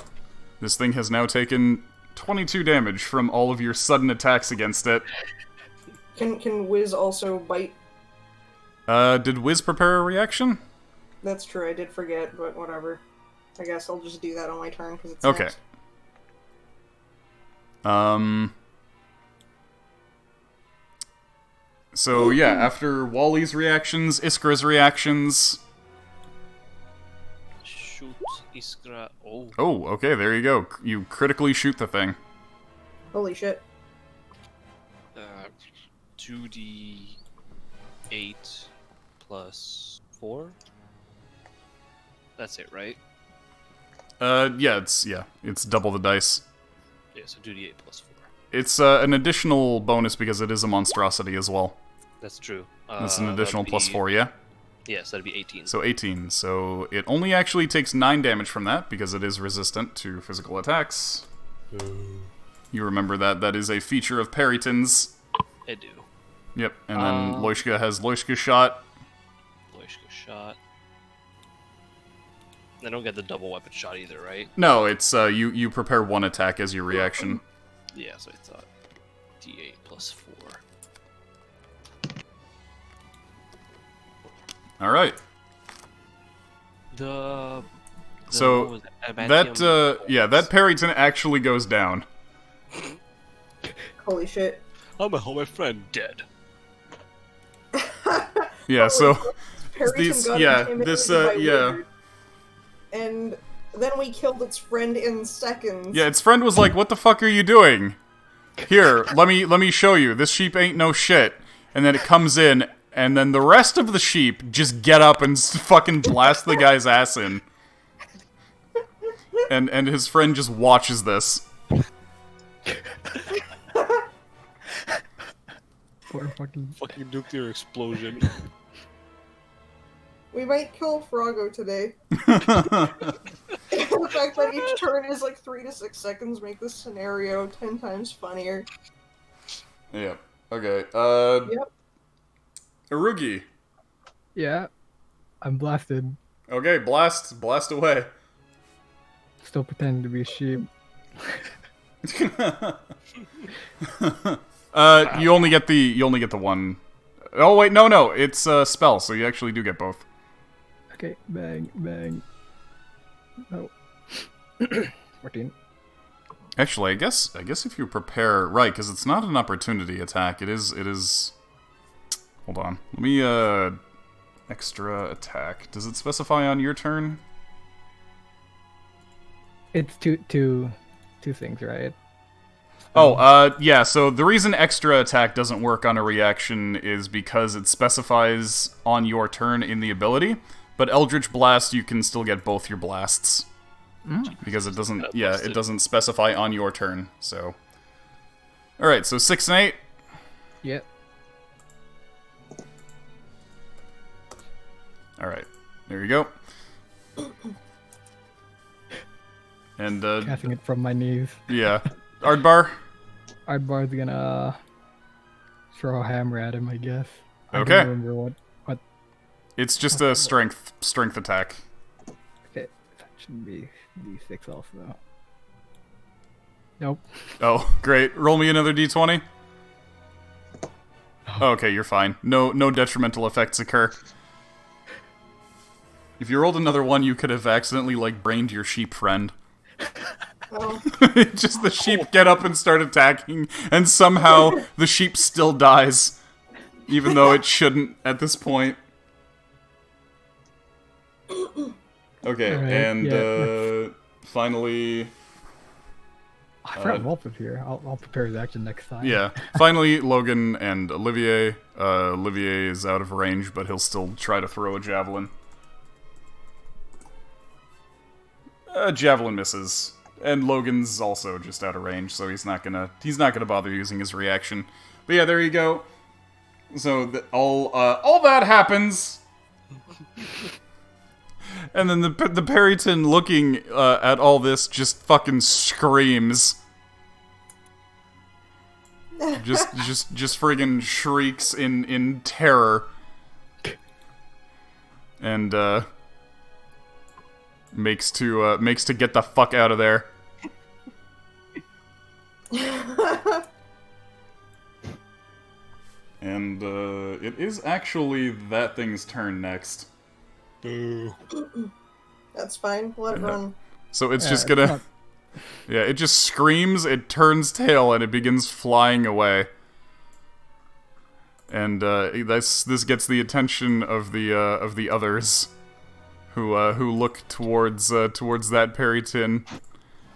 This thing has now taken 22 damage from all of your sudden attacks against it. Can Wiz also bite? Did Wiz prepare a reaction? That's true, I did forget, but whatever. I guess I'll just do that on my turn, because it's Okay. next. So yeah, after Wally's reactions, Iskra's reactions. Shoot Iskra. Oh. Oh, okay, there you go. You critically shoot the thing. Holy shit. 2d8 plus 4? That's it, right? Yeah, it's double the dice. Yeah, so 2d8 plus 4. It's an additional bonus because it is a monstrosity as well. That's true. It's an additional that'd plus be- 4, yeah? Yes, that'd be 18. So 18. So it only actually takes 9 damage from that because it is resistant to physical attacks. You remember that. That is a feature of Periton's. I do. Yep, and then Loishka has Loishka shot. Loishka shot. I don't get the double weapon shot either, right? No, it's you prepare one attack as your reaction. Yeah, so I thought. D8 plus 4. Alright. What So was it? that Adamantium that Periton actually goes down. Holy shit. I'm a my friend dead. Yeah, so Perryton these got yeah, intimidated this by yeah. Wizard, and then we killed its friend in seconds. Yeah, its friend was like, "What the fuck are you doing? Here, let me show you. This sheep ain't no shit." And then it comes in, and then the rest of the sheep just get up and fucking blast the guy's ass in. And his friend just watches this. Poor fucking. Fucking nuclear explosion. We might kill Froggo today. The fact that each turn is like 3 to 6 seconds make this scenario 10 times funnier. Yeah. Okay. Yep. Arugi. Yeah, I'm blasted. Okay, blast away. Still pretending to be a sheep. You only get the one. Oh wait, no, it's a spell, so you actually do get both. Okay, bang, bang. No. 14. Actually, I guess if you prepare right, because it's not an opportunity attack. It is. Hold on. Let me extra attack. Does it specify on your turn? It's two things, right? Oh, yeah, so the reason extra attack doesn't work on a reaction is because it specifies on your turn in the ability, but Eldritch Blast, you can still get both your blasts. Because it doesn't, it doesn't specify on your turn, so. Alright, so 6 and 8. Yep. Alright. There you go. And, Casting it from my knees. yeah. Ardbar? Ardbar's gonna throw a hammer at him, I guess. I Okay. don't remember what. It's just a strength attack. Okay, that should be D6 also. Nope. Oh, great. Roll me another d20. Okay, you're fine. No detrimental effects occur. If you rolled another one, you could have accidentally, like, brained your sheep friend. Oh. Just the sheep get up and start attacking, and somehow the sheep still dies. Even though it shouldn't at this point. Okay, Alright, and yeah, finally... I forgot Wolf is here. I'll prepare his action next time. Yeah, finally Logan and Olivier. Olivier is out of range, but he'll still try to throw a javelin. Javelin misses. And Logan's also just out of range, so he's not gonna bother using his reaction. But yeah, there you go. So all that happens, and then the Perryton, looking at all this, just fucking screams. Just friggin' shrieks in terror, and makes to get the fuck out of there. And it is actually that thing's turn next. Boo. That's fine. Let it run. So it's Yeah, just it's gonna... not- Yeah, it just screams, it turns tail, and it begins flying away. And this gets the attention of the others, who look towards that Perryton,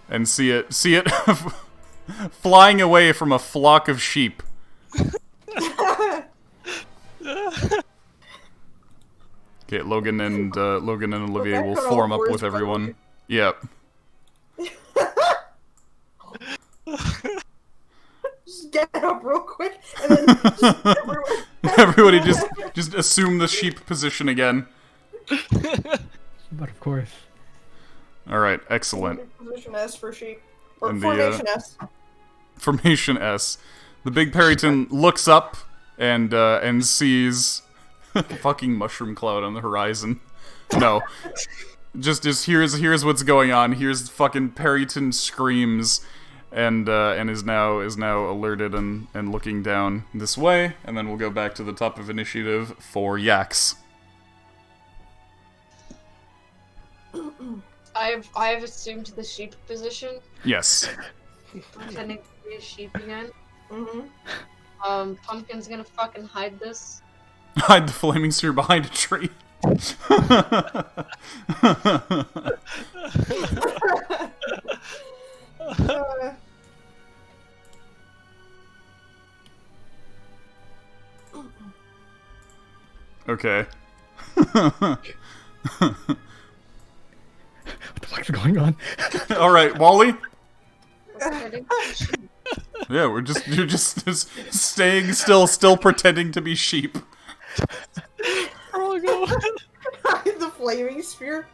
and see it flying away from a flock of sheep. Okay, Logan and Olivier will cut form off up words, with by the everyone. way. Yep. Just get up real quick, and then just everyone... Everybody just assume the sheep position again. But of course. Alright, excellent. Position S for sheep. Or And the, formation S. Formation S. The big Perryton looks up and sees fucking mushroom cloud on the horizon. No. Just here's what's going on. Here's fucking Perryton screams and is now alerted and looking down this way, and then we'll go back to the top of initiative for Yaks. I've assumed the sheep position. Yes. Pretending to be a sheep again. Mm-hmm. Pumpkin's gonna fucking hide this. Hide the flaming sphere behind a tree. Okay. What the fuck's going on? Alright, Wally? Pretending to be sheep. Yeah, you're just staying still pretending to be sheep. Oh god. The flaming sphere.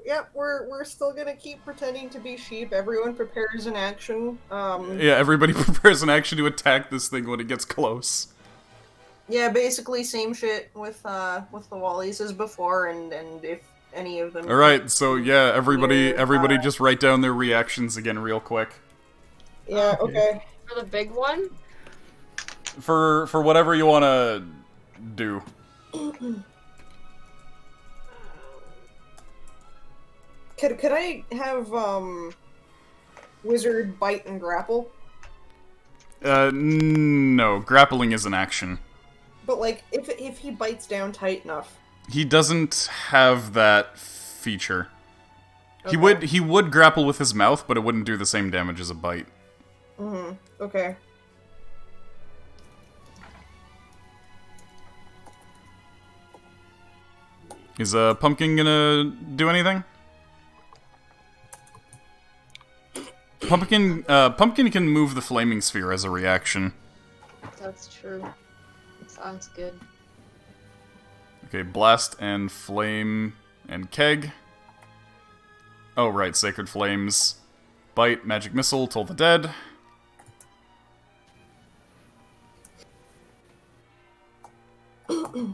Yep, we're still gonna keep pretending to be sheep. Everyone prepares an action. Yeah, everybody prepares an action to attack this thing when it gets close. Yeah, basically same shit with the Wallies as before, and if any of them. Alright, so yeah, everybody just write down their reactions again real quick. Yeah. Okay. For the big one, For whatever you wanna do. Could I have wizard bite and grapple? No, grappling is an action. But like, if he bites down tight enough. He doesn't have that feature. Okay. He would grapple with his mouth, but it wouldn't do the same damage as a bite. Mm-hmm. Okay. Is Pumpkin gonna do anything? Pumpkin can move the flaming sphere as a reaction. that's true. It's Sounds good. Okay, blast and flame and keg. Oh, right, sacred flames. Bite, magic missile, toll the dead. Yeah,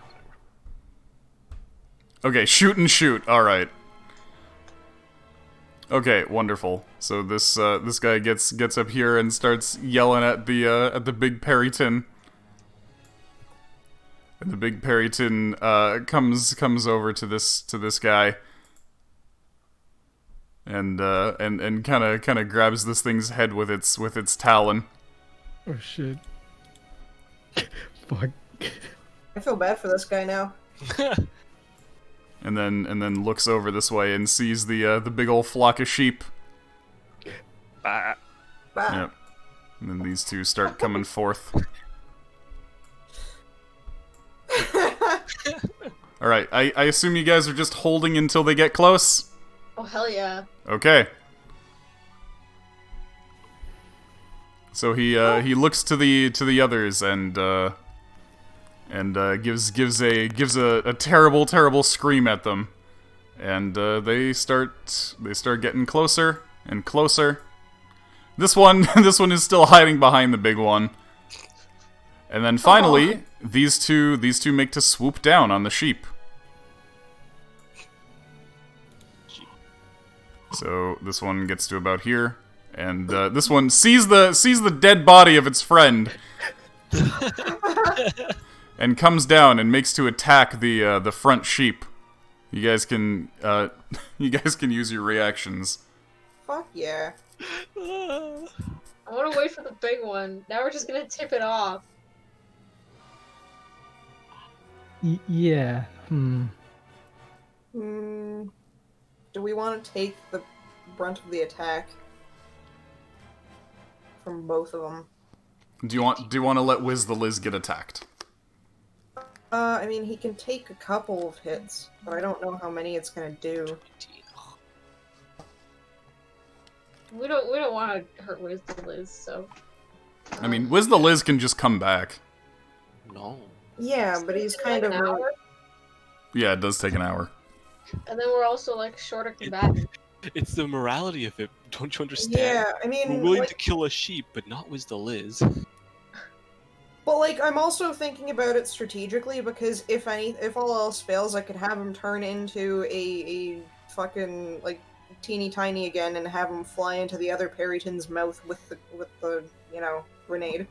whatever. Okay, shoot and shoot. All right. Okay, wonderful. So this this guy gets up here and starts yelling at the big Perryton. And the big Perryton comes over to this guy. And kind of grabs this thing's head with its talon. Oh shit. Fuck. I feel bad for this guy now. And then looks over this way and sees the big old flock of sheep. Ah, Bah. Yep. And then these two start coming forth. All right, I assume you guys are just holding until they get close. Oh hell yeah. Okay. So he looks to the others and gives a terrible scream at them, and they start getting closer and closer. This one is still hiding behind the big one, and then finally these two make to swoop down on the sheep. So this one gets to about here, and this one sees the dead body of its friend. And comes down and makes to attack the front sheep. You guys can use your reactions. Fuck yeah. I want to wait for the big one. Now we're just gonna tip it off. Yeah. Do we want to take the brunt of the attack from both of them? Do you want to let Wiz the Liz get attacked? I mean, he can take a couple of hits, but I don't know how many it's gonna do. We don't want to hurt Wiz the Liz, so. I mean, Wiz the Liz can just come back. no. Yeah, but he's kind of... an hour, Yeah, it does take an hour. and then we're also like shorter combatant. It's the morality of it. Don't you understand? Yeah, I We're mean, willing like, to kill a sheep, but not with the Liz. but like, I'm also thinking about it strategically because if all else fails, I could have him turn into a fucking like teeny tiny again and have him fly into the other Perryton's mouth with the grenade.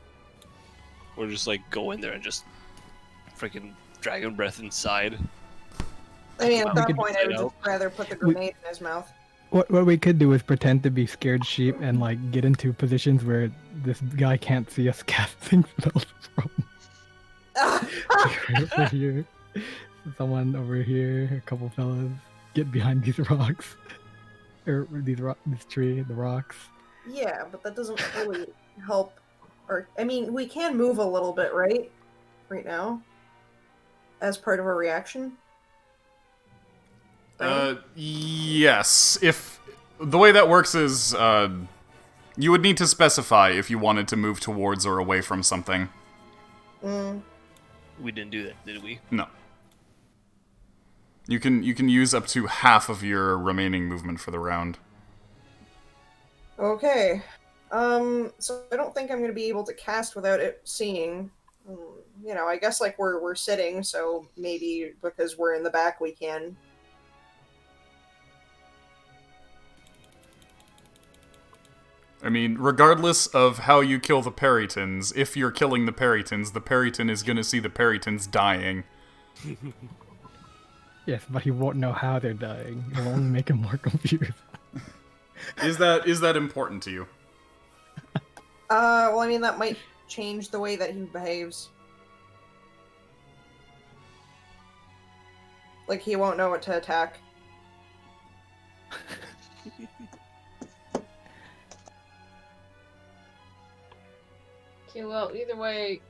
Or just like go in there and just freaking dragon breath inside. I mean, at that could point, try I it would just out. rather put the grenade in his mouth. What we could do is pretend to be scared sheep and like get into positions where this guy can't see us casting spells from. Right over here. Someone over here, a couple fellas, get behind these rocks. Or this tree, the rocks. Yeah, but that doesn't really help. Or I mean, we can move a little bit, right? Right now, as part of a reaction. Right? Yes. If the way that works is, you would need to specify if you wanted to move towards or away from something. We didn't do that, did we? No. You can use up to half of your remaining movement for the round. Okay. So I don't think I'm gonna be able to cast without it seeing. I guess like we're sitting, so maybe because we're in the back we can. I mean, regardless of how you kill the Perrytons, if you're killing the Perryton is gonna see the Perrytons dying. Yes, but he won't know how they're dying. It'll only make him more confused. Is that important to you? Well, I mean that might change the way that he behaves. Like he won't know what to attack. Okay, well, either way,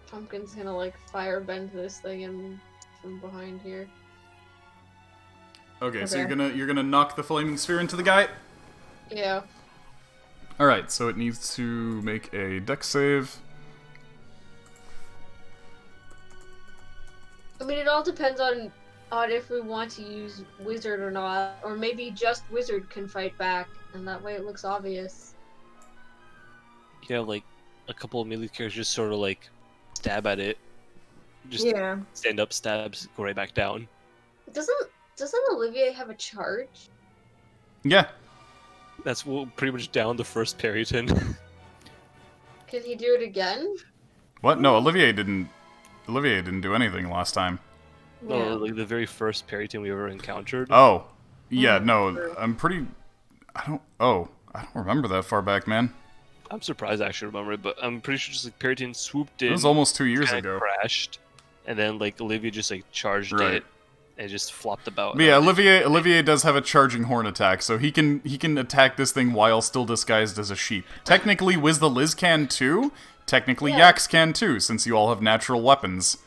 Pumpkin's gonna like fire bend this thing in from behind here. Okay, so Okay. you're gonna knock the flaming sphere into the guy. Yeah. All right, so it needs to make a dex save. I mean, it all depends on if we want to use wizard or not, or maybe just wizard can fight back, and that way it looks obvious. You have like a couple of melee characters just sort of like stab at it. Just Yeah. stand up, stabs, go right back down. Doesn't Olivier have a charge? Yeah. That's pretty much down the first Perryton. Can he do it again? What? No, Olivier didn't. Olivier didn't do anything last time. No, Yeah. like the very first Perryton we ever encountered. Oh, yeah. Mm, No, true. I'm pretty. I don't. Oh, I don't remember that far back, man. I'm surprised I actually remember it, but I'm pretty sure just like Perryton swooped in. It was almost 2 years kinda ago. crashed, and then like Olivia just like charged Right. it and just flopped about. But yeah, Olivier does have a charging horn attack, so he can attack this thing while still disguised as a sheep. Technically, Wiz the Liz can too. Technically, Yeah. Yax can too, since you all have natural weapons.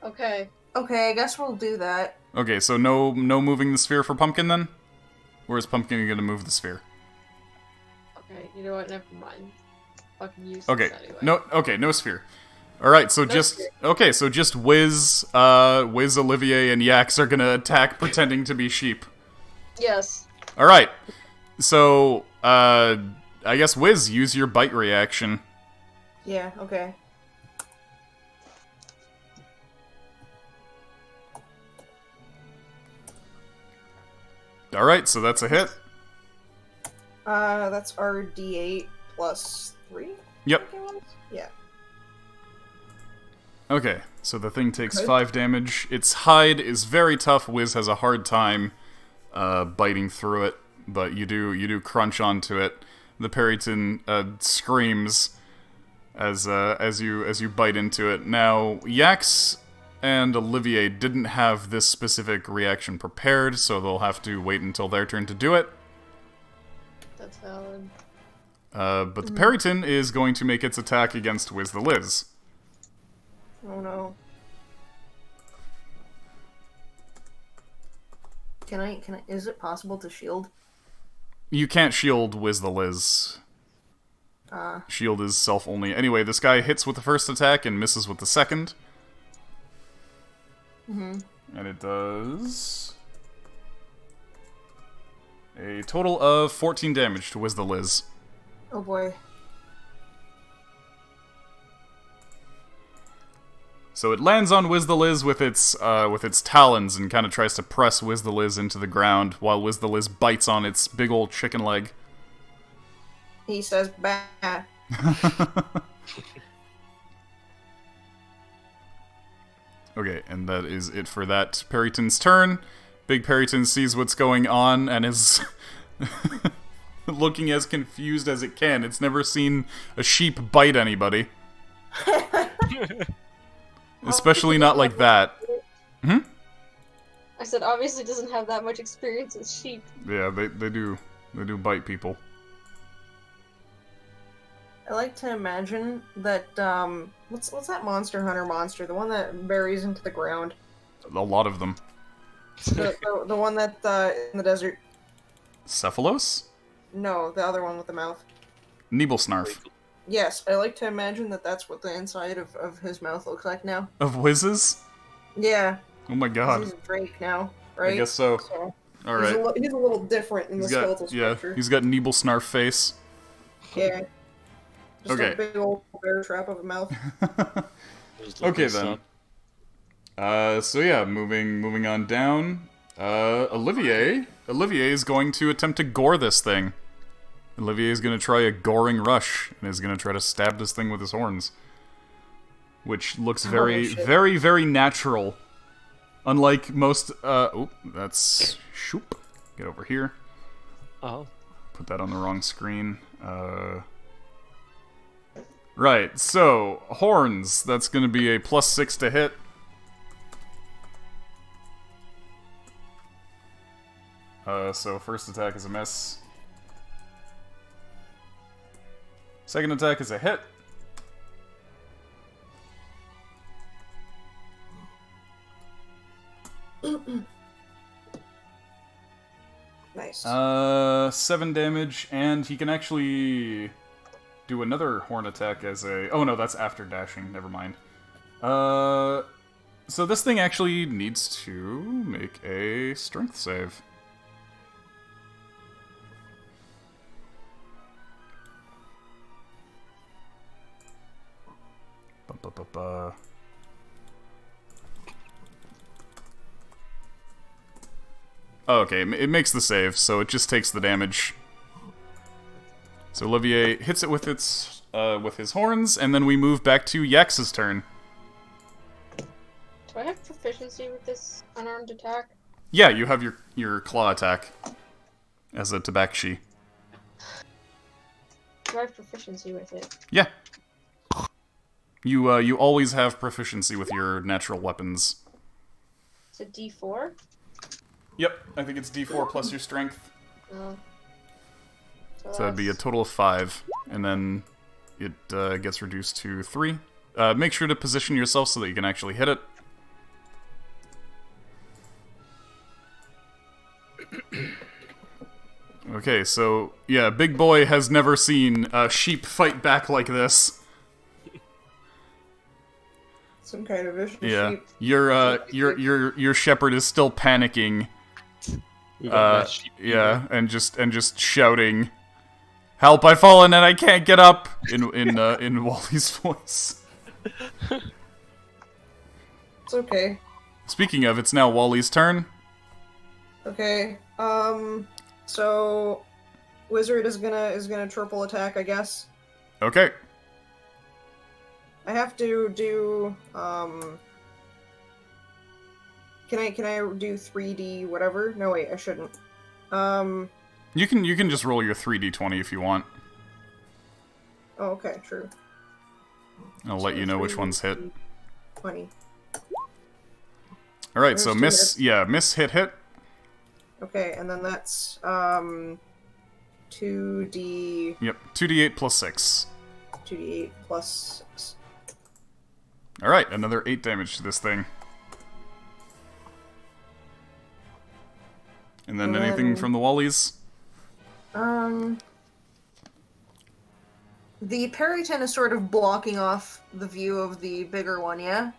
Okay. Okay, I guess we'll do that. Okay, so no moving the sphere for Pumpkin then? Or is Pumpkin gonna move the sphere? Okay. You know what? Never mind. Fucking use Okay, this anyway. no sphere. All right, so just Wiz, Olivier, and Yax are gonna attack pretending to be sheep. Yes. All right, so I guess Wiz, use your bite reaction. Yeah, okay. All right, so that's a hit. That's our D8 plus 3? Yep. I think it was? Yeah. Okay, so the thing takes Okay. 5 damage. Its hide is very tough. Wiz has a hard time biting through it, but you do crunch onto it. The Perryton screams as you bite into it. Now, Yax and Olivier didn't have this specific reaction prepared, so they'll have to wait until their turn to do it. That's valid. But the Perryton is going to make its attack against Wiz the Liz. Oh no. Can I, is it possible to shield? You can't shield Wiz the Liz. Shield is self-only. Anyway, this guy hits with the first attack and misses with the second. And it does a total of 14 damage to Wiz the Liz. Oh boy. So it lands on Wiz the Liz with its talons and kind of tries to press Wiz the Liz into the ground while Wiz the Liz bites on its big old chicken leg. He says, bah. Okay, and that is it for that Perryton's turn. Big Perryton sees what's going on and is looking as confused as it can. It's never seen a sheep bite anybody. Especially not like that. I said obviously doesn't have that much experience with sheep. Yeah, they do bite people. I like to imagine that, what's that Monster Hunter monster? The one that buries into the ground. A lot of them. The one that, in the desert. Cephalos? No, the other one with the mouth. Nebelsnarf. Yes, I like to imagine that that's what the inside of his mouth looks like now. Of Wiz's? Yeah. Oh my 'Cause god. he's a Drake now, right? I guess so. So, Alright. he's a little different in the skeletal Yeah, structure. he's got Nebelsnarf face. Yeah. Just Okay. a big old bear trap of a mouth. Just Okay looking then. up. So yeah, moving on down. Olivier is going to attempt to gore this thing. Olivier is going to try a goring rush and is going to try to stab this thing with his horns, which looks very, shit. very, very natural. Unlike most. Oh, that's shoop. Get over here. Oh, Put that on the wrong screen. Right. So horns. That's going to be a +6 to hit. So first attack is a miss. Second attack is a hit. 7 damage, and he can actually do another horn attack as a... Oh no, that's after dashing, never mind. So this thing actually needs to make a strength save. Ba-ba-ba-ba. Oh, okay, it makes the save, so it just takes the damage. So Olivier hits it with his horns, and then we move back to Yax's turn. Do I have proficiency with this unarmed attack? Yeah, you have your claw attack as a tabaxi. Do I have proficiency with it? Yeah. You always have proficiency with your natural weapons. Is it D4? Yep, I think it's D4 plus your strength. Oh. So that'd be a total of 5, and then it gets reduced to 3. Make sure to position yourself so that you can actually hit it. Okay, so yeah, Big Boy has never seen sheep fight back like this. Some kind of vicious Yeah, sheep. your shepherd is still panicking. We got that sheep Yeah, and just shouting, "Help! I've fallen and I can't get up!" in Wally's voice. It's okay. Speaking of, it's now Wally's turn. Okay. So Wizard is gonna triple attack, I guess. Okay. I have to do Can I do 3D whatever? No wait, I shouldn't. You can just roll your 3d20 if you want. Oh, okay, true. I'll let you know which ones hit. 20. All right, so There's two miss, hits. yeah, miss, hit. Okay, and then that's 2D Yep, 2d8 plus 6. 2D8 plus 6. All right, another 8 damage to this thing. And then anything from the Wallies? The Perryton is sort of blocking off the view of the bigger one, yeah?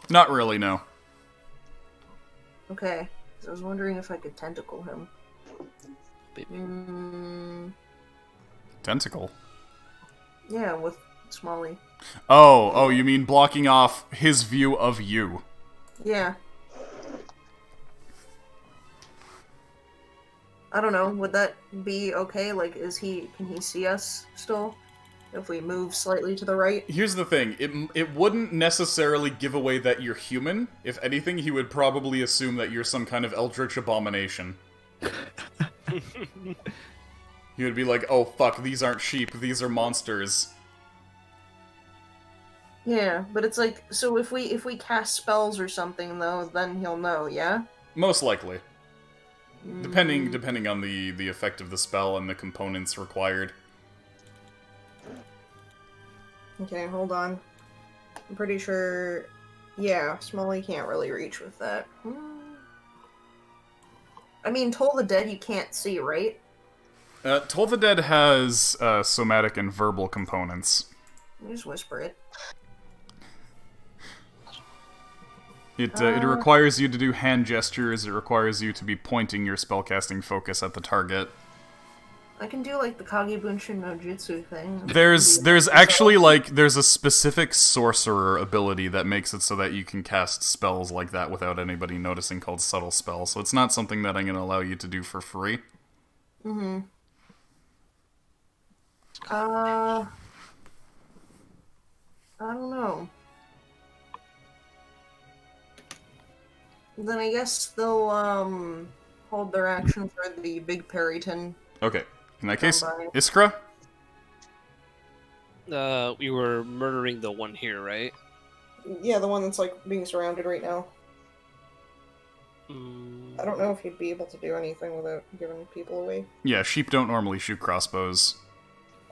Not really, no. Okay. 'Cause I was wondering if I could tentacle him. Baby. Tentacle. Yeah, with Smalley. Oh, you mean blocking off his view of you. Yeah. I don't know, would that be okay? Like, can he see us still? If we move slightly to the right? Here's the thing, it wouldn't necessarily give away that you're human. If anything, he would probably assume that you're some kind of eldritch abomination. He would be like, oh fuck, these aren't sheep, these are monsters. Yeah, but it's like, so if we cast spells or something though, then he'll know, yeah? Most likely. Depending on the effect of the spell and the components required. Okay, hold on. I'm pretty sure... Yeah, Smalley can't really reach with that. I mean, Toll the Dead you can't see, right? Toll the Dead has somatic and verbal components. Let me just whisper it. It requires you to do hand gestures, it requires you to be pointing your spellcasting focus at the target. I can do, like, the Kagebunshin no Jutsu thing. There's actually, like, there's a specific sorcerer ability that makes it so that you can cast spells like that without anybody noticing called Subtle Spell, so it's not something that I'm going to allow you to do for free. Mm-hmm. I don't know. Then I guess they'll, hold their action for the big Perryton. Okay, in that case, Bye. Iskra? We were murdering the one here, right? Yeah, the one that's, like, being surrounded right now. Mm, I don't know if he'd be able to do anything without giving people away. Yeah, sheep don't normally shoot crossbows.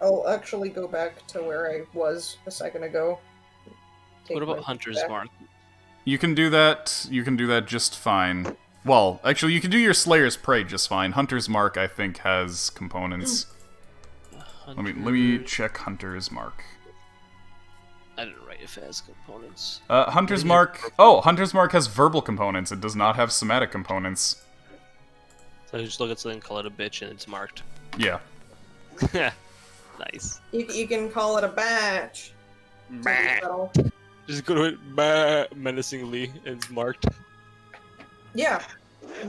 I'll actually go back to where I was a second ago. Take What about my Hunter's back. Mark? You can do that just fine. Well, actually, you can do your Slayer's Prey just fine. Hunter's Mark, I think, has components. Let me check Hunter's Mark. I didn't write if it has components. Hunter's Mark... Oh, Hunter's Mark has verbal components. It does not have somatic components. So you just look at something, call it a bitch, and it's marked. Yeah. Nice. You can call it a batch. Bah. Just go to it bah, menacingly, and it's marked. Yeah.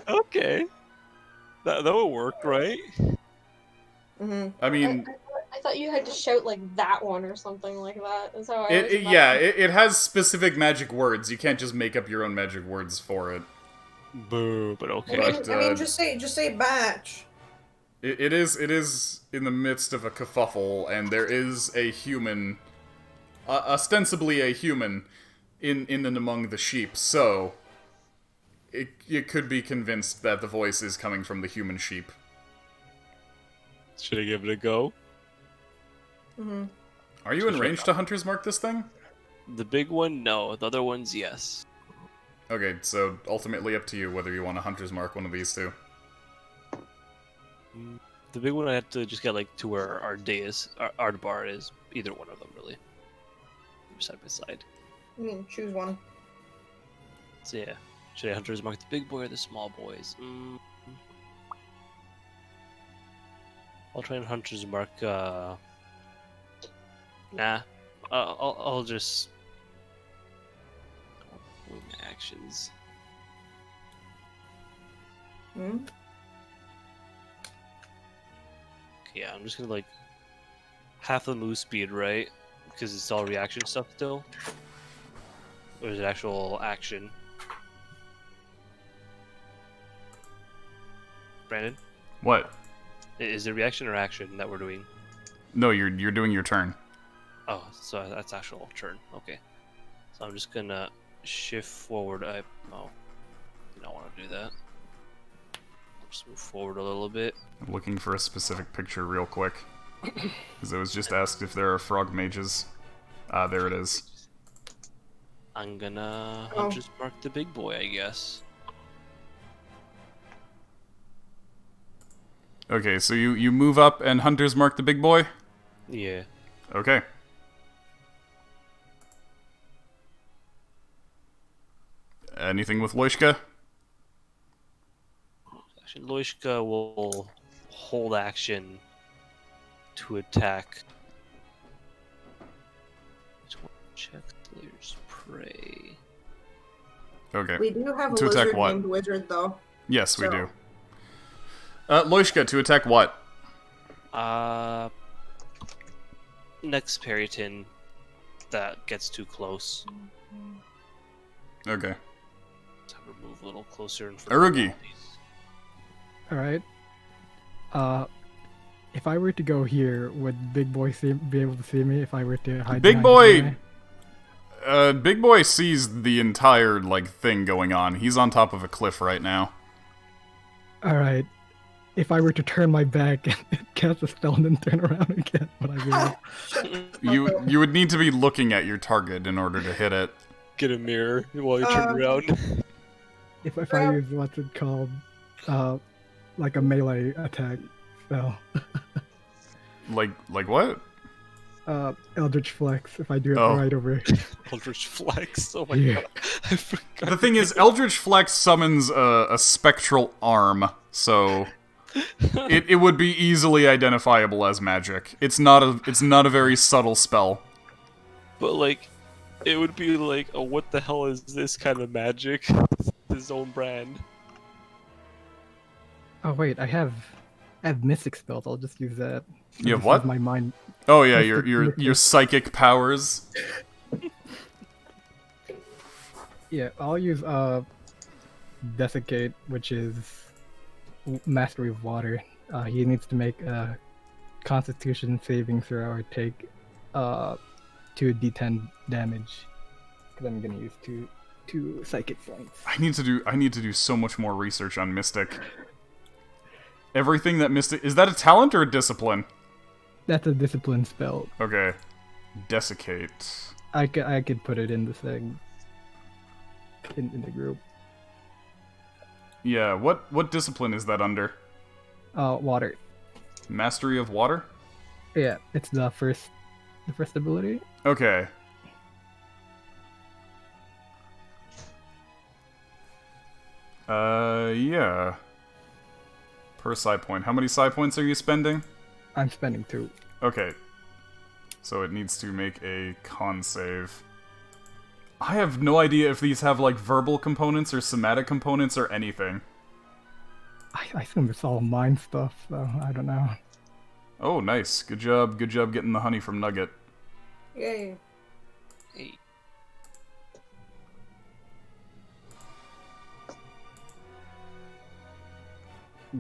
Okay. That would work, right? Mm-hmm. I mean... I thought you had to shout like that one or something like that. That's how I was it has specific magic words. You can't just make up your own magic words for it. Boo, but okay. But, I mean, just say batch. It is in the midst of a kerfuffle, and there is a human, ostensibly a human, in and among the sheep. So, it could be convinced that the voice is coming from the human sheep. Should I give it a go? Mm-hmm. Are you in range to Hunter's Mark this thing? The big one, no. The other ones, yes. Okay, so ultimately up to you whether you want a Hunter's Mark one of these two. The big one I have to just get like to where our dais, our bar is. Either one of them, really. Side by side. I mean, choose one. So yeah. Should I Hunter's Mark the big boy or the small boys? I'll try and Hunter's Mark, Nah. I'll just... move my actions. Hmm? Okay, yeah, I'm just gonna like... half the move speed, right? Because it's all reaction stuff still? Or is it actual action? Brandon? What? Is it reaction or action that we're doing? No, you're doing your turn. Oh, so that's actual turn. Okay. So I'm just gonna shift forward. I don't want to do that. I'll just move forward a little bit. I'm looking for a specific picture real quick. Because I was just asked if there are frog mages. There it is. I'm gonna Hunter's Mark the big boy, I guess. Okay, so you move up and Hunter's Mark the big boy? Yeah. Okay. Anything with Loishka? Actually, Loishka will hold action to attack. Check Slayer's Prey. Okay. We do have a To attack lizard what? named Wizard, though. Yes, we So- do. Loishka, to attack what? Next Periton that gets too close. Okay. So move a little closer. And Arugi. Alright. If I were to go here, would Big Boy be able to see me if I were to hide Big behind Boy! the guy? Big Boy sees the entire, thing going on. He's on top of a cliff right now. Alright. If I were to turn my back and cast a spell and then turn around again, would I be able? You would need to be looking at your target in order to hit it. Get a mirror while you turn around. If I use what's it called, like a melee attack spell, Like what? Eldritch Flex. If I do it Oh. right over. Eldritch Flex. Oh my Yeah. god. I forgot. The thing is, Eldritch Flex summons a spectral arm, so it would be easily identifiable as magic. It's not a very subtle spell. But like, it would be like, oh, what the hell is this kind of magic? His own brand. Oh wait, I have Mystic spells. I'll just use that. You have Just what? use my mind. Oh yeah, Mystic- your psychic powers. Yeah, I'll use Desiccate, which is Mastery of Water. He needs to make a Constitution saving throw or take 2d10 damage. Because I'm gonna use two psychic points. I need to do so much more research on Mystic. Everything that Mystic is that a talent or a discipline? That's a discipline spell. Okay, desiccate. I could put it in the thing in the group. Yeah, what discipline is that under? Water. Mastery of water? Yeah, it's the first ability. Okay. Yeah. Per psi point. How many psi points are you spending? I'm spending 2. Okay. So it needs to make a con save. I have no idea if these have, like, verbal components or somatic components or anything. I assume it's all mind stuff, so I don't know. Oh, nice. Good job getting the honey from Nugget. Yay. Hey.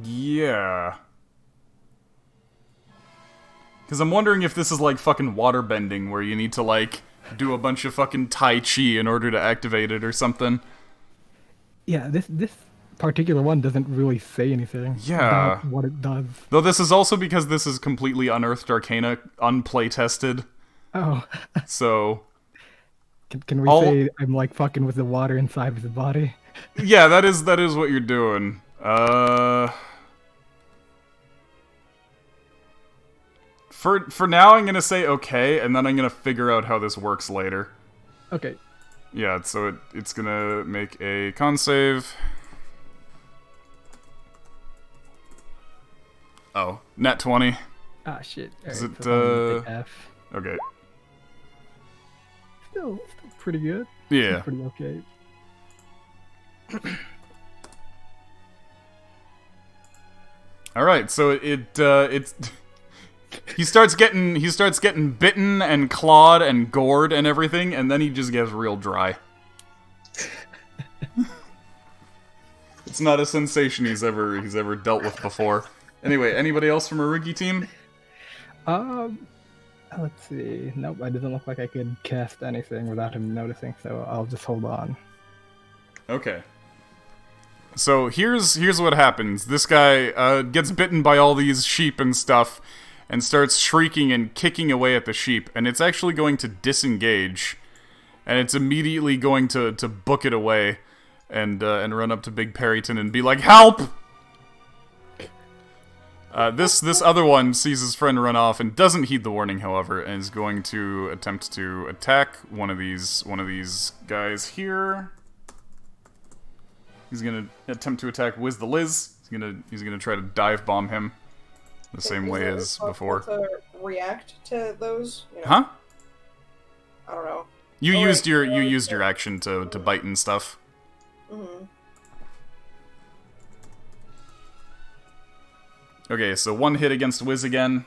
Yeah. Because I'm wondering if this is like fucking waterbending, where you need to, like, do a bunch of fucking Tai Chi in order to activate it or something. Yeah, this particular one doesn't really say anything Yeah. about what it does. Though this is also because this is completely unearthed arcana, unplay-tested, Oh, so... can we All- say I'm like fucking with the water inside of the body? Yeah, that is what you're doing. For now, I'm gonna say okay, and then I'm gonna figure out how this works later. Okay. Yeah, so it's gonna make a con save. Oh, nat 20. Ah, shit. Is Alright, it, so I'm gonna take F. Okay. Still pretty good. Yeah. Pretty okay. Alright, so it's... He starts getting bitten and clawed and gored and everything, and then he just gets real dry. It's not a sensation he's ever dealt with before. Anyway, anybody else from a rookie team? Let's see. Nope, it doesn't look like I could cast anything without him noticing, so I'll just hold on. Okay. So here's what happens. This guy gets bitten by all these sheep and stuff, and starts shrieking and kicking away at the sheep, and it's actually going to disengage, and it's immediately going to book it away, and run up to Big Perryton and be like, "Help!" This other one sees his friend run off and doesn't heed the warning, however, and is going to attempt to attack one of these guys here. He's gonna attempt to attack Wiz the Liz. He's gonna try to dive bomb him the same way as before. To react to those? You know? Huh? I don't know. You Oh, used right. your action to bite and stuff. Mm-hmm. Okay, so one hit against Wiz again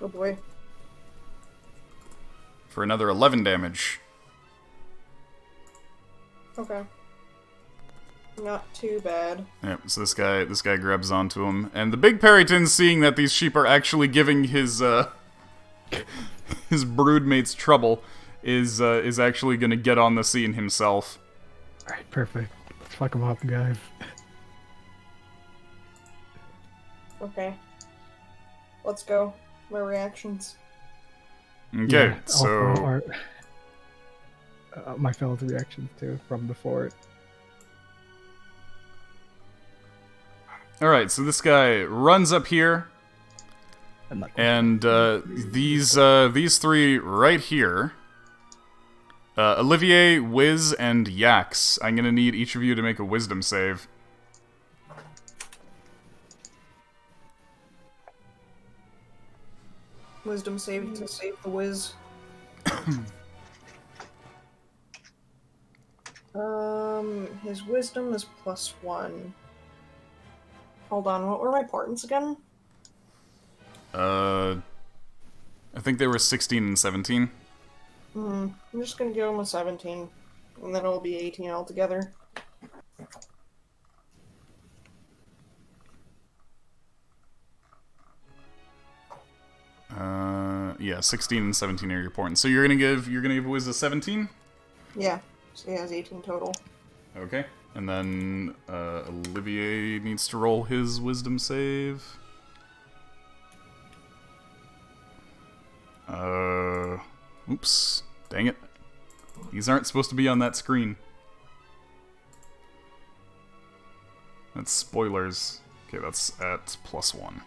Oh boy. for another 11 damage. Okay. Not too bad. Yep, so this guy grabs onto him, and the Big Perryton, seeing that these sheep are actually giving his his broodmates trouble, is actually gonna get on the scene himself. Alright, perfect. Let's fuck him up, guys. Okay. Let's go. My reactions. Okay, Yeah, so also my fellows' reactions too from before. all right, so this guy runs up here, I'm not and these three right here, Olivier, Wiz, and Yax. I'm gonna need each of you to make a Wisdom save. Wisdom save to save the whiz. His wisdom is +1. Hold on, what were my portents again? I think they were 16 and 17. I'm just gonna give him a 17, and then it'll be 18 altogether. Yeah, 16 and 17 are your points. So you're gonna give Wiz a 17? Yeah, so he has 18 total. Okay. And then Olivier needs to roll his Wisdom save. Oops. Dang it. These aren't supposed to be on that screen. That's spoilers. Okay, that's at +1.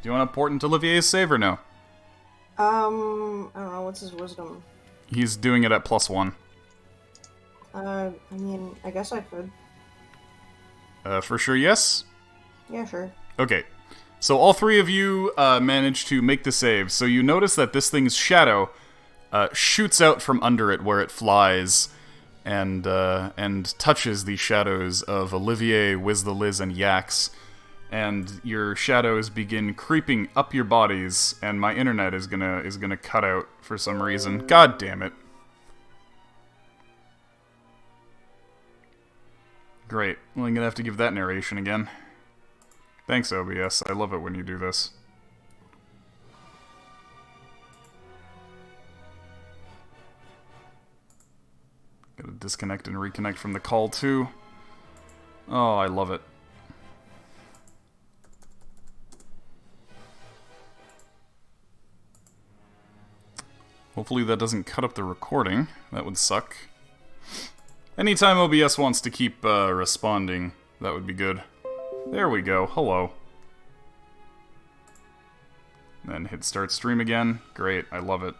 Do you want to port into Olivier's save or no? I don't know, what's his wisdom? He's doing it at +1. I mean, I guess I could. For sure, yes? Yeah, sure. Okay. So all three of you managed to make the save. So you notice that this thing's shadow shoots out from under it where it flies and touches the shadows of Olivier, Wiz the Liz, and Yax. And your shadows begin creeping up your bodies, and my internet is gonna cut out for some reason. God damn it. Great. Well, I'm gonna have to give that narration again. Thanks, OBS. I love it when you do this. Gotta disconnect and reconnect from the call, too. Oh, I love it. Hopefully that doesn't cut up the recording. That would suck. Anytime OBS wants to keep responding, that would be good. There we go. Hello. Then hit start stream again. Great. I love it.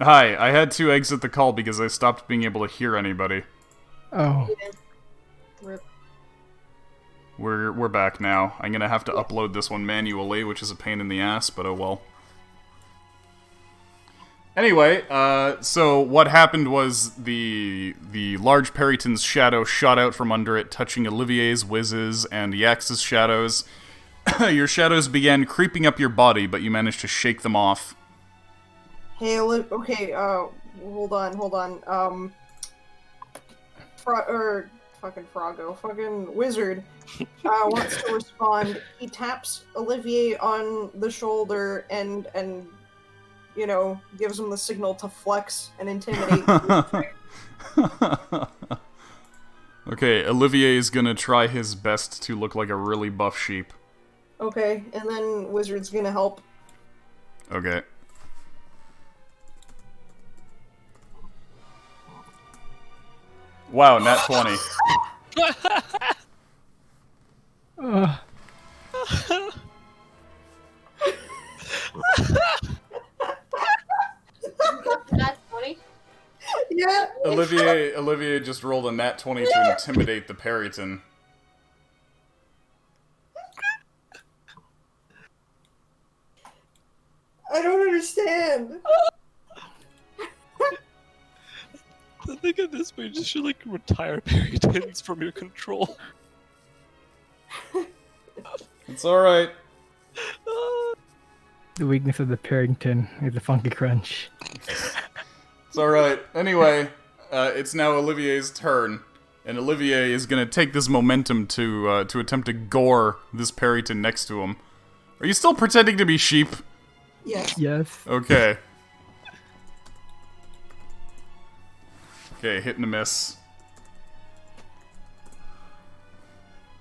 Hi. I had to exit the call because I stopped being able to hear anybody. Oh. Rip. We're back now. I'm gonna have to upload this one manually, which is a pain in the ass, but oh well. Anyway, so what happened was the large Periton's shadow shot out from under it, touching Olivier's, Wiz's, and Yax's shadows. Your shadows began creeping up your body, but you managed to shake them off. Hey, okay, hold on. Fucking Froggo, fucking Wizard, wants to respond. He taps Olivier on the shoulder and you know, gives him the signal to flex and intimidate. Okay, Olivier is gonna try his best to look like a really buff sheep. Okay, and then Wizard's gonna help. Okay. Wow, nat 20. That's funny. Yeah. Olivier just rolled a nat 20 to intimidate the Periton. I don't understand. I think at this point you just should like retire Peritons from your control. It's alright. The weakness of the Parrington is a funky crunch. It's alright. Anyway, it's now Olivier's turn. And Olivier is gonna take this momentum to attempt to gore this Periton next to him. Are you still pretending to be sheep? Yes. Yes. Okay. Okay, hit and a miss.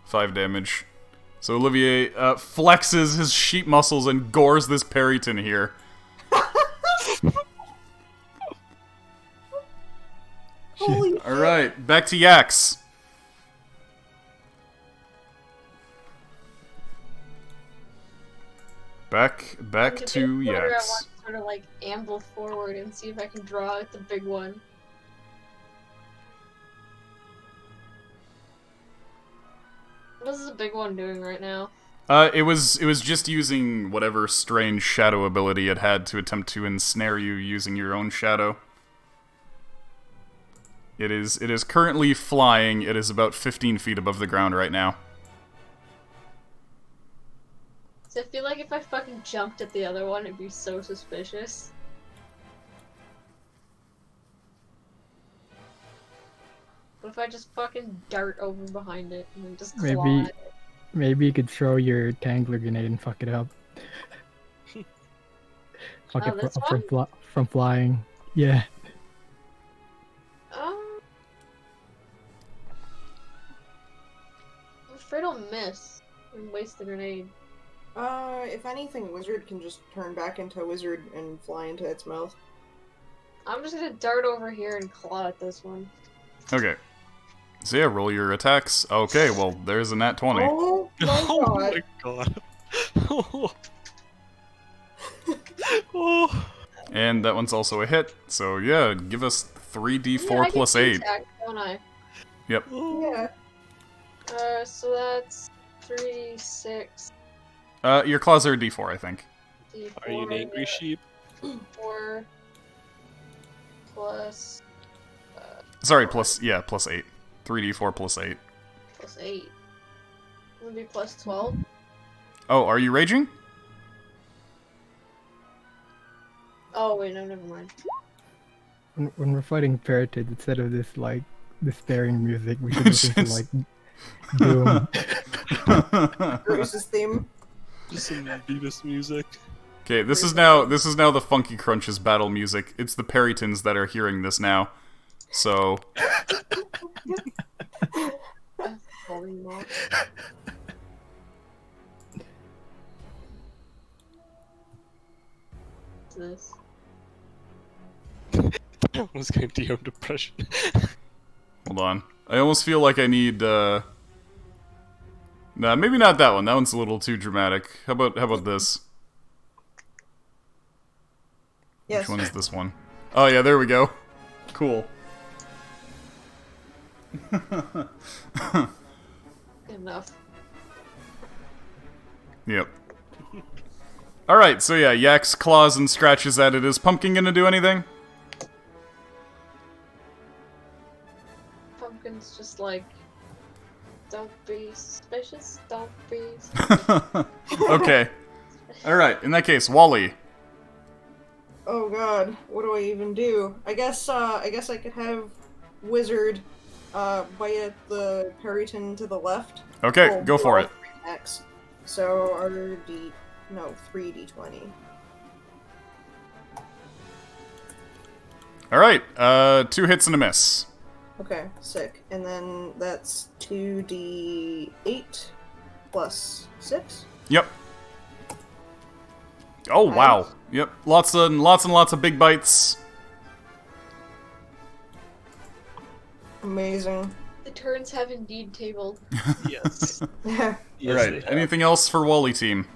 5 damage. So Olivier flexes his sheep muscles and gores this Periton here. Holy Alright, back to Yax. Back to I want Yax. to sort of like amble forward and see if I can draw out the big one. What is the big one doing right now? It was just using whatever strange shadow ability it had to attempt to ensnare you using your own shadow. It is currently flying. It is about 15 feet above the ground right now. So I feel like if I fucking jumped at the other one, it'd be so suspicious. What if I just fucking dart over behind it and then just claw Maybe- at it? Maybe you could throw your Tangler grenade and fuck it up. Fuck Oh, it this from flying. Yeah. I'm afraid I'll miss and waste the grenade. If anything, Wizard can just turn back into a wizard and fly into its mouth. I'm just gonna dart over here and claw at this one. Okay. So yeah, roll your attacks. Okay, well, there's a nat 20. Oh my Oh god. my god. Oh. Oh. And that one's also a hit. So yeah, give us 3d4 Yeah, I plus get 8. attack, don't I? Yep. Yeah. So that's 3d6. Your claws are a d4, I think. D4, Are you an angry sheep? 4 plus Sorry, plus 8. 3d4 plus 8. plus 8. Would be plus 12. Oh, are you raging? Oh wait, no, never mind. When we're fighting Peritage, instead of this like despairing music, we should listen to like Doom. Grace's theme. Just some Beavis music. Okay, this is now the Funky Crunches battle music. It's the Perrytons that are hearing this now. So Holy moly. What's this? I almost got DM depression. hold on. I almost feel like I need nah, maybe not that one. That one's a little too dramatic. How about this? Yes. Which one is this one? Oh yeah, there we go. Cool. Enough. Yep. Alright, so yeah, Yak's claws and scratches at it. Is Pumpkin gonna do anything? Pumpkin's just like, don't be suspicious, don't be suspicious. Okay. Alright, in that case, Wally. Oh god, what do I even do? I guess I could have Wizard bite at the Perryton to the left. Okay, Well, go for it. 3x. So our 3d20. Alright, 2 hits and a miss. Okay, sick. And then that's 2d8 plus 6. Yep. Oh, wow. Yep, lots and lots of big bites. Amazing. The turns have indeed tabled. Yes. Yeah. Alright, anything else for Wally team?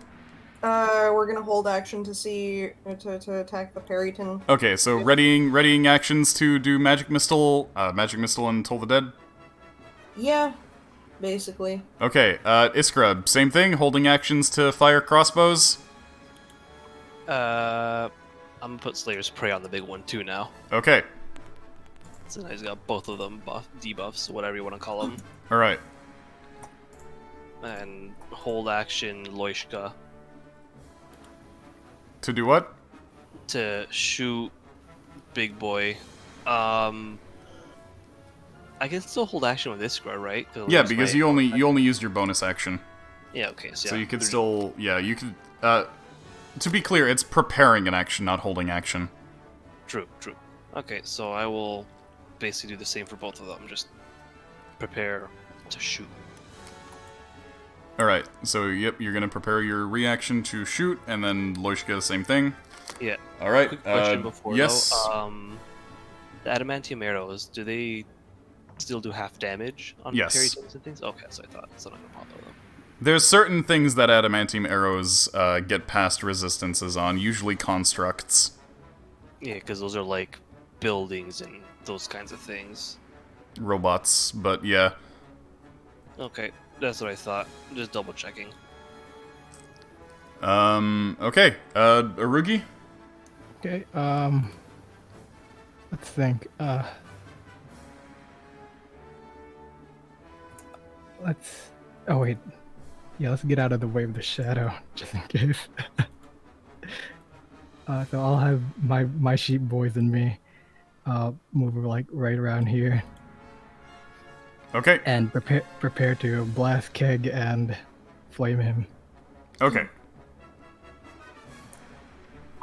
We're gonna hold action to see to attack the Perryton. Okay, so readying actions to do Magic Missile and Toll the Dead? Yeah, basically. Okay, Iskra, same thing, holding actions to fire crossbows? I'm gonna put Slayer's Prey on the big one too now. Okay, So now he's got both of them debuffs, whatever you want to call them. alright. And hold action Loishka To do what? to shoot Big Boy. I can still hold action with Iskra, right? Yeah, because you only used your bonus action. Yeah, okay, so, So yeah, you could there's- still, yeah, you could, to be clear, it's preparing an action, not holding action. True. Okay, so I will basically do the same for both of them. Just prepare to shoot. Alright, so yep, you're gonna prepare your reaction to shoot, and then Loishka, same thing. Yeah. Alright, Quick question before yes. though. The adamantium arrows, do they still do half damage on Yes. Perrytons and things? Okay, so I thought so. I'm not gonna bother them. There's certain things that adamantium arrows get past resistances on, usually constructs. Yeah, because those are like buildings and those kinds of things. Robots, but yeah. Okay, that's what I thought. Just double checking. Okay, Arugi? Okay, let's think. Oh wait, yeah, let's get out of the way of the shadow, just in case. So I'll have my sheep boys and me, move like right around here, Okay, and prepare to blast Keg and flame him, okay,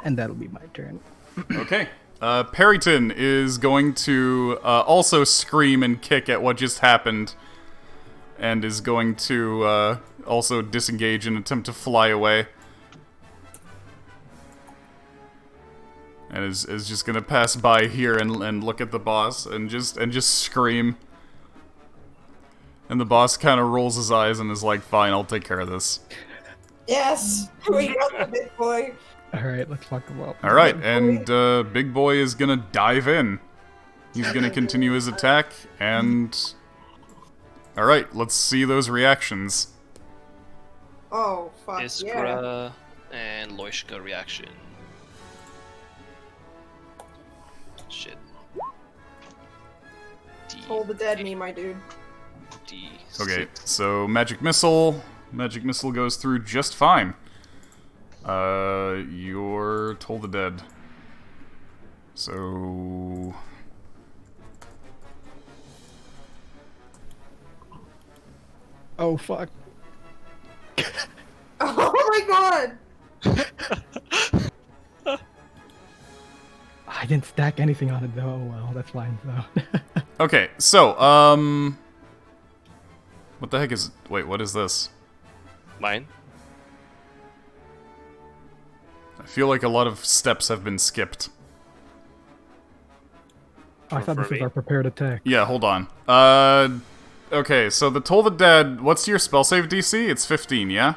and that'll be my turn. okay. Perryton is going to also scream and kick at what just happened, and is going to also disengage and attempt to fly away. and is just gonna pass by here and look at the boss and just scream. And the boss kind of rolls his eyes and is like, "Fine, I'll take care of this." Yes! We got the big boy! Alright, let's fuck him up. All right, and Big Boy is gonna dive in. He's gonna continue his attack, and all right, let's see those reactions. Oh, fuck, yeah. Iskra and Loishka reaction. Shit. Hold the dead me, my dude. D. Okay, so Magic Missile. Magic Missile goes through just fine. You're Toll the Dead. So... Oh fuck. Oh my god! I didn't stack anything on it though. Oh well, that's fine though. Okay, so, what the heck is... Wait, what is this? Mine? I feel like a lot of steps have been skipped. I thought For this was me? our prepared attack. Yeah, hold on. Okay, so the Toll the Dead, what's your spell save DC? It's 15, yeah?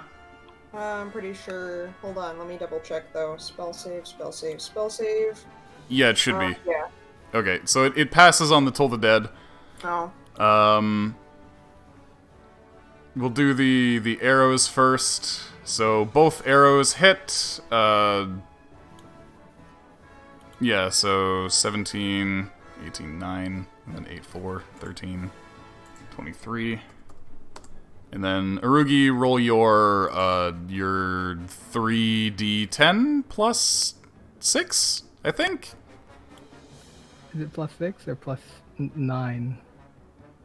I'm pretty sure. Hold on, let me double check though. Spell save, spell save, spell save. Yeah, it should be. Yeah. Okay, so it passes on the Toll the Dead. Oh. We'll do the arrows first. So both arrows hit. Yeah, so 17, 18, 9, and then 8, 4, 13, 23. And then Arugi, roll your 3d10 plus 6, I think. Is it +6 or +9?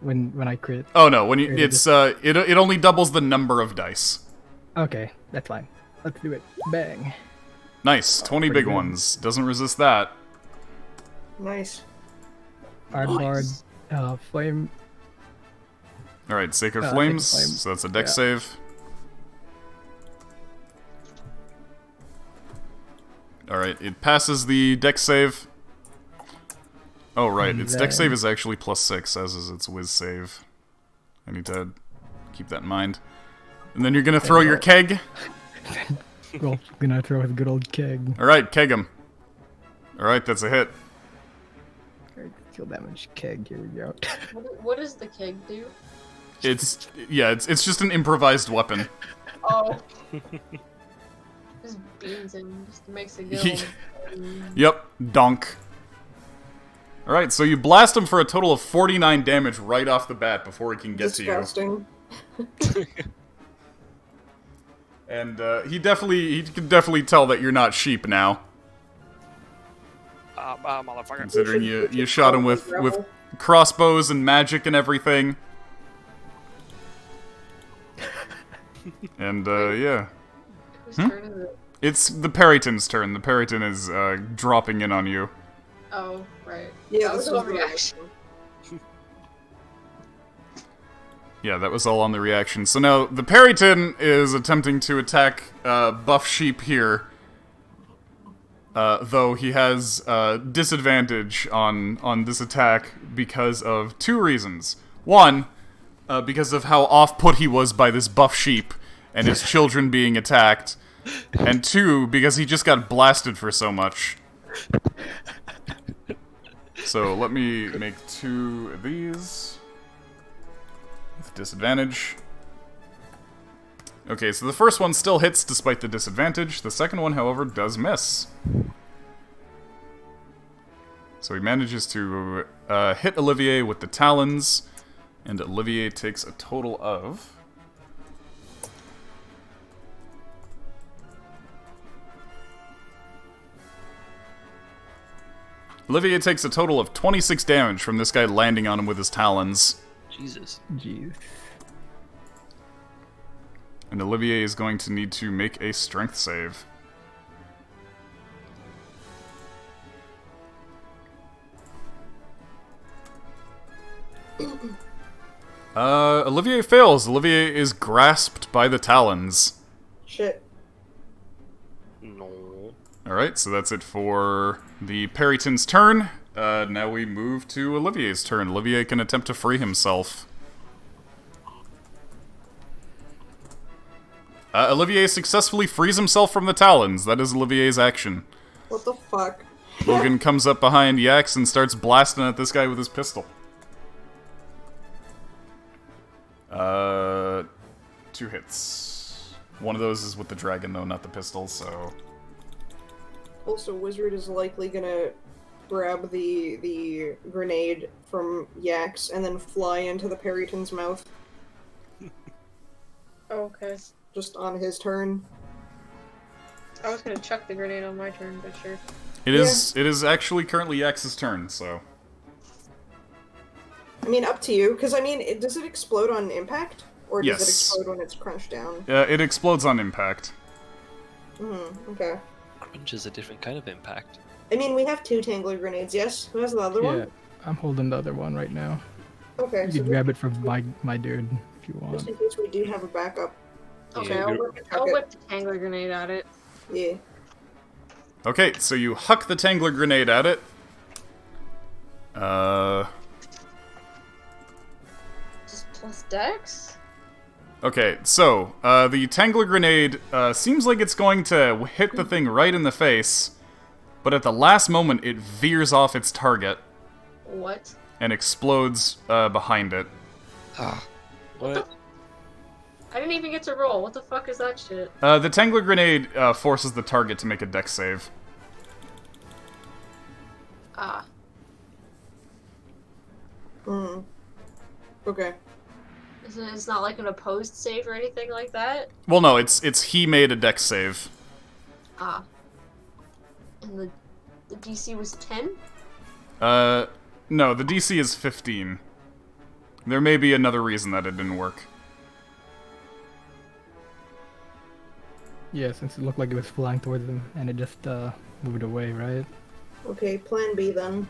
When I crit. Oh no, when you it only doubles the number of dice. Okay, that's fine. Let's do it. Bang. Nice, 20 pretty big good. ones. Doesn't resist that. Nice. Ardbard, flame. All right, Sacred Sacred Flames. Flame. So that's a dex Yeah. save. All right, it passes the dex save. Oh right, And its dex then- save is actually +6, as is its whiz save. I need to keep that in mind. And then you're gonna throw your keg. Well, gonna throw his good old keg. All right, keg him. All right, that's a hit. Alright, Kill damage keg. Here we go. What does the keg do? It's just an improvised weapon. Oh. Just beans and just makes it go. Yep, donk. Alright, so you blast him for a total of 49 damage right off the bat before he can get to you. Disgusting. And he can definitely tell that you're not sheep now, Motherfucker. considering you shot him with crossbows and magic and everything. And yeah, Whose turn is it? it's the Periton's turn. The Periton is dropping in on you. Oh, right. Yeah, That this was is a reaction. Yeah, that was all on the reaction. So now the Periton is attempting to attack Buff Sheep here, though he has disadvantage on this attack because of two reasons. One, because of how off-put he was by this Buff Sheep and his children being attacked, and two, because he just got blasted for so much. So let me make 2 of these. With disadvantage. Okay, so the first one still hits despite the disadvantage. The second one, however, does miss. So he manages to hit Olivier with the talons, and Olivier takes a total of... Olivier takes a total of 26 damage from this guy landing on him with his talons. Jesus. Jeez. And Olivier is going to need to make a strength save. Olivier fails. Olivier is grasped by the talons. Shit. No. Alright, so that's it for the Perryton's turn. Now we move to Olivier's turn. Olivier can attempt to free himself. Olivier successfully frees himself from the Talons. That is Olivier's action. What the fuck? Logan comes up behind Yax and starts blasting at this guy with his pistol. 2 hits. One of those is with the dragon, though, not the pistol, so... Also, Wizard is likely gonna grab the grenade from Yax and then fly into the Perryton's mouth. Okay. Just on his turn. I was gonna chuck the grenade on my turn, but sure. It is actually currently Yax's turn, so... I mean, up to you, because I mean, does it explode on impact? Or does Yes. it explode when it's crunched down? It explodes on impact. Okay. Crunch is a different kind of impact. I mean, we have 2 Tangler grenades, yes? Who has the other Yeah, one? I'm holding the other one right now. Okay, You so can grab it from my dude if you just want. in case we do have a backup. Okay, Yeah, I'll whip the Tangler grenade at it. Yeah. Okay, so you huck the Tangler grenade at it. Just plus dex? Okay, so, the Tangler grenade, seems like it's going to hit the thing right in the face, but at the last moment it veers off its target What? and explodes, behind it. What? I didn't even get to roll. What the fuck is that shit? The Tangler grenade, forces the target to make a dex save. Ah. Okay. It's not like an opposed save or anything like that? Well, no, it's he made a dex save. Ah. And the DC was 10? No, the DC is 15. There may be another reason that it didn't work. Yeah, since it looked like it was flying towards him and it just moved away, right? Okay, plan B then.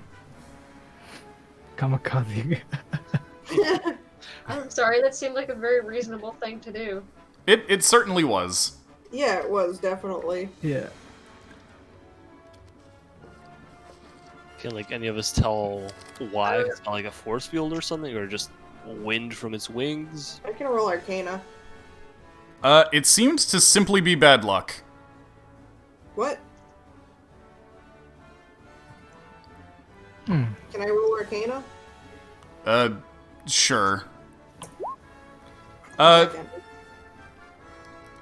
Kamikaze. I'm sorry, that seemed like a very reasonable thing to do. It certainly was. Yeah, it was, definitely. Yeah. Can like any of us tell why? It's not like a force field or something, or just wind from its wings? I can roll Arcana. It seems to simply be bad luck. What? Hmm. Can I roll Arcana? Sure. Second.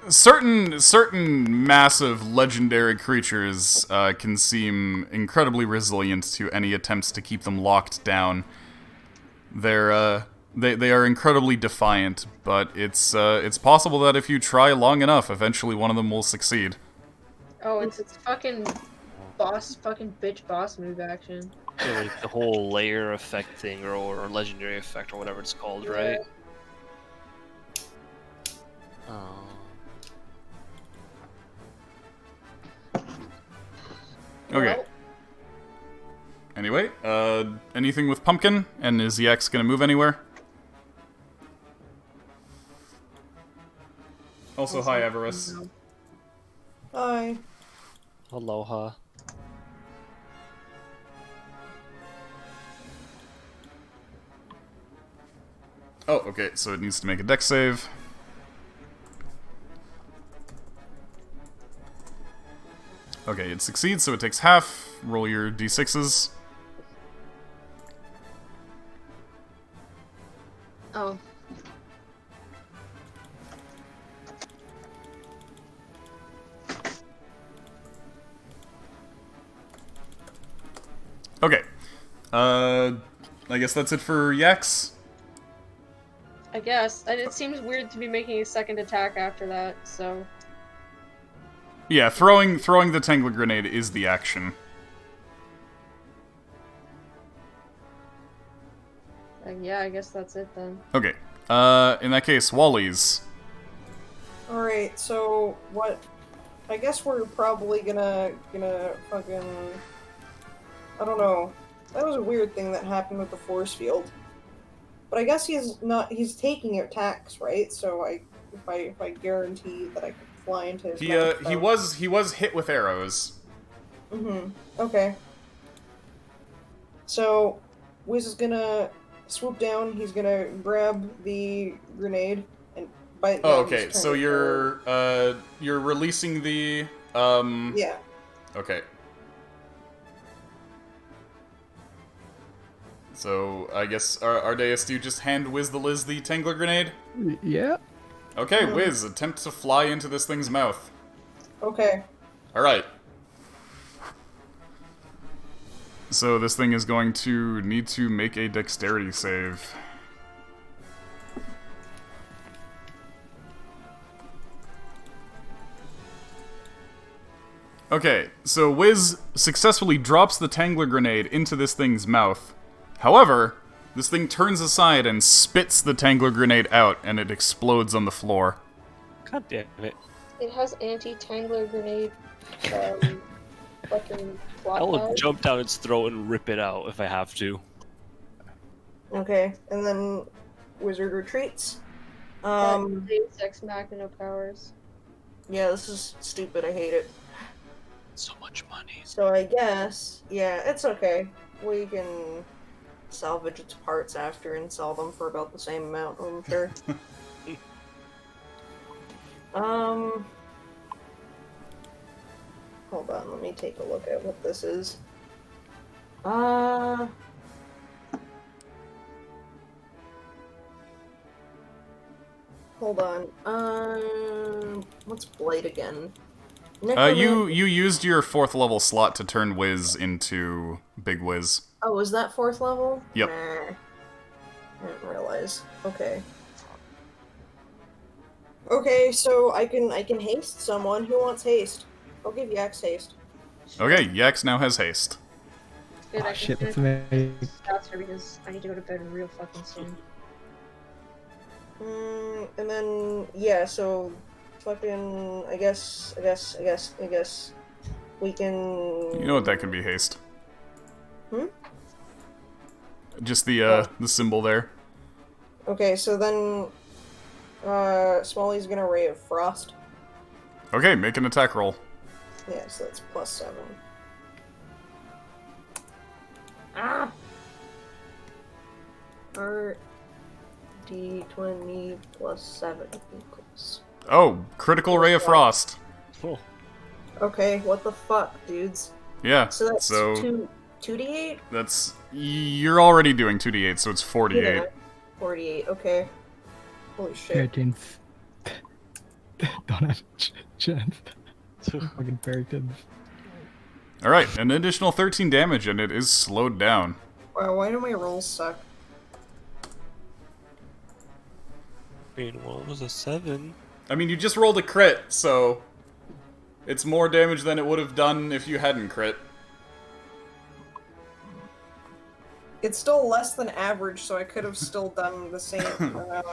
Certain massive legendary creatures can seem incredibly resilient to any attempts to keep them locked down. They are incredibly defiant, but it's possible that if you try long enough, eventually one of them will succeed. Oh, it's fucking bitch boss move action. So, like the whole layer effect thing, or legendary effect, or whatever it's called, right? Oh. Okay. Well, Anyway, anything with Pumpkin? And is the X gonna move anywhere? Also, hi, Everest. no. Hi. Aloha. Oh, okay, so it needs to make a dex save. Okay, it succeeds, so it takes half. Roll your d6s. Oh. Okay. I guess that's it for Yax. I guess. And it seems weird to be making a second attack after that, so... Yeah, throwing the Tangler grenade is the action. yeah, I guess that's it then. Okay. In that case, Wally's. Alright, so what... I guess we're probably gonna fucking... I don't know. That was a weird thing that happened with the force field. But I guess he's taking attacks, right? So if I guarantee that I could fly into his mouth, He was hit with arrows. Okay. So, Wiz is gonna swoop down. He's gonna grab the grenade and bite. Oh, no, okay. just turn So it you're releasing the Yeah. Okay. So I guess Ardeus, do you just hand Wiz the Liz the Tangler grenade? Yeah. Okay, Wiz, attempt to fly into this thing's mouth. Okay. All right. So this thing is going to need to make a dexterity save. Okay, so Wiz successfully drops the Tangler grenade into this thing's mouth. However, this thing turns aside and spits the Tangler grenade out, and it explodes on the floor. God damn it. It has anti-tangler grenade, fucking I will flat jump down its throat and rip it out if I have to. Okay. And then Wizard retreats. Deus Ex Machina powers. Yeah, this is stupid. I hate it. So much money. So I guess, yeah, it's okay. We can salvage its parts after and sell them for about the same amount, I'm sure. Hold on, let me take a look at what this is. Hold on. What's Blade again? You used your 4th level slot to turn Wiz into Big Wiz. Oh, is that 4th level? Yep. Nah. I didn't realize. Okay. Okay, so I can haste someone. Who wants haste? I'll give Yax haste. Okay, Yax now has haste. Good, I Oh can shit, let's finish make. faster because I need to go to bed real fucking soon. And then yeah, so fucking I guess we can. You know what that could be haste. Hmm? Just the symbol there. Okay, so then Smalley's gonna Ray of Frost. Okay, make an attack roll. Yeah, so that's +7. R D20 +7 equals. Oh, critical ray of frost. Oh, Okay, what the fuck, dudes? Yeah, So that's so 2d8? that's you're already doing 2d8, so it's 48. Yeah, 48, okay. Holy shit. 13. Don't have a chance. Fucking Barringtons. All right, an additional 13 damage, and it is slowed down. Wow, why do my rolls suck? I mean, well, it was a 7. I mean, you just rolled a crit, so it's more damage than it would have done if you hadn't crit. It's still less than average, so I could have still done the same amount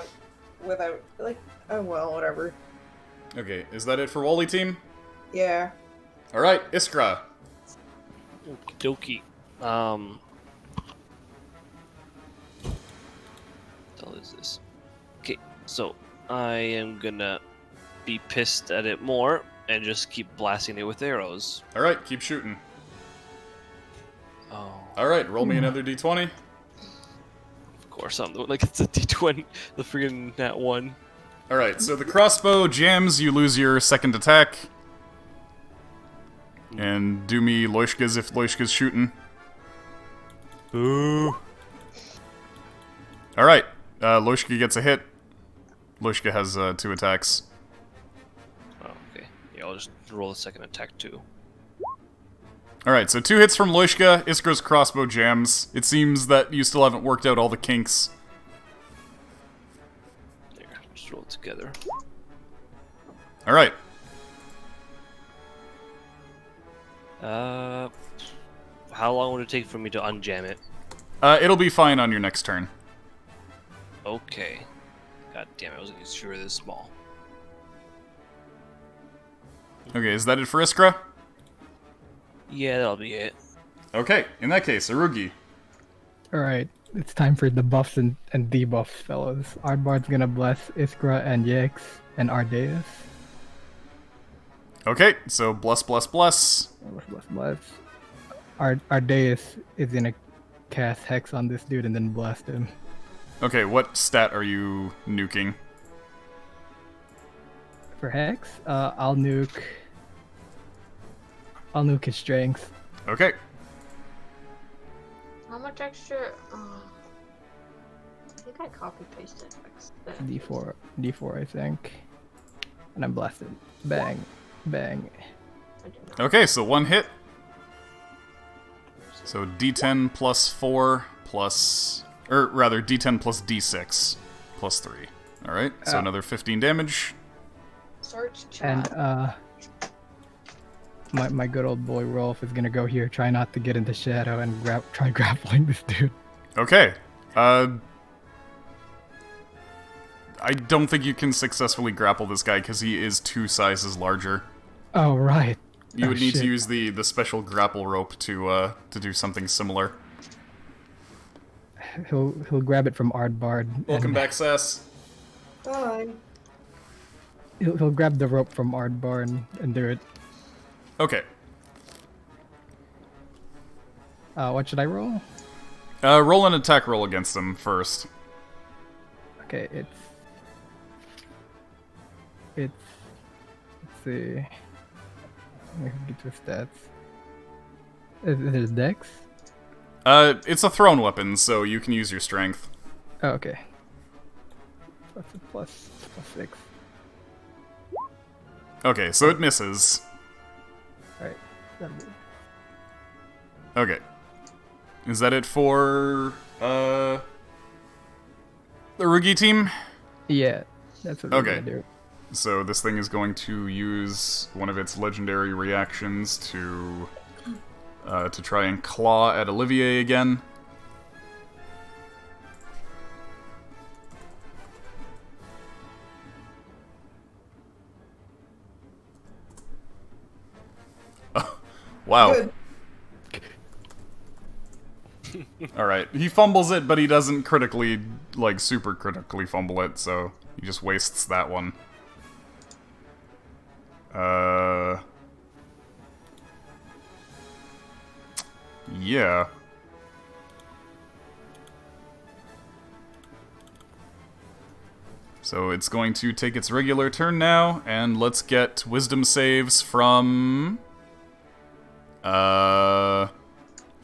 without, like, oh well, whatever. Okay, is that it for Wally team? Yeah. All right, Iskra. Okie dokie. What the hell is this? Okay, so I am gonna be pissed at it more and just keep blasting it with arrows. All right, keep shooting. Oh, All right, roll me another d20. of course, I'm like it's a d20, the freaking nat 1. All right, so the crossbow jams, you lose your second attack. And do me Loishka's if Loishka's shooting. Ooh. All right, Loishka gets a hit. Loishka has 2 attacks. Oh, okay. Yeah, I'll just roll the second attack too. All right, so 2 hits from Loishka. Iskra's crossbow jams. It seems that you still haven't worked out all the kinks. There, just roll it together. All right. How long would it take for me to unjam it? It'll be fine on your next turn. Okay. God damn it, I wasn't sure it was this small. Okay, is that it for Iskra? Yeah, that'll be it. Okay, in that case, Arugi. Alright, it's time for the buffs and debuffs, fellas. Ardbard's gonna bless Iskra and Yix and Ardeus. Okay, so bless, bless, bless. Bless. Our Deus is gonna cast Hex on this dude and then blast him. Okay, what stat are you nuking? For Hex, I'll nuke his strength. Okay. How much extra? I think I copy pasted that. D4, I think. And I'm blasted. Bang, bang. I did not. Okay, so 1 hit. So D10 plus 4 plus... Or rather, D10 plus D6 plus 3. Alright, so another 15 damage. Search chat. And my good old boy Rolf is gonna go here, try not to get into shadow and try grappling this dude. Okay. I don't think you can successfully grapple this guy because he is 2 sizes larger. Oh right. You would need shit. to use the special grapple rope to do something similar. He'll grab it from Ardbard. Welcome and back, Sass. Bye. He'll grab the rope from Ardbard and do it. Okay. What should I roll? Roll an attack roll against him first. Okay, let's see. Let me get to stats. Is it Dex? It's a thrown weapon, so you can use your strength. Oh, okay. Plus 6. Okay, so it misses. Alright, that'll be. Okay. Is that it for, the Rugi team? Yeah, that's what we're Okay. gonna do. So this thing is going to use one of its legendary reactions to try and claw at Olivier again. Wow. Good. Alright, he fumbles it, but he doesn't critically, like, super critically fumble it, so he just wastes that one. Yeah. So it's going to take its regular turn now, and let's get wisdom saves from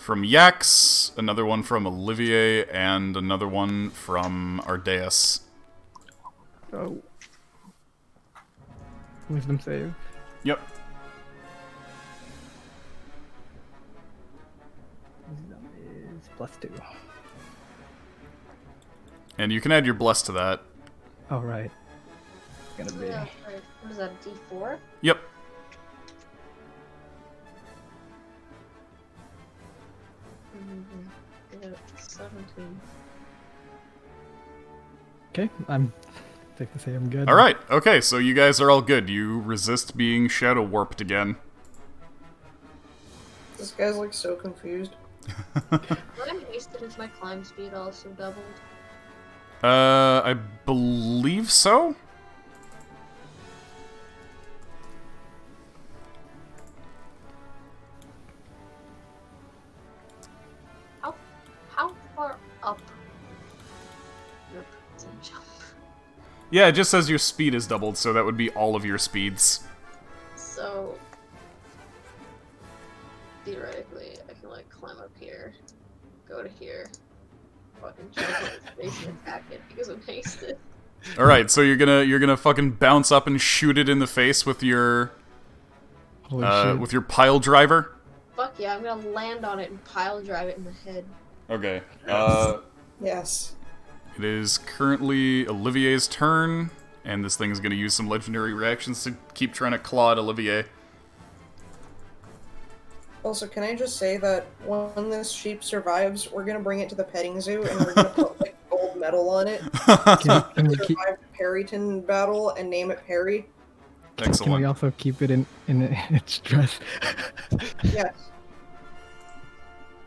Yax, another one from Olivier, and another one from Ardeus. Oh. Wisdom save. Yep. Wisdom is +2. And you can add your bless to that. Oh, right. It's gonna be. Yeah, right. What is that, D4? Yep. Yeah, 17. Okay, I'm safe to say I'm good. Alright, okay, so you guys are all good. You resist being shadow warped again. This guy's like so confused. When I'm hasted, is my climb speed also doubled? I believe so? How far up your jump? Yeah, it just says your speed is doubled, so that would be all of your speeds. So theoretically, I can like climb up here, go to here, fucking jump on his face and attack it because I'm hasted. Alright, so you're gonna fucking bounce up and shoot it in the face with your Holy shit. with your pile driver? Fuck yeah, I'm gonna land on it and pile drive it in the head. Okay. Yes. It is currently Olivier's turn, and this thing is gonna use some legendary reactions to keep trying to claw at Olivier. Also, can I just say that when this sheep survives, we're gonna bring it to the petting zoo and we're gonna put like gold medal on it. Can we keep, Survived Perryton battle and name it Perry. can we Excellent. also keep it in its dress? Yes.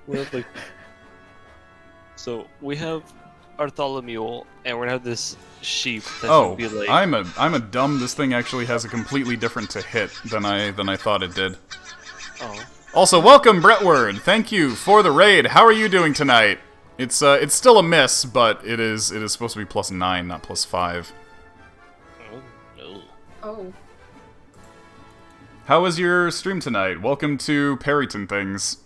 We have like, so we have Bartholomew, and we're gonna have this sheep that's Oh, gonna be like. I'm a dumb. This thing actually has a completely different to hit than I thought it did. Oh. Also, welcome, Bretward. Thank you for the raid. How are you doing tonight? It's still a miss, but it is supposed to be +9, not +5. Oh no. Oh. How was your stream tonight? Welcome to Perryton Things.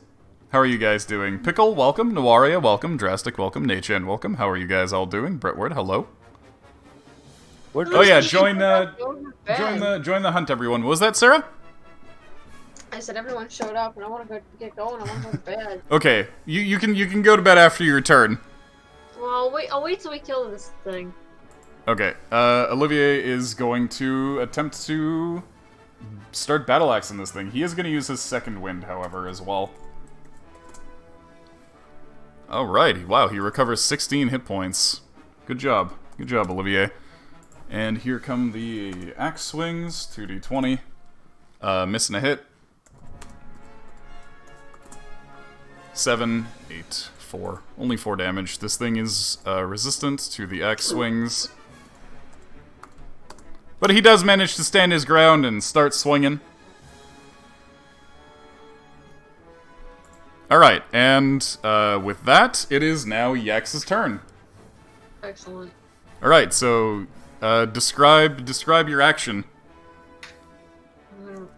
How are you guys doing? Pickle, welcome. Nawaria, welcome. Drastic, welcome. Nachan, welcome. How are you guys all doing? Bretward, hello. Oh yeah, join the hunt, everyone. What was that, Sarah? I said everyone showed up, and I want to get going. I want to go to bed. Okay, you can go to bed after your turn. Well, I'll wait till we kill this thing. Okay, Olivier is going to attempt to start battle axing this thing. He is going to use his second wind, however, as well. Alrighty, wow, he recovers 16 hit points. Good job, Olivier. And here come the axe swings, 2d20. Missing a hit. 7, 8, 4. Only 4 damage. This thing is resistant to the axe swings. But he does manage to stand his ground and start swinging. Alright, and with that, it is now Yax's turn. Excellent. Alright, so describe your action. I'm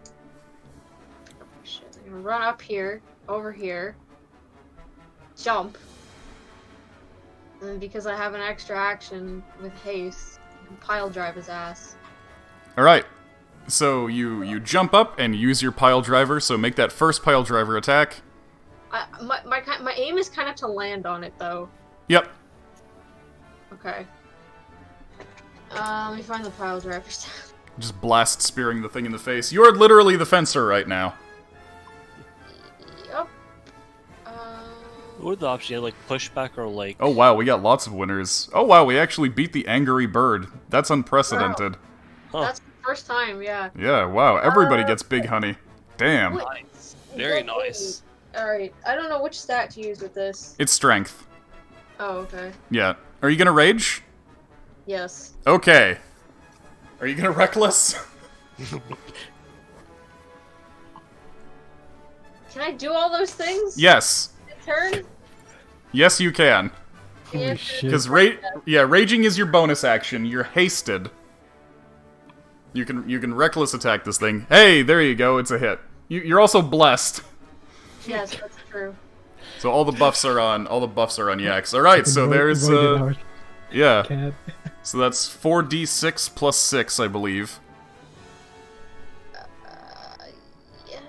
gonna run up here, over here, jump, and then because I have an extra action with haste, I can pile drive his ass. Alright, so you jump up and use your pile driver, so make that first pile driver attack. My aim is kind of to land on it though. Yep. Okay. Let me find the pile drivers. Just blast spearing the thing in the face. You are literally the fencer right now. Yep. What are the options? You have, like pushback or like. Oh wow, we got lots of winners. Oh wow, we actually beat the angry bird. That's unprecedented. Huh. That's the first time, yeah. Yeah, wow, everybody gets big honey. Damn. Wait. Nice. Very nice. Alright, I don't know which stat to use with this. It's strength. Oh, okay. Yeah. Are you gonna rage? Yes. Okay. Are you gonna reckless? Can I do all those things? Yes. Turn? Yes, you can. Holy Yeah, shit. Because raging is your bonus action. You're hasted. You can reckless attack this thing. Hey, there you go. It's a hit. You're also blessed. Yes, that's true. So all the buffs are on. All the buffs are on Yax. All right. So there's yeah. Cat. So that's 4d6 plus 6, I believe. Yeah.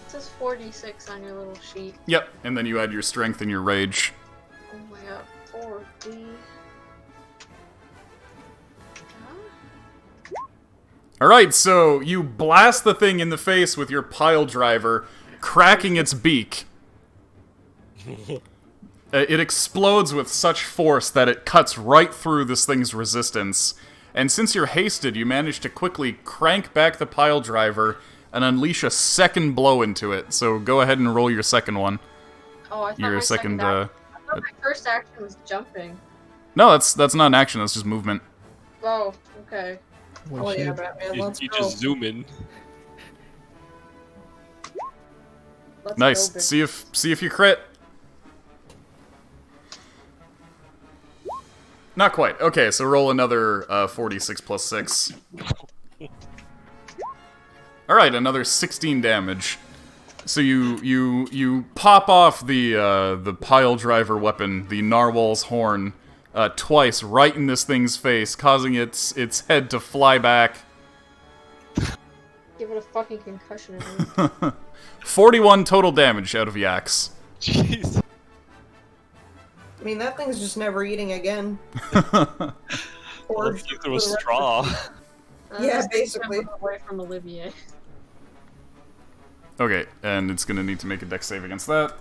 It says 4d6 on your little sheet. Yep. And then you add your strength and your rage. Oh my god, 4d. All right. So you blast the thing in the face with your pile driver, cracking its beak. It explodes with such force that it cuts right through this thing's resistance. And since you're hasted, you manage to quickly crank back the pile driver and unleash a second blow into it. So go ahead and roll your second one. Oh, I thought Your my second. action, I thought my first action was jumping. No, that's not an action. That's just movement. Oh, okay. Holy Oh yeah, shit. Batman, You, let's you go. just zoom in. Let's Nice. go, bitch. See if you crit. Not quite. Okay, so roll another 46 plus 6. All right, another 16 damage. So you pop off the pile driver weapon, the narwhal's horn, twice right in this thing's face, causing its head to fly back. Give it a fucking concussion. Or 41 total damage out of Yax. Jeez. I mean, that thing's just never eating again. Or Let's get through a straw. Yeah, basically. Away from Olivier. Okay, and it's gonna need to make a dex save against that.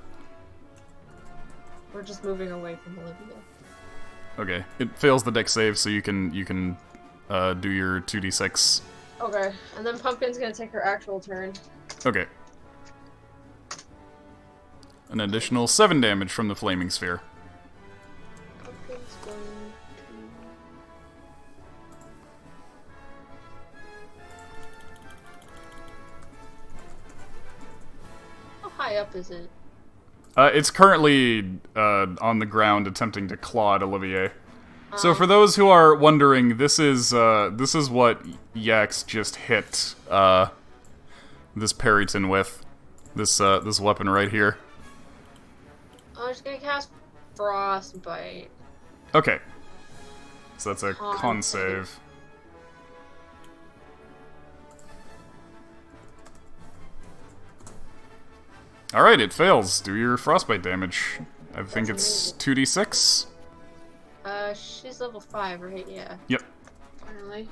We're just moving away from Olivier. Okay, it fails the dex save, so you can do your 2d6. Okay, and then Pumpkin's gonna take her actual turn. Okay, An additional 7 damage from the flaming sphere. Pumpkin's going to... How high up is it? It's currently on the ground attempting to claw at Olivier. So for those who are wondering, this is what Yax just hit this Perryton with. This weapon right here. I'm just gonna cast Frostbite. Okay. So that's a Con con save. save. Alright, it fails. Do your frostbite damage. I think it's 2d6. She's level 5, right? Yeah. Yep. Finally.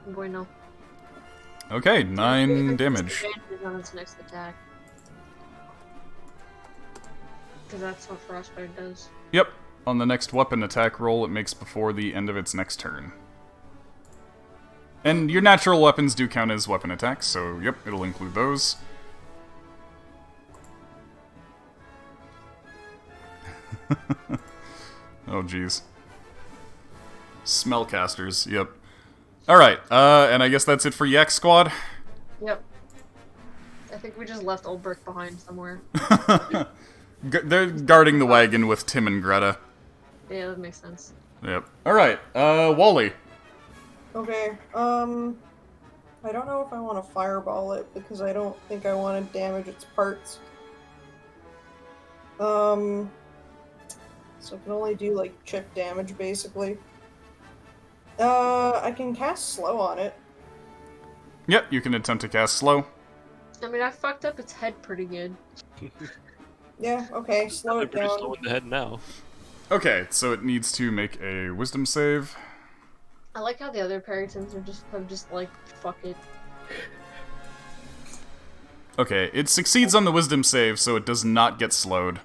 Bueno. Okay, 9 damage. Disadvantage on its next attack. Because that's what Frostbite does. Yep. On the next weapon attack roll it makes before the end of its next turn. And your natural weapons do count as weapon attacks, so yep, it'll include those. Oh jeez. Smellcasters, yep. Alright, and I guess that's it for Yak Squad. Yep. I think we just left Old Brick behind somewhere. They're guarding the wagon with Tim and Greta. Yeah, that makes sense. Yep. Alright, Wally. Okay, I don't know if I want to fireball it, because I don't think I want to damage its parts. So I can only do, like, chip damage, basically. I can cast slow on it. Yep, you can attempt to cast slow. I mean, I fucked up its head pretty good. Yeah, okay, slow They're it pretty down. slow in the head now. Okay, so it needs to make a wisdom save. I like how the other Perrytons are just like, fuck it. Okay, it succeeds on the wisdom save, so it does not get slowed.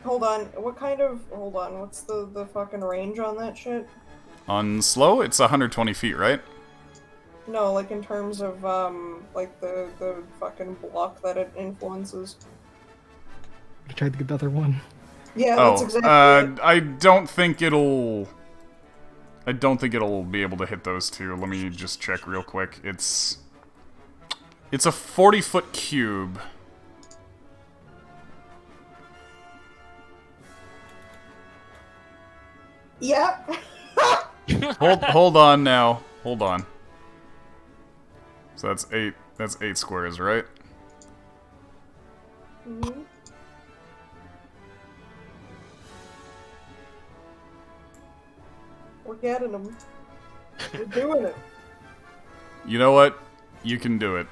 Hold on, hold on, what's the fucking range on that shit? On slow, it's 120 feet, right? No, like in terms of, like the fucking block that it influences. I tried to get the other one. Yeah, that's Oh, exactly it. I don't think it'll be able to hit those two. Let me just check real quick. It's a 40-foot cube. Yep. Hold on now. Hold on. So that's 8. That's 8 squares, right? Mhm. We're getting them. We're doing it. You know what? You can do it.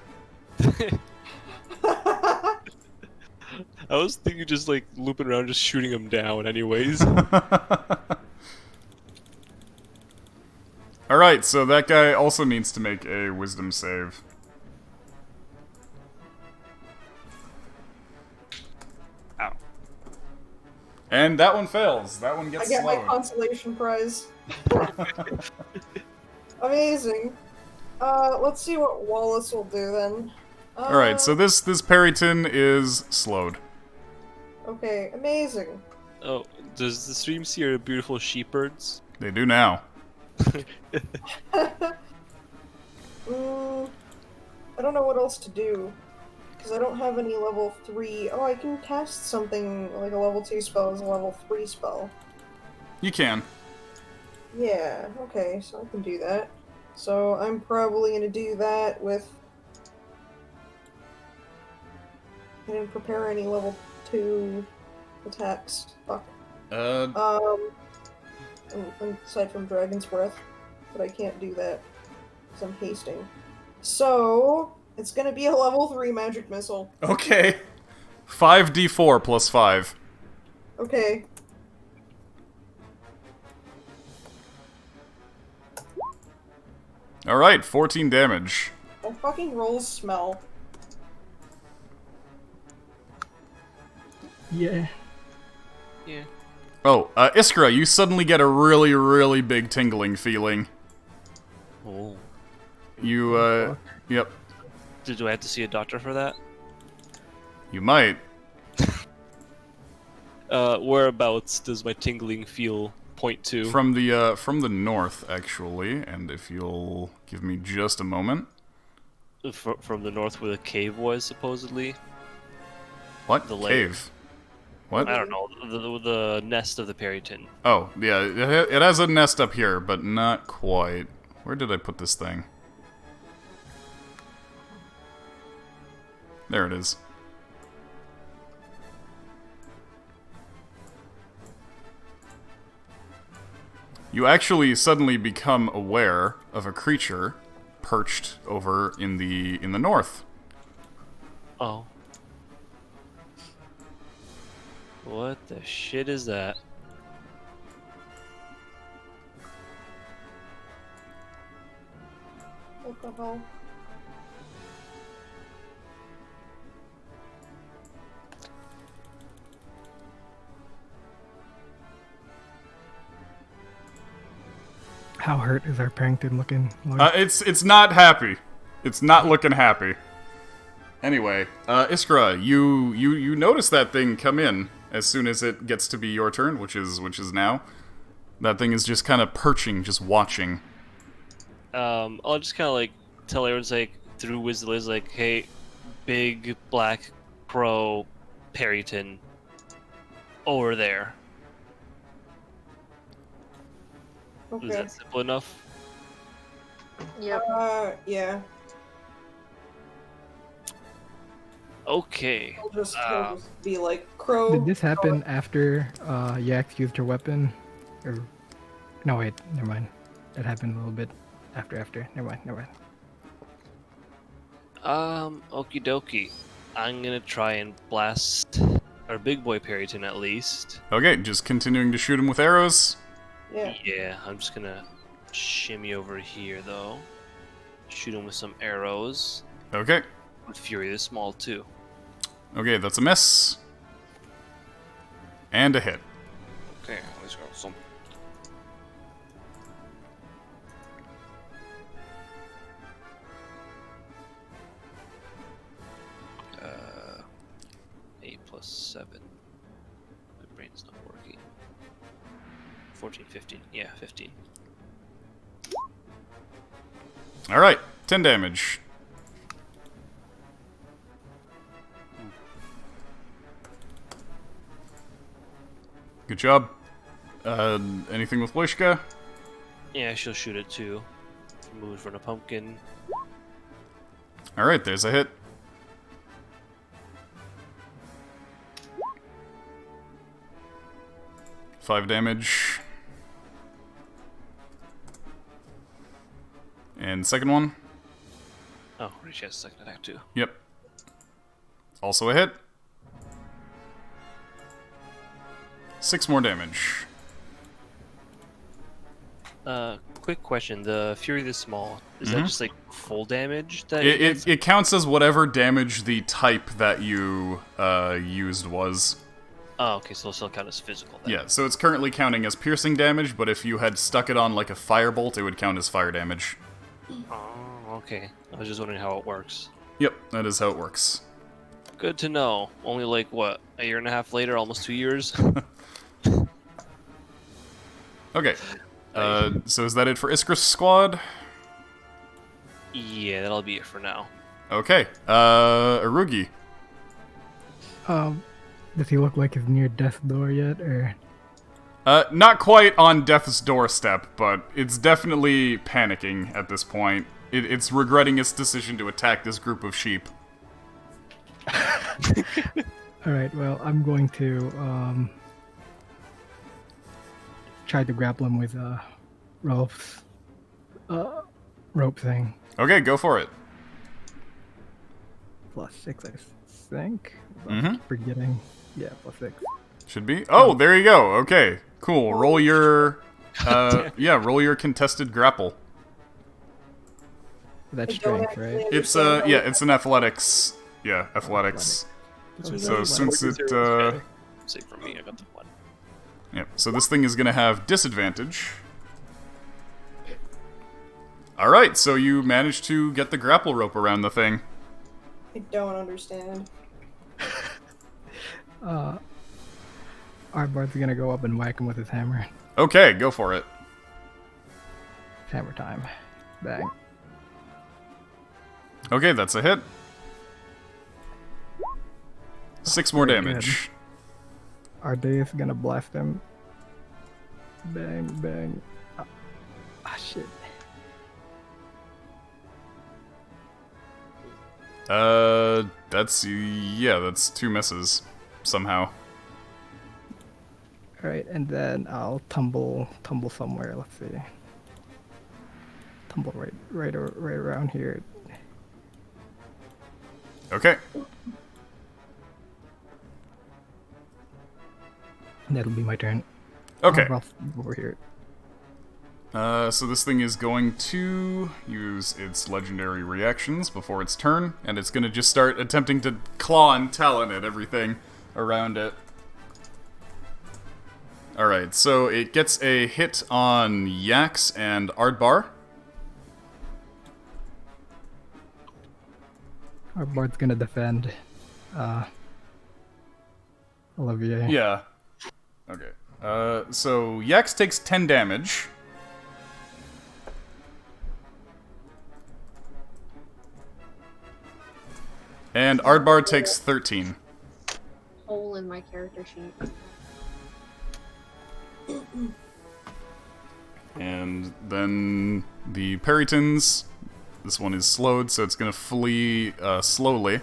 I was thinking just like looping around, just shooting him down anyways. Alright, so that guy also needs to make a wisdom save. Ow. And that one fails. That one I gets get my slowed. consolation prize. Amazing. Let's see what Wallace will do then. Alright, so this Perryton is slowed. Okay, amazing. Oh, does the stream see our beautiful sheepbirds? They do now. I don't know what else to do. Because I don't have any level 3. Oh, I can cast something like a level 2 spell as a level 3 spell. You can. Yeah, okay, so I can do that. So I'm probably gonna do that with... I didn't prepare any level 2 attacks. Fuck. Aside from Dragon's Breath. But I can't do that. Because I'm hasting. So... It's gonna be a level 3 magic missile. Okay. 5d4 plus 5. Okay. Alright, 14 damage. My fucking rolls smell. Yeah. Yeah. Oh, Iskra, you suddenly get a really, really big tingling feeling. Oh. You, yep. Do I have to see a doctor for that? You might. Whereabouts does my tingling feel point to? From the north, actually, and if you'll give me just a moment. From the north where the cave was, supposedly? What? The lake. Cave? What? I don't know. The nest of the Perryton. Oh, yeah, it has a nest up here, but not quite. Where did I put this thing? There it is. You actually suddenly become aware of a creature perched over in the north. Oh. What the shit is that? What the hell? How hurt is our Parrington looking? Lloyd? It's not happy. It's not looking happy. Anyway, Iskra, you notice that thing come in as soon as it gets to be your turn, which is now. That thing is just kind of perching, just watching. I'll just kind of like tell everyone's like through Wizzle like, hey, big black crow, Perryton, over there. Okay. Is that simple enough? Yep. Yeah. Okay. He'll just be like, Crow. Did this happen after Yax used her weapon? Or no, wait, never mind. That happened a little bit after. Never mind. Okie dokie. I'm gonna try and blast our big boy Perryton at least. Okay, just continuing to shoot him with arrows. Yeah. Yeah, I'm just gonna shimmy over here though. Shoot him with some arrows. Okay. With Fury the Small too. Okay, that's a miss. And a hit. Okay, let's go. Some. Uh, 8 plus 7. My brain's not working. 14, 15. Yeah, 15. Alright, 10 damage. Good job. Anything with Wishka? Yeah, she'll shoot it too. Move for the pumpkin. Alright, there's a hit. Five damage. And second one. Oh, she has a second attack too. Yep. Also a hit. 6 more damage. Quick question: the Fury the Small is that just like full damage? That It counts as whatever damage the type that you used was. Oh, okay, so it'll still count as physical. Then. Yeah, so it's currently counting as piercing damage, but if you had stuck it on like a firebolt, it would count as fire damage. Oh, okay. I was just wondering how it works. Yep, that is how it works. Good to know. Only like what, a year and a half later, almost 2 years. Okay. So is that it for Iskra's squad? Yeah, that'll be it for now. Okay. Arugi. Does he look like he's near death's door yet, or? Not quite on death's doorstep, but it's definitely panicking at this point. It's regretting its decision to attack this group of sheep. Alright, well, I'm going to, try to grapple him with, Rolf's, rope thing. Okay, go for it. +6, I think. Mhm. Forgetting. Yeah, +6. Should be. Oh, there you go. Okay, cool. Roll your, roll your contested grapple. That's I don't strength, actually right? It's understand how it's an athletics. Yeah, athletics. So since it Say for me, I got the one. Yep. So this thing is gonna have disadvantage Alright, so you managed to get the grapple rope around the thing. I don't understand. Aardbard's gonna go up and whack him with his hammer. Okay, go for it. Hammer time. Bang. Okay, that's a hit. 6 more Very damage. Ardeus gonna blast him. Bang, bang. Shit. That's 2 misses. Somehow. Alright, and then I'll tumble somewhere, let's see. Tumble right around here. Okay. That'll be my turn. Okay. I'll over here. So this thing is going to use its legendary reactions before its turn, and it's going to just start attempting to claw and talon at everything around it. Alright, so it gets a hit on Yax and Ardbar. Aardbard's gonna defend. Olivier. Yeah. Okay. So Yax takes 10 damage. And Ardbar takes 13. Hole in my character sheet. And then the Peritons, this one is slowed, so it's gonna flee slowly.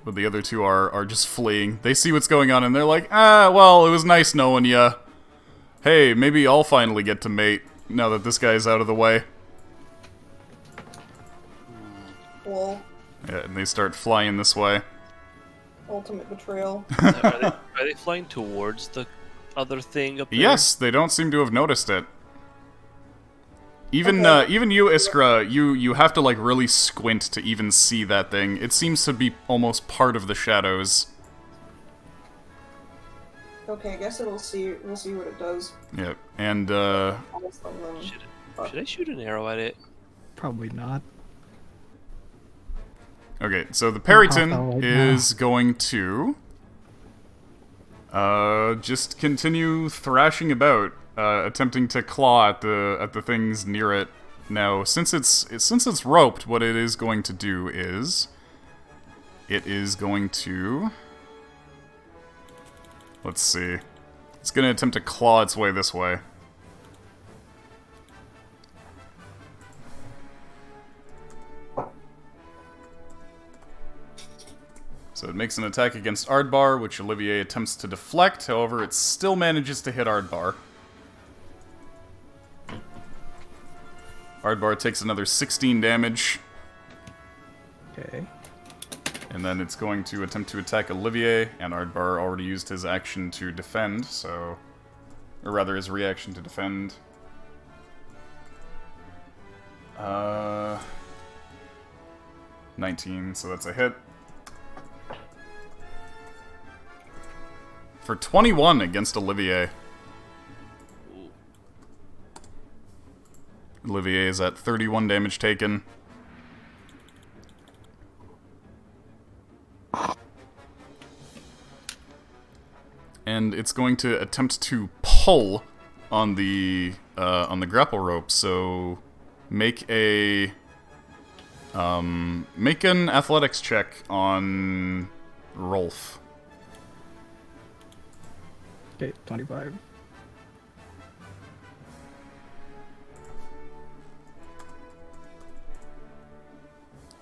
But the other two are just fleeing. They see what's going on and they're like, well, it was nice knowing ya. Hey, maybe I'll finally get to mate now that this guy's out of the way. Well, Yeah, and they start flying this way. ultimate betrayal. Are they flying towards the other thing up there? Yes, they don't seem to have noticed it. Even Okay. even you, Iskra, you have to like really squint to even see that thing. It seems to be almost part of the shadows. Okay, I guess we'll see what it does. Yep. And Almost on them. Should I shoot an arrow at it? Probably not. okay, so the pop out Periton right is going to just continue thrashing about, attempting to claw at the things near it. Now, since it's roped, what it is going to do is it is going to, let's see. It's going to attempt to claw its way this way. So it makes an attack against Ardbar, which Olivier attempts to deflect. However, it still manages to hit Ardbar. Ardbar takes another 16 damage. Okay. And then it's going to attempt to attack Olivier, and Ardbar already used his action to defend, so... Or rather, his reaction to defend. 19, so that's a hit. For 21 against Olivier. Olivier is at 31 damage taken. And it's going to attempt to pull on the grapple rope. So make an athletics check on Rolf. Okay, 25.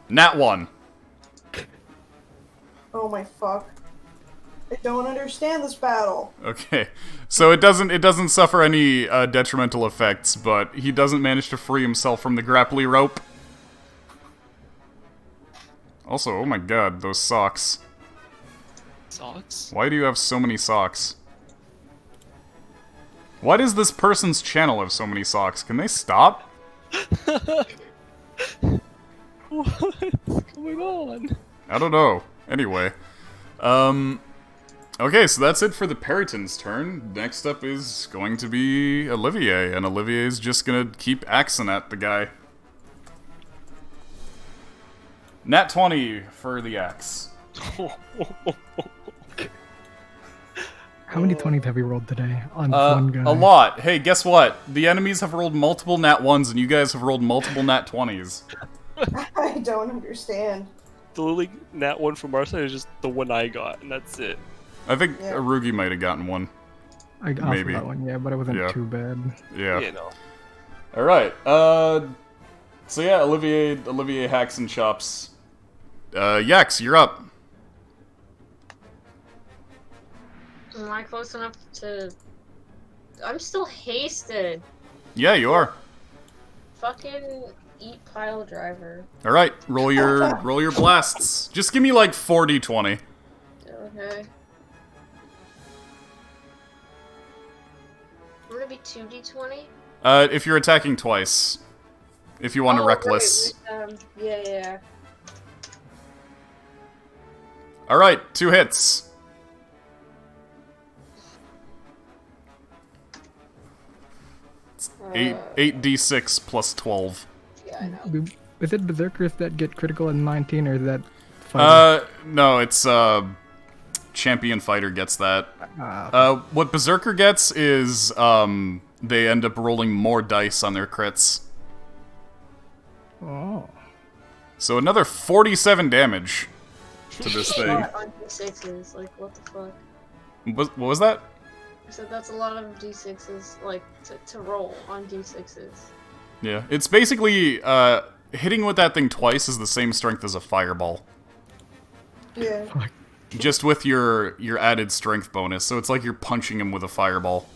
Nat 1. Oh my fuck. I don't understand this battle. Okay, so it doesn't suffer any detrimental effects, but he doesn't manage to free himself from the grapply rope. Also, oh my god, those socks. Socks? Why do you have so many socks? Why does this person's channel have so many socks? Can they stop? What's going on? I don't know. Anyway, Okay, so that's it for the Periton's turn. Next up is going to be Olivier, and Olivier's just gonna keep axing at the guy. Nat 20 for the axe. How many 20s have we rolled today on one guy? A lot. Hey, guess what? The enemies have rolled multiple Nat 1s, and you guys have rolled multiple Nat 20s. I don't understand. The only nat one from our side is just the one I got, and that's it. I think Yeah. Arugi might have gotten one. I also maybe. got one, yeah, but it wasn't Yeah. too bad. Yeah. You know. Alright, so yeah, Olivier hacks and chops. Yax, you're up. Am I close enough to... I'm still hasted. Yeah, you are. Fucking eat pile driver. Alright, roll your blasts. Just give me like 40-20. Okay. Would it be 2d20? If you're attacking twice. If you want to reckless. Right, yeah. Alright, 2 hits. Uh, 8d6 plus 12. Yeah, I know. Is it Berserkers that get critical in 19, or is that fighting? No, it's, Champion Fighter gets that. What Berserker gets is, they end up rolling more dice on their crits. Oh. So another 47 damage to this thing. On d6s, like, what the fuck? What was that? I said that's a lot of d6s, like, to roll on d6s. Yeah, it's basically, hitting with that thing twice is the same strength as a fireball. Yeah. Just with your added strength bonus, so it's like you're punching him with a fireball.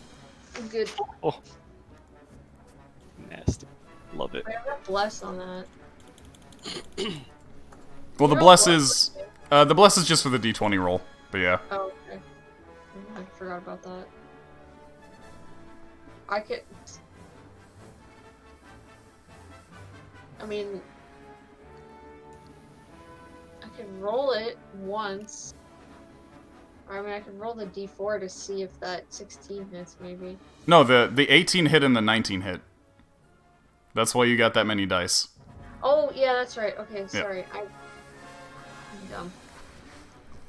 Good. Oh. Nasty. Love it. I have a bless on that. Well, the You bless know is, the bless is just for the d20 roll, but yeah. Oh, okay. I forgot about that. I could... I mean... I could roll it once. Or, I mean, I could roll the d4 to see if that 16 hits, maybe. No, the 18 hit and the 19 hit. That's why you got that many dice. Oh, yeah, that's right. Okay, sorry. I'm dumb.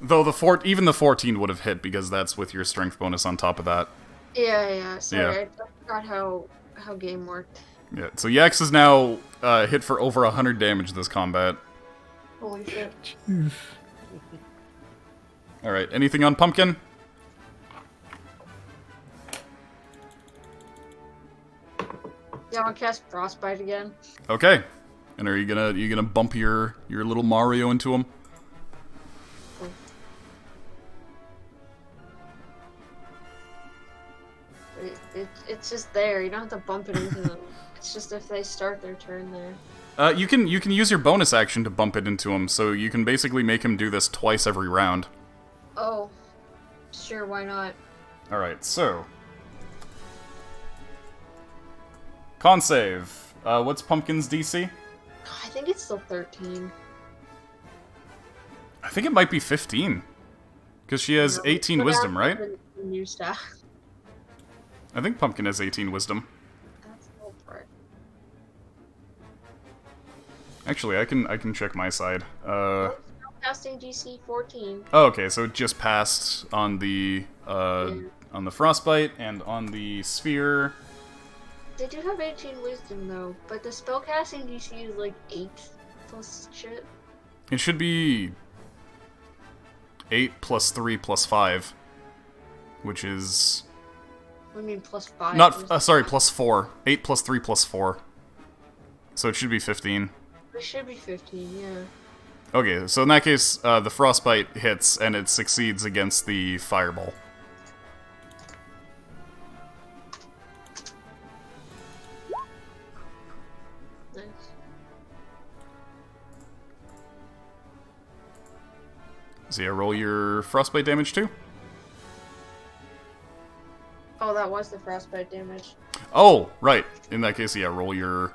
Though even the 14 would have hit because that's with your strength bonus on top of that. Yeah, sorry. Yeah. I forgot how game worked. Yeah. So Yax is now hit for over 100 damage this combat. Holy shit. All right. Anything on Pumpkin? Yeah, I'll cast Frostbite again. Okay. And are you gonna bump your little Mario into him? It's just there. You don't have to bump it into them. It's just if they start their turn there. You can use your bonus action to bump it into him, so you can basically make him do this twice every round. Oh, sure. Why not? All right. So con save. What's Pumpkin's DC? I think it's still 13. I think it might be 15. Because she has 18 But wisdom, right? the new staff. I think Pumpkin has 18 wisdom. That's the whole part. Actually, I can check my side. Casting DC 14. Oh, okay, so it just passed on the on the frostbite and on the sphere. They do have 18 wisdom though, but the spellcasting DC is like 8 plus shit. It should be 8 plus 3 plus 5, which is I mean plus 5. not sorry, plus 4. 8 plus 3 plus 4. So it should be 15. It should be 15, yeah. Okay, so in that case, the frostbite hits and it succeeds against the fireball. Nice. So yeah, roll your frostbite damage too. Oh, that was the frostbite damage. Oh, right. In that case, yeah, roll your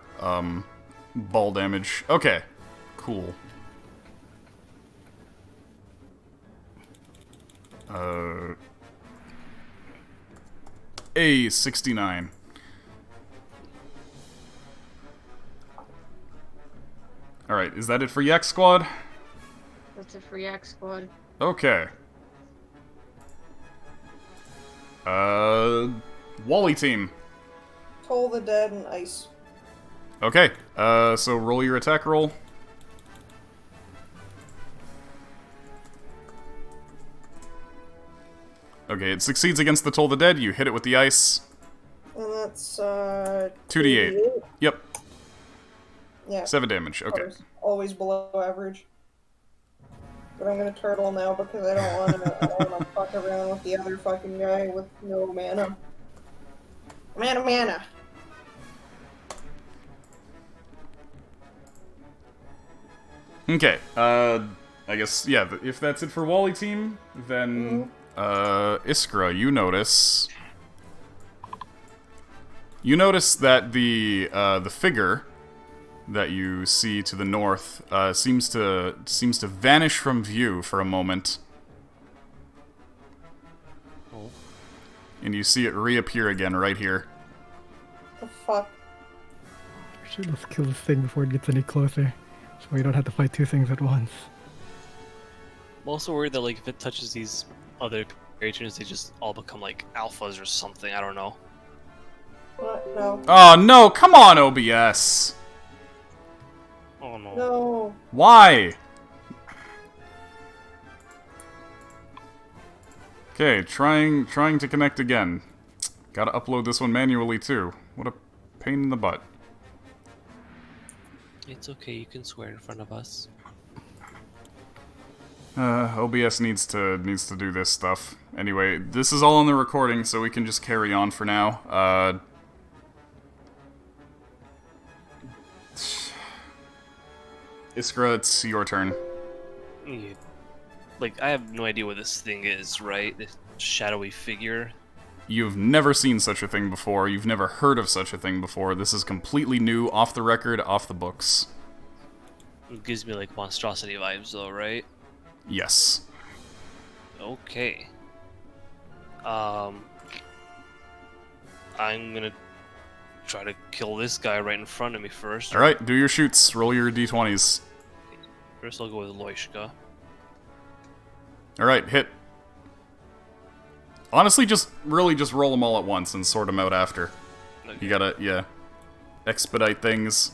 ball damage. Okay, cool. A 69. Alright, is that it for Yak Squad? That's a free X squad. Okay. Wally team. Toll the Dead and Ice. Okay, so roll your attack roll. Okay, it succeeds against the Toll the Dead. You hit it with the ice. And that's, 2d8. Yep, Yeah. 7 damage. of Okay. course. Always below average. But I'm gonna turtle now because I don't wanna fuck around with the other fucking guy with no mana. Mana. Okay, I guess, yeah, if that's it for Wally team, then, Iskra, you notice that the figure that you see to the north, seems to vanish from view for a moment. Oh. And you see it reappear again right here. The fuck? Let's kill this thing before it gets any closer, so we don't have to fight two things at once. I'm also worried that, like, if it touches these other creatures, they just all become, like, alphas or something. I don't know. What? No. Oh no, come on, OBS! Oh no. No. Why? Okay, trying to connect again. Gotta upload this one manually too. What a pain in the butt. It's okay, you can swear in front of us. OBS needs to do this stuff. Anyway, this is all on the recording, so we can just carry on for now. Iskra, it's your turn. Yeah. Like, I have no idea what this thing is, right? This shadowy figure. You've never seen such a thing before. You've never heard of such a thing before. This is completely new, off the record, off the books. It gives me, like, monstrosity vibes, though, right? Yes. Okay. I'm gonna try to kill this guy right in front of me first. Alright, do your shoots. Roll your d20s. First, I'll go with Loishka. Alright, hit. Honestly, just roll them all at once and sort them out after. Okay. You gotta, yeah. Expedite things.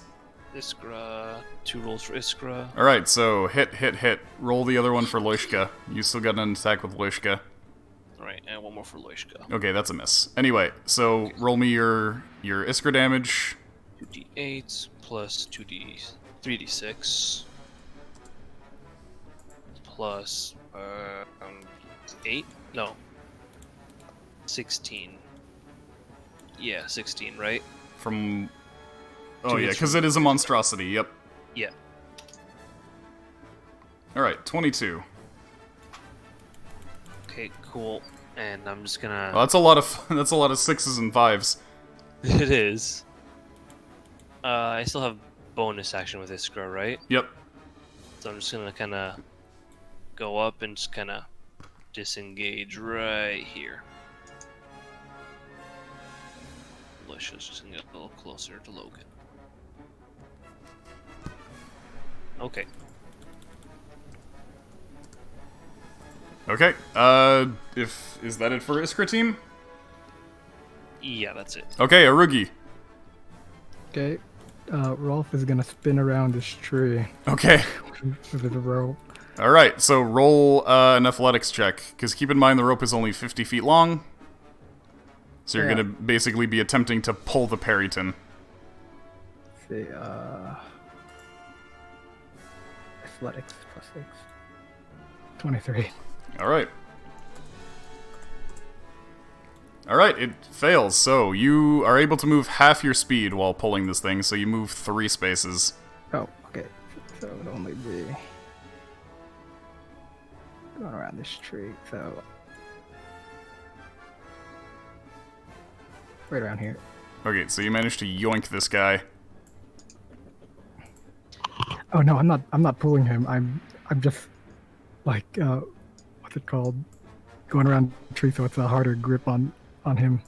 Iskra. 2 rolls for Iskra. Alright, so hit. Roll the other one for Loishka. You still got an attack with Loishka. Alright, and 1 more for Loishka. Okay, that's a miss. Anyway, so roll me your Iskra damage. 2d8 plus 3d6 plus 8? No. 16. Yeah, 16, right? From... Oh Two yeah, hits because from- it is a monstrosity, yep. Yeah. Alright, 22. Okay, cool. And I'm just gonna... Well, that's a lot of 6s and 5s. It is. I still have bonus action with Iskra, right? Yep. So I'm just gonna kinda go up and just kinda disengage right here. Alicia's just gonna get a little closer to Logan. Okay. Okay, is that it for Iskra team? Yeah, that's it. Okay, Arugi. Okay, Rolf is gonna spin around this tree Okay. with his rope. Alright, so roll an athletics check, because keep in mind the rope is only 50 feet long. So you're Yeah. gonna basically be attempting to pull the Perryton. Let's see, athletics plus 6. 23. Alright. Alright, it fails, so you are able to move half your speed while pulling this thing, so you move 3 spaces. Oh, okay. So it would only be going around this tree, so right around here. Okay, so you managed to yoink this guy. Oh no, I'm not pulling him. I'm just like what's it called? going around the tree, so it's a harder grip on him.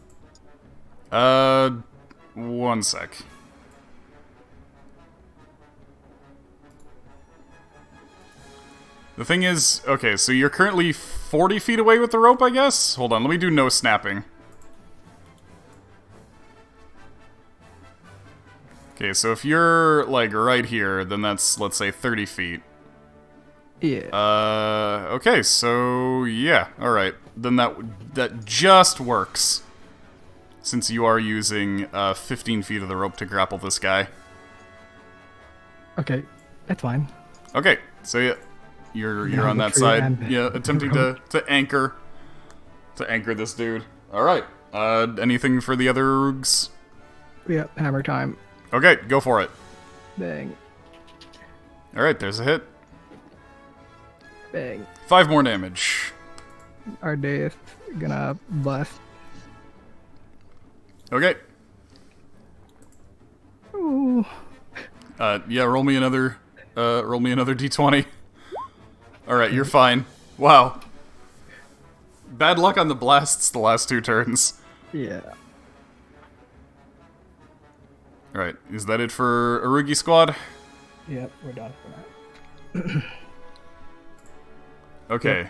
One sec. The thing is, okay, so you're currently 40 feet away with the rope, I guess? Hold on, let me do no snapping. Okay, so if you're, like, right here, then that's, let's say, 30 feet. Yeah. Okay, so, yeah, alright. Then that just works. Since you are using, 15 feet of the rope to grapple this guy. Okay, that's fine. Okay, so yeah, you're Yeah, on the that tree side, and yeah, the attempting rope. to anchor this dude. All right, anything for the other Roogs? Yeah, hammer time. Okay, go for it. Bang, All right, there's a hit. bang. 5 more damage. Our day is gonna bust. Okay, Ooh. yeah, roll me another d20. All right, you're fine. Wow. Bad luck on the blasts the last 2 turns. Yeah. All right, is that it for Arugi squad? Yep, we're done for that. Okay.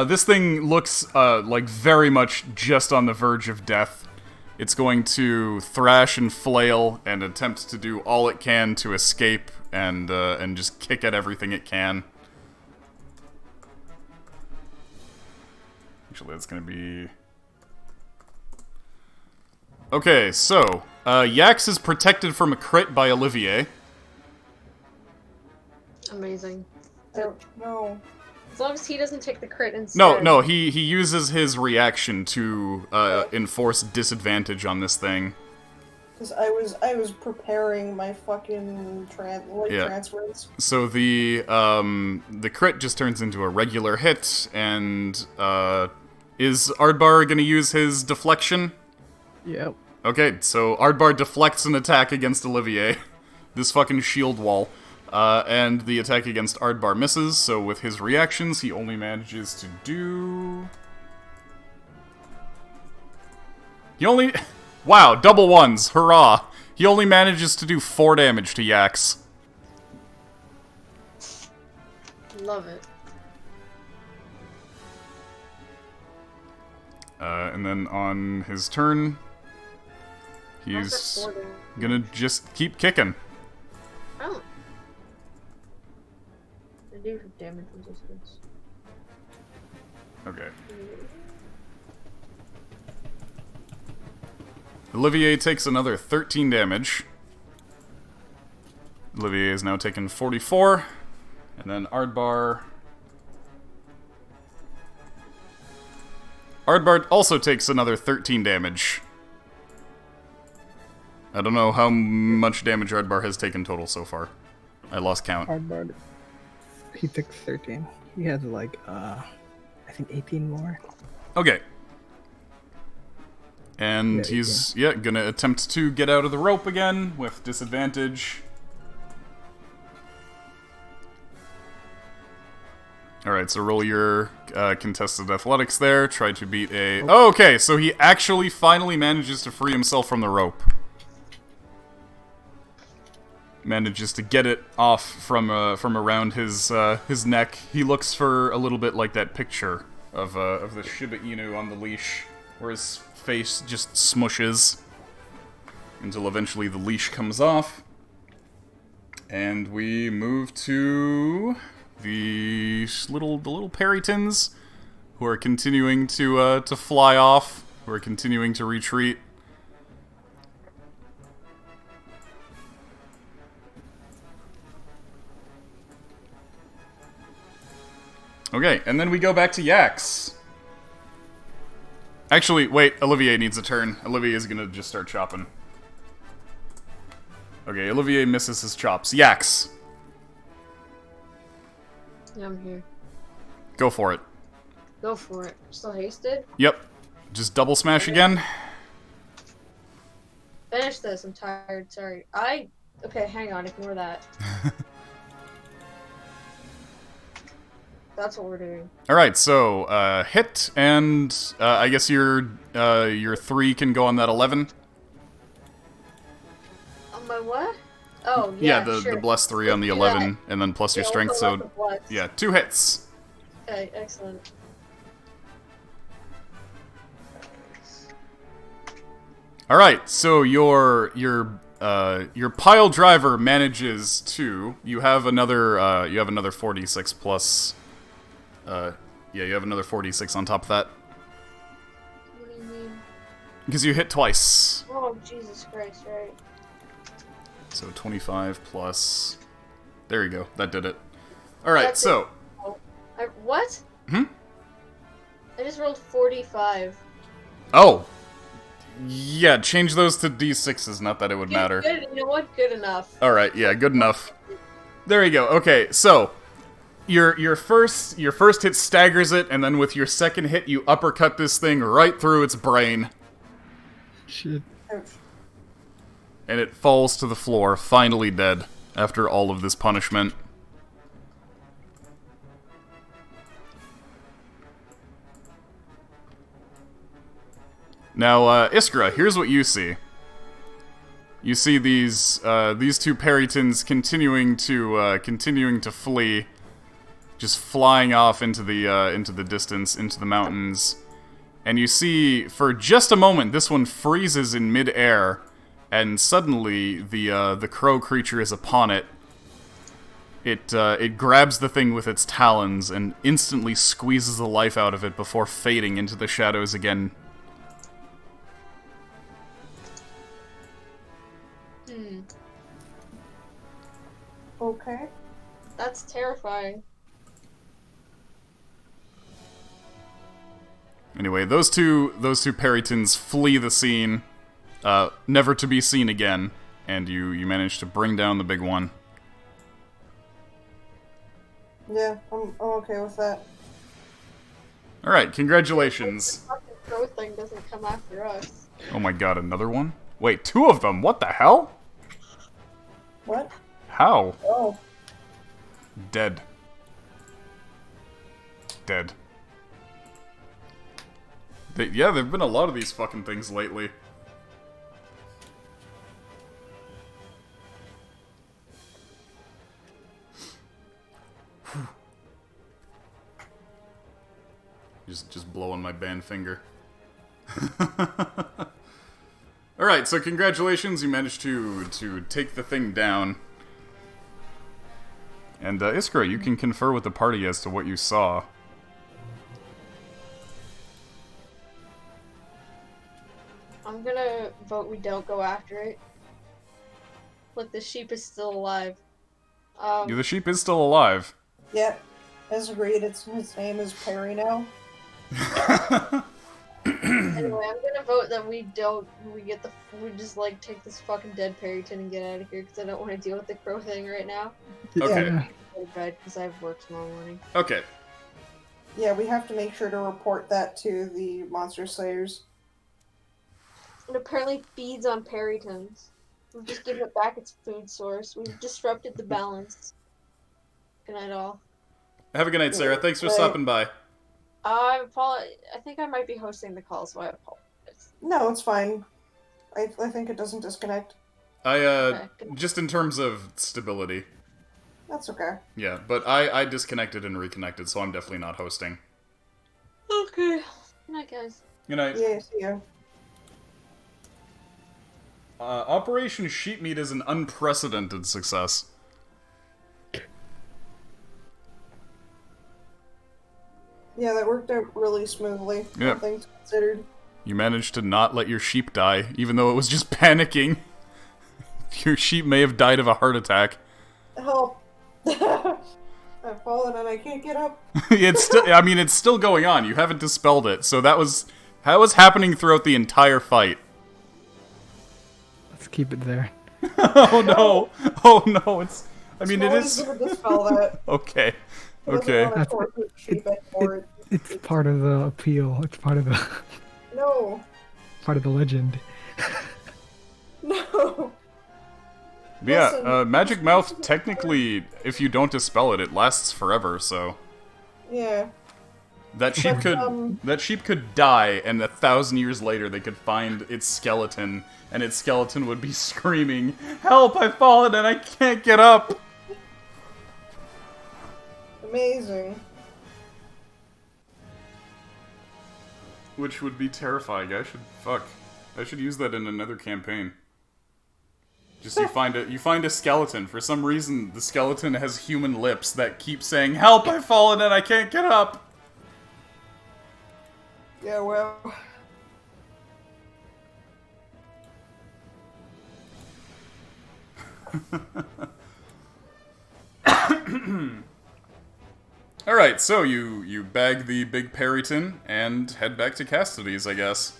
This thing looks like very much just on the verge of death. It's going to thrash and flail and attempt to do all it can to escape and just kick at everything it can. Actually, that's going to be... Okay, so, Yax is protected from a crit by Olivier. Amazing. No. As long as he doesn't take the crit instead. No, he uses his reaction to enforce disadvantage on this thing. Because I was preparing my fucking transference. So the crit just turns into a regular hit, and is Ardbar gonna use his deflection? Yep. Okay, so Ardbar deflects an attack against Olivier, this fucking shield wall, and the attack against Ardbar misses. So with his reactions, he only manages to do. Wow, double ones, hurrah! He only manages to do 4 damage to Yax. Love it. And then on his turn, he's How's that 4 damage? gonna just keep kicking. Oh. I do have damage resistance. Okay. Olivier takes another 13 damage. Olivier is now taken 44. And then Ardbar also takes another 13 damage. I don't know how much damage Ardbar has taken total so far. I lost count. Hardboard. He took 13. He has like, I think 18 more. Okay. And Yeah, he's, gonna attempt to get out of the rope again with disadvantage. Alright, so roll your contested athletics there. Try to beat a... Oh, okay, so he actually finally manages to free himself from the rope. Manages to get it off from around his neck. He looks for a little bit like that picture of the Shiba Inu on the leash, where his face just smushes until eventually the leash comes off. And we move to the little Perytons, who are continuing to fly off, who are continuing to retreat. Okay, and then we go back to Yax. Actually, wait, Olivier needs a turn. Olivier is gonna just start chopping. Okay, Olivier misses his chops. Yax, Yeah, I'm here. go for it. Go for it. Still hasted? Yep. Just double smash again. Finish this. I'm tired. Sorry. Okay, hang on. Ignore that. That's what we're doing. All right, so hit, and I guess your 3 can go on that 11. On my what? Oh, Yeah, yeah, the sure. bless 3 on the Let's do 11, and then plus your Yeah, strength. we'll So fill out the bless. yeah, 2 hits. Okay, excellent. All right, so your pile driver manages to. You have another 4d6 plus. Yeah, you have another 4d6 on top of that What do you mean? because you hit twice. Oh, Jesus Christ, right. So 25 plus. There you go. That did it. All right, That's so What? Hmm? I just rolled 45. oh. Yeah, change those to d6s, not that it would matter. Good, you know what? Good enough. Alright, yeah, good enough. There you go. Okay, so your first hit staggers it, and then with your second hit you uppercut this thing right through its brain. Shit. And it falls to the floor, finally dead, after all of this punishment. Now, Iskra, here's what you see. You see these 2 Perytons continuing to flee, just flying off into the distance, into the mountains. And you see, for just a moment, this one freezes in mid-air, and suddenly the crow creature is upon it. It grabs the thing with its talons and instantly squeezes the life out of it before fading into the shadows again. Okay. That's terrifying. Anyway, those two Perytons flee the scene, never to be seen again, and you manage to bring down the big one. Yeah, I'm okay with that. All right, congratulations. The fucking crow thing doesn't come after us. Oh my god, another one? Wait, 2 of them? What the hell? What? How? Oh. Dead. Dead. Yeah, there've been a lot of these fucking things lately. Just blowing my band finger. Alright, so congratulations, you managed to take the thing down. And Iskra, you can confer with the party as to what you saw. I'm gonna vote we don't go after it. Look, the sheep is still alive. Yeah, the sheep is still alive. Yeah. As agreed, his name is Perry now. Anyway, I'm gonna vote that we just like take this fucking dead Perryton and get out of here because I don't want to deal with the crow thing right now. Okay. Yeah. Go to bed because I have work tomorrow morning. Okay. Yeah, we have to make sure to report that to the Monster Slayers. It apparently feeds on Perrytons. We've just given it back its food source. We've disrupted the balance. Good night, all. Have a good night, Sarah. Thanks for stopping by. I think I might be hosting the call, so I apologize. No, it's fine. I think it doesn't disconnect. Okay. Just in terms of stability. That's okay. Yeah, but I disconnected and reconnected, so I'm definitely not hosting. Okay. Good night, guys. Good night. Yeah, see ya. Operation Sheepmeat is an unprecedented success. Yeah, that worked out really smoothly. Yeah. All things considered. You managed to not let your sheep die, even though it was just panicking. Your sheep may have died of a heart attack. Help! I've fallen and I can't get up. It's still going on. You haven't dispelled it, so that was happening throughout the entire fight. Let's keep it there. Oh no! Oh no! It is. Gonna dispel that. Okay. He doesn't Okay. want to torture sheep anymore. It's part of the appeal. It's part of the No. part of the legend. No. Yeah, Listen. Magic Mouth, technically, if you don't dispel it, it lasts forever, so... Yeah. That sheep But, could die, and 1,000 years later they could find its skeleton, and its skeleton would be screaming, "Help! I've fallen and I can't get up!" Amazing. Which would be terrifying. I should use that in another campaign. Just you find a skeleton. For some reason, the skeleton has human lips that keep saying, "Help! I've fallen and I can't get up!" Yeah, well. Alright, so you bag the big Perryton and head back to Cassidy's, I guess.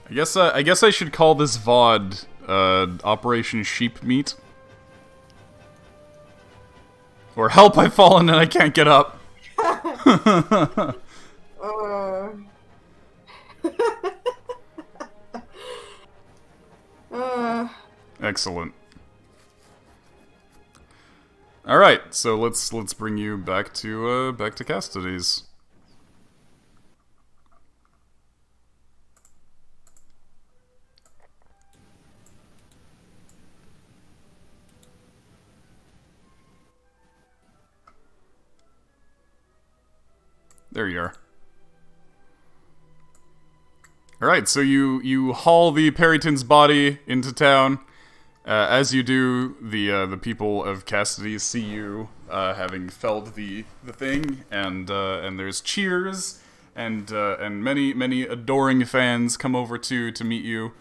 I guess I should call this VOD Operation Sheep Meat. Or help, I've fallen and I can't get up. Excellent. All right, so let's bring you back to Cassidy's. There you are. All right, so you haul the Perryton's body into town. As you do, the people of Cassidy see you having felled the thing, and there's cheers, and many adoring fans come over to meet you.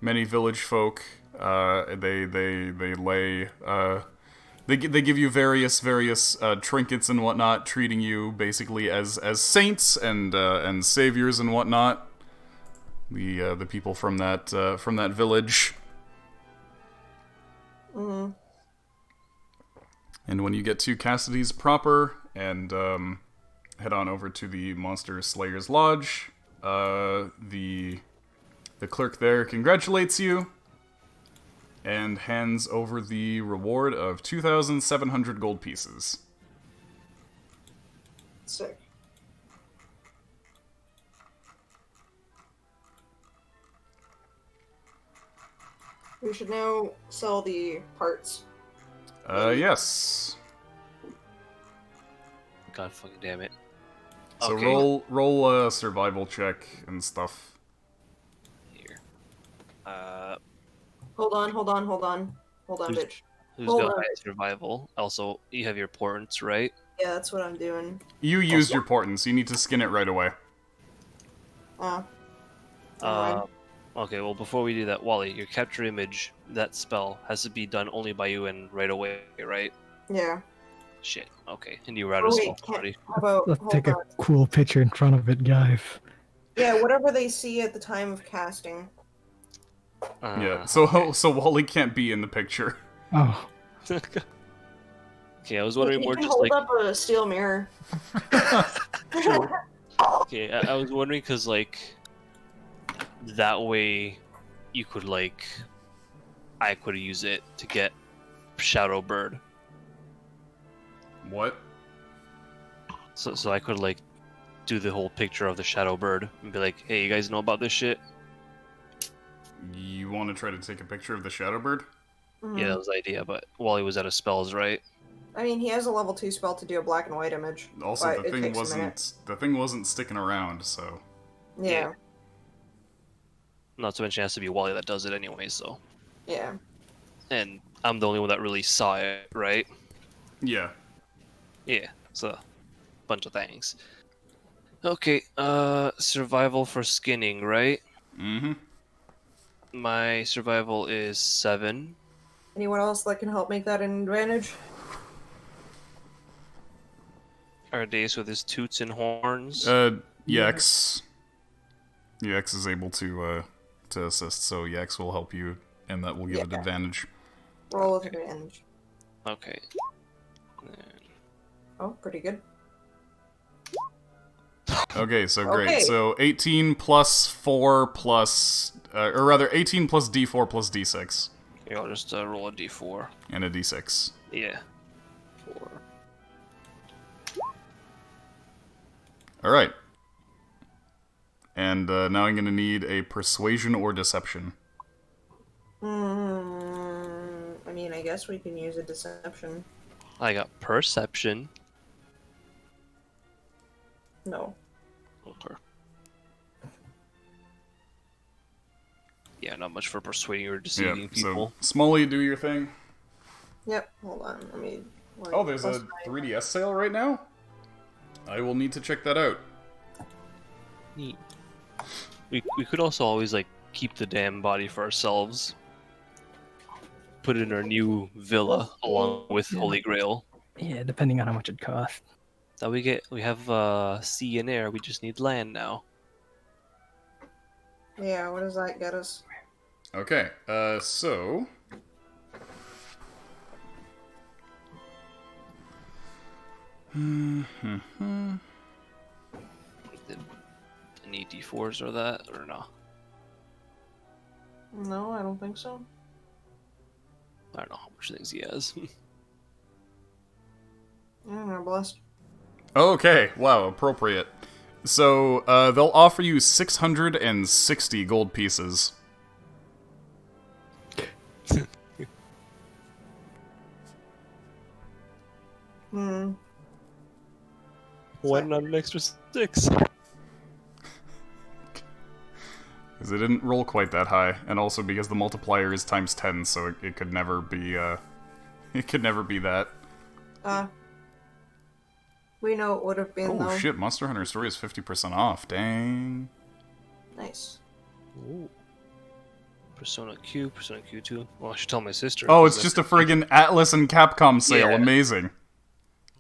Many village folk. They lay. They give you various trinkets and whatnot, treating you basically as saints and saviors and whatnot. The people from that village. Mm-hmm. And when you get to Cassidy's proper and head on over to the Monster Slayer's Lodge, the clerk there congratulates you and hands over the reward of 2,700 gold pieces. Sick. We should now sell the parts. Yes. God fucking damn it. So Okay. roll a survival check and stuff. Here. Hold on, Who's- bitch. Who's Hold got on. high survival? Also, you have your portents, right? Yeah, that's what I'm doing. You used your portents. You need to skin it right away. Alright. Okay, well, before we do that, Wally, your capture image, that spell, has to be done only by you and right away, right? Yeah. Shit, okay. And you were out Oh, of wait, spell can't- already. How about, Let's hold take a on. cool picture in front of it, guys. Yeah, whatever they see at the time of casting. Yeah. So Wally can't be in the picture. Oh, Okay, I was wondering You more can just hold like... up a steel mirror. Okay, I was wondering because, like, that way you could, like... I could use it to get Shadow Bird. What? So I could, like, do the whole picture of the Shadow Bird and be like, hey, you guys know about this shit? You want to try to take a picture of the Shadowbird? Mhm. Yeah, that was the idea, but Wally was out of spells, right? I mean, he has a level 2 spell to do a black and white image. Also, but the it thing takes a minute. wasn't sticking around, so Yeah. Not to mention it has to be Wally that does it anyway, so... Yeah. And I'm the only one that really saw it, right? yeah. Yeah, it's a bunch of things. Okay, survival for skinning, right? Mm-hmm. My survival is 7. Anyone else that can help make that an advantage? Our days with his toots and horns. Yex. Yex is able to assist, so Yex will help you, and that will give it Yeah. advantage. Roll with advantage. Okay. Oh, pretty good. Okay, so great. Okay. So 18 plus 4 plus... or rather, 18 plus D4 plus D6. Okay, I'll just roll a d4. And a D6. Yeah. 4. Alright. And now I'm going to need a persuasion or deception. I mean, I guess we can use a deception. I got perception. No. Okay. Yeah, not much for persuading or deceiving Yeah, people. so Smolly, do your thing. Yep, hold on. Let me. Oh, there's a 3DS sale right now? I will need to check that out. Neat. We could also always like keep the damn body for ourselves. Put it in our new villa along with Holy Grail. Yeah, depending on how much it costs. That we have sea and air. We just need land now. Yeah, what does that get us? Okay, so... Any D4s or that or no? No, I don't think so. I don't know how much things he has. I don't know, blessed. Okay, wow, appropriate. So, they'll offer you 660 gold pieces. Hmm. Why not an extra 6? Because it didn't roll quite that high, and also because the multiplier is times 10, so it could never be, it could never be that. We know it would have been, though. Oh shit, Monster Hunter Story is 50% off, dang. Nice. Ooh. Persona Q, Persona Q2. Well, I should tell my sister. Oh, it's just a friggin' Atlas and Capcom sale, Yeah. amazing.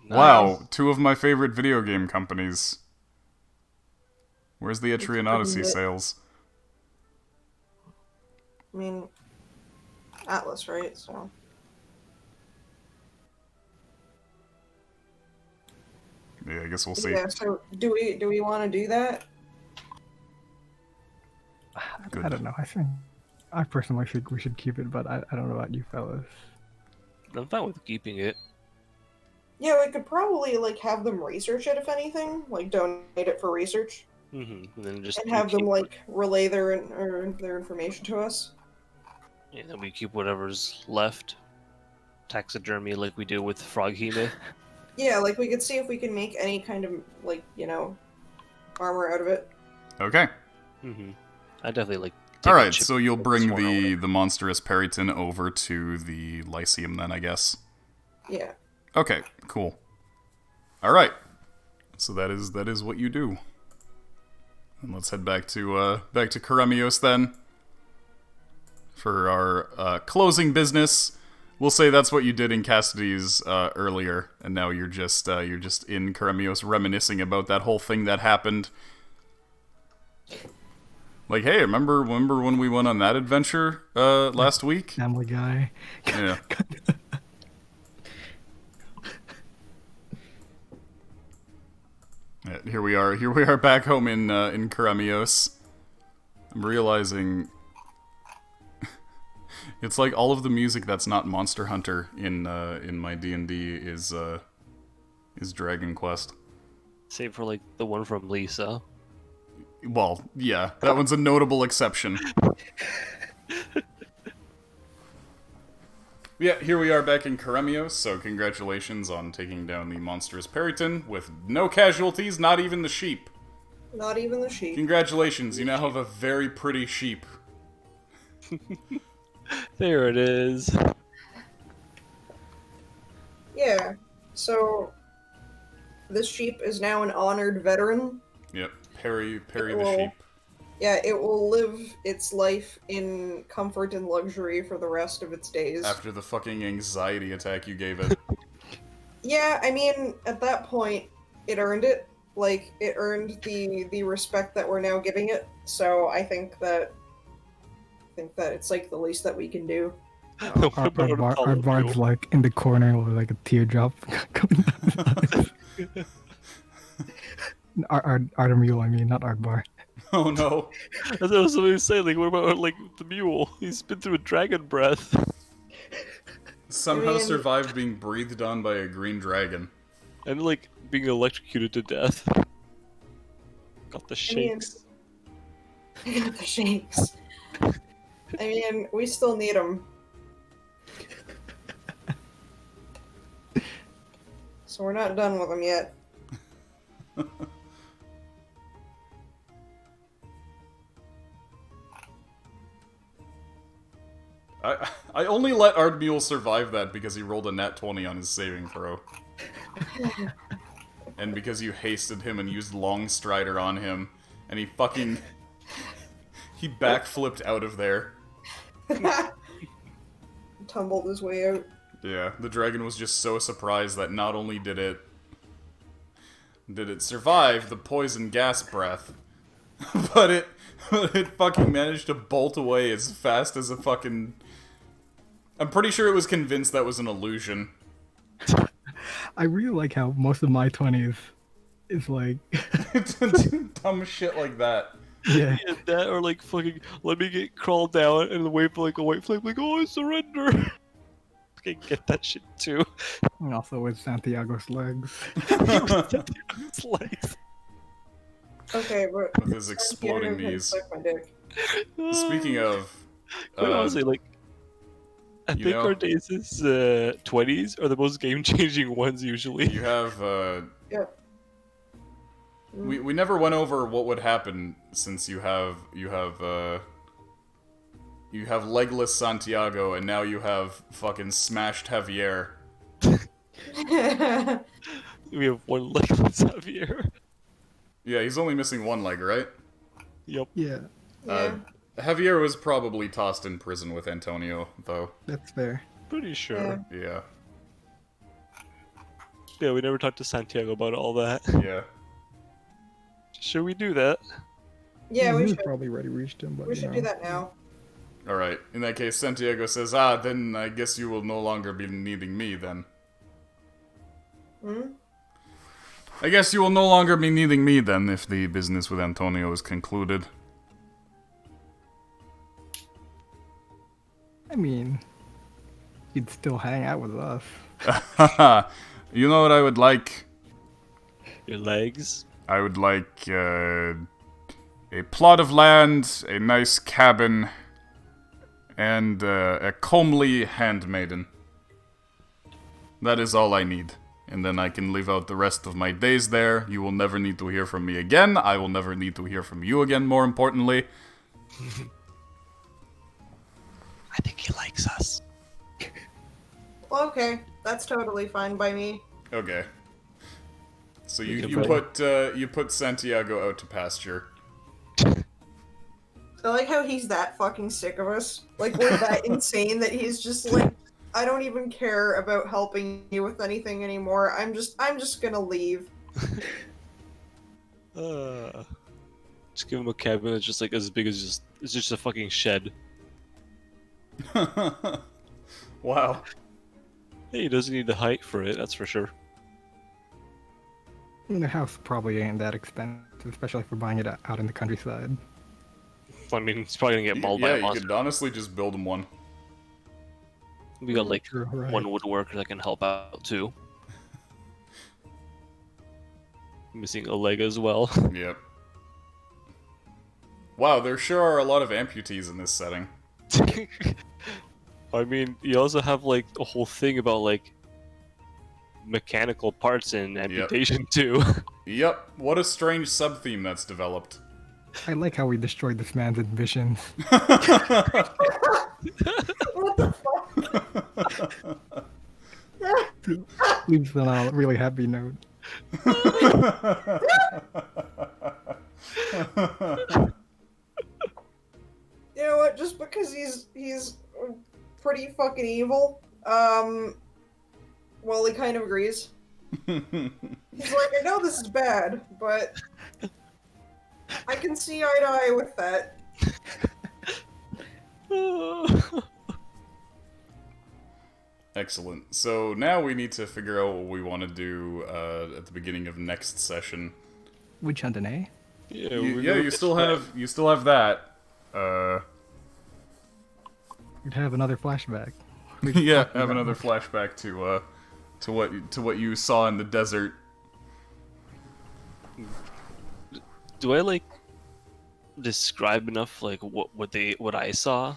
Nice. Wow, two of my favorite video game companies. Where's the Etrian Odyssey lit. sales? I mean, Atlas, right? So. Yeah, I guess we'll see. Yeah. So, do we want to do that? I don't know. I think I personally think we should keep it, but I don't know about you fellas. I'm fine with keeping it. Yeah, we could probably like have them research it, if anything, like donate it for research, And then just and have them like relay their information to us. Yeah, then we keep whatever's left. Taxidermy like we do with Froghine. Yeah, like we could see if we can make any kind of like armor out of it. Okay. I definitely like. take a Alright, chip so you'll bring sword or the whatever. monstrous Periton over to the Lyceum then, I guess. Yeah. Okay, cool. Alright. So that is what you do. And let's head back to Karemios then. For our closing business. We'll say that's what you did in Cassidy's earlier, and now you're just in Karemios reminiscing about that whole thing that happened. Like, hey, remember when we went on that adventure last week? Family Guy. Yeah. Yeah, here we are back home in Karemios. I'm realizing it's like all of the music that's not Monster Hunter in my D&D is Dragon Quest. Save for like the one from Lisa. Well, yeah, that one's a notable exception. Yeah, here we are back in Karemios, so congratulations on taking down the monstrous Periton with no casualties, not even the sheep. Not even the sheep. Congratulations, you now have a very pretty sheep. There it is. Yeah. So this sheep is now an honored veteran. Yep, Perry the Well, sheep. Yeah, it will live its life in comfort and luxury for the rest of its days. After the fucking anxiety attack you gave it. Yeah, I mean, at that point, it earned it. Like, it earned the respect that we're now giving it. So I think that it's like the least that we can do. Our bard's like in the corner with like a teardrop coming out. Our mule, I mean, not our bard. Oh no. That's what I was going to say. Like, what about like the mule? He's been through a dragon breath. Somehow I mean- survived being breathed on by a green dragon. And like being electrocuted to death. Got the I mean, shakes. I got the shakes. I mean, we still need them. So we're not done with them yet. I only let Ardmule survive that because he rolled a nat 20 on his saving throw. And because you hasted him and used Long Strider on him, and he fucking... he backflipped out of there. Tumbled his way out. Yeah, the dragon was just so surprised that not only did it survive the poison gas breath, but it fucking managed to bolt away as fast as a fucking... I'm pretty sure it was convinced that was an illusion. I really like how most of my 20s is like, Oh, Dumb shit like that. yeah. Yeah, that or like fucking let me get crawled down and wait for like a white flame like oh I surrender. Fucking get that shit too. And also with Santiago's legs. It's like Okay, but With his exploding Santiago can knees. suck my dick. Speaking of... quite honestly, like I you think know- Ardace's 20s are the most game-changing ones usually. you have, Yeah. we never went over what would happen since you have legless Santiago and now you have fucking smashed Javier. We have one leg with Xavier. Yeah, he's only missing one leg, right? Yep. Yeah, Yeah. Javier was probably tossed in prison with Antonio, though. that's fair. Pretty sure. Yeah. Yeah, we never talked to Santiago about all that. Yeah. Should we do that? Yeah, we He's should. probably already reached him, but We you should know. do that now. Alright, in that case, Santiago says, ah, then I guess you will no longer be needing me, then. Hmm? I guess you will no longer be needing me, then, if the business with Antonio is concluded. I mean, he'd still hang out with us. You know what I would like? Your legs? I would like, a plot of land, a nice cabin, and a comely handmaiden. That is all I need. And then I can live out the rest of my days there. You will never need to hear from me again. I will never need to hear from you again, more importantly. I think he likes us. Well, okay. That's totally fine by me. Okay. So We can you put Santiago out to pasture. I like how he's that fucking sick of us. Like, we're that insane that he's just like, I don't even care about helping you with anything anymore. I'm just gonna leave. Just give him a cabin that's just like as big as it's just a fucking shed. Wow. Hey, he doesn't need the height for it, that's for sure. I mean, the house probably ain't that expensive, especially if we're buying it out in the countryside. I mean, he's probably gonna get mauled by Yeah, a you monster. could honestly just build him one. We got like True, right. one woodworker that can help out too. Missing a leg as well. Yep. Wow, there sure are a lot of amputees in this setting. I mean, you also have like a whole thing about like mechanical parts and amputation too. Yep, what a strange sub-theme that's developed. I like how we destroyed this man's ambitions. What the fuck? Leaves on a really happy note. You know what? Just because he's pretty fucking evil, well, he kind of agrees. He's like, I know this is bad, but I can see eye to eye with that. Excellent. So now we need to figure out what we want to do at the beginning of next session. Witch hunting, eh? Yeah, You still have that. You'd have another flashback. Yeah, have another flashback to what you saw in the desert. do I like describe enough like what I saw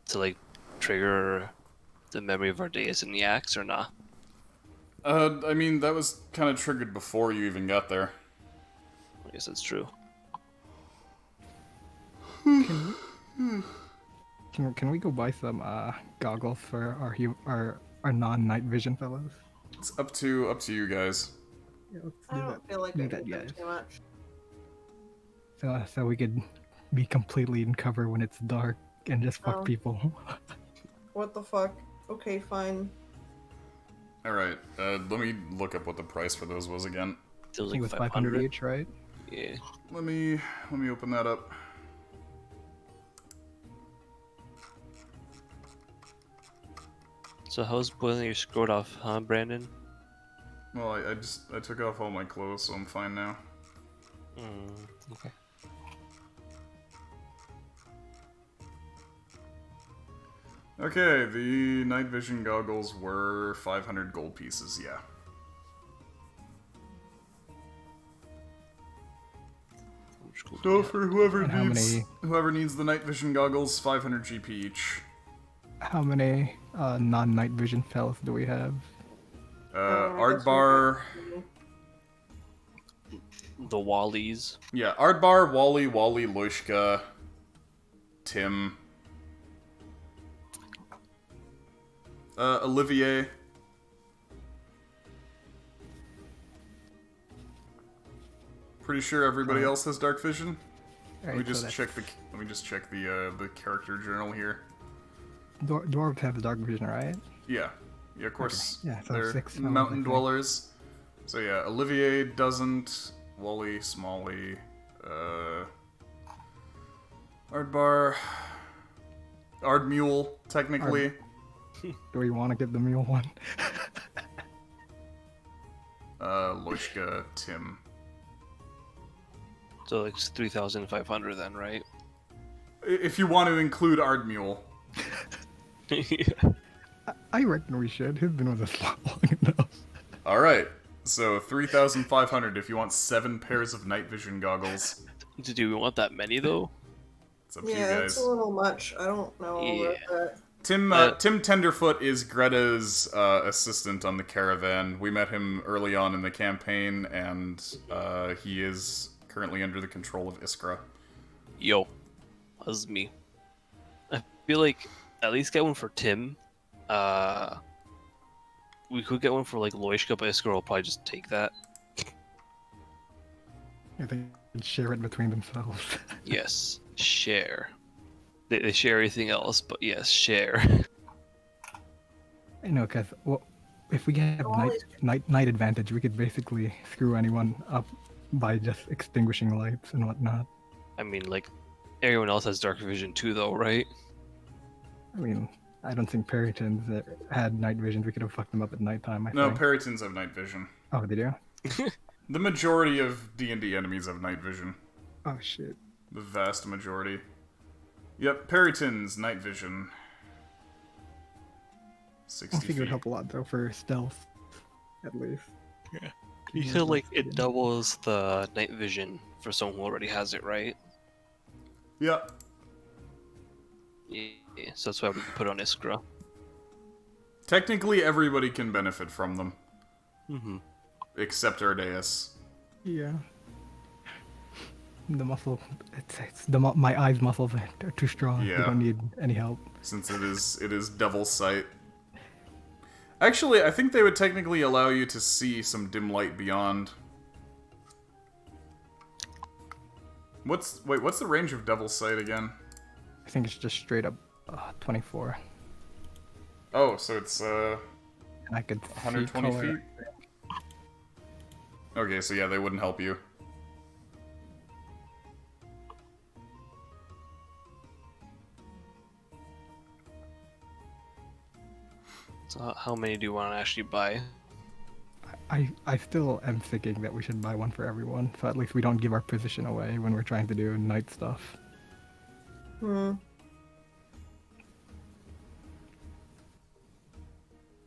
to like trigger the memory of our days in the axe or not? I mean, that was kind of triggered before you even got there. I guess that's true. Can we go buy some goggles for our non-night vision fellows? It's up to you guys. Yeah, let's I do don't that. feel like Do I that, need them guys. too much. So we could be completely in cover when it's dark and just fuck Oh. people. What the fuck? Okay, fine. All right, let me look up what the price for those was again. It was I think like it was 500 each, right? Yeah. Let me open that up. So how's boiling your skirt off, huh, Brandon? Well, I took off all my clothes, so I'm fine now. Okay. Okay, the night vision goggles were 500 gold pieces. Yeah. So for whoever And how needs the night vision goggles, 500 GP each. How many non-night vision fellows do we have? I guess Ardbar. The Wallies. Yeah, Ardbar, Wally, Loishka, Tim, Olivier. Pretty sure everybody else has dark vision. Let me just check the character journal here. Dwarves have the dark vision, right? Yeah, of course. Okay. Yeah, so they're 6 fellows, I mountain think. dwellers. So yeah, Olivier doesn't. Wally, Smalley, Ardbar, Ardmule, technically. Do we want to get the mule one? Loishka, Tim. So like 3,500 then, right? If you want to include Ardmule. Yeah. I reckon we should. He's been with us long enough. Alright, so 3,500 if you want 7 pairs of night vision goggles. Do we want that many though? It's up to you Yeah, guys. it's a little much. I don't know Yeah. about that. Tim Tenderfoot is Greta's assistant on the caravan. We met him early on in the campaign, and he is currently under the control of Iskra. Yo, that's me. I feel like at least get one for Tim. We could get one for like Loishka, but Iskra will probably just take that. I think they share it between themselves. Yes, share. They share everything else, but yes, share. I know, because if we have night advantage, we could basically screw anyone up by just extinguishing lights and whatnot. I mean, like, everyone else has dark vision too, though, right? I mean, I don't think Perrytons had night vision. We could have fucked them up at nighttime, I No, think. Perytons have night vision. Oh, did you? The majority of D&D enemies have night vision. Oh, shit. The vast majority. Yep, Perytons, night vision. 60 I think it would feet. help a lot, though, for stealth, at least. You feel like it doubles the night vision for someone who already has it, right? Yeah. Yeah, so that's why we can put on Iskra. Technically, everybody can benefit from them. Mm-hmm. Except Erdeus. Yeah. The muscle, my eyes muscles are too strong. Yeah. We don't need any help. Since it is Devil's Sight. Actually, I think they would technically allow you to see some dim light beyond. What's the range of Devil's Sight again? I think it's just straight up 24. Oh, so it's And I could 120 see color. feet? Okay, so yeah, they wouldn't help you. So how many do you want to actually buy? I still am thinking that we should buy one for everyone, so at least we don't give our position away when we're trying to do night stuff.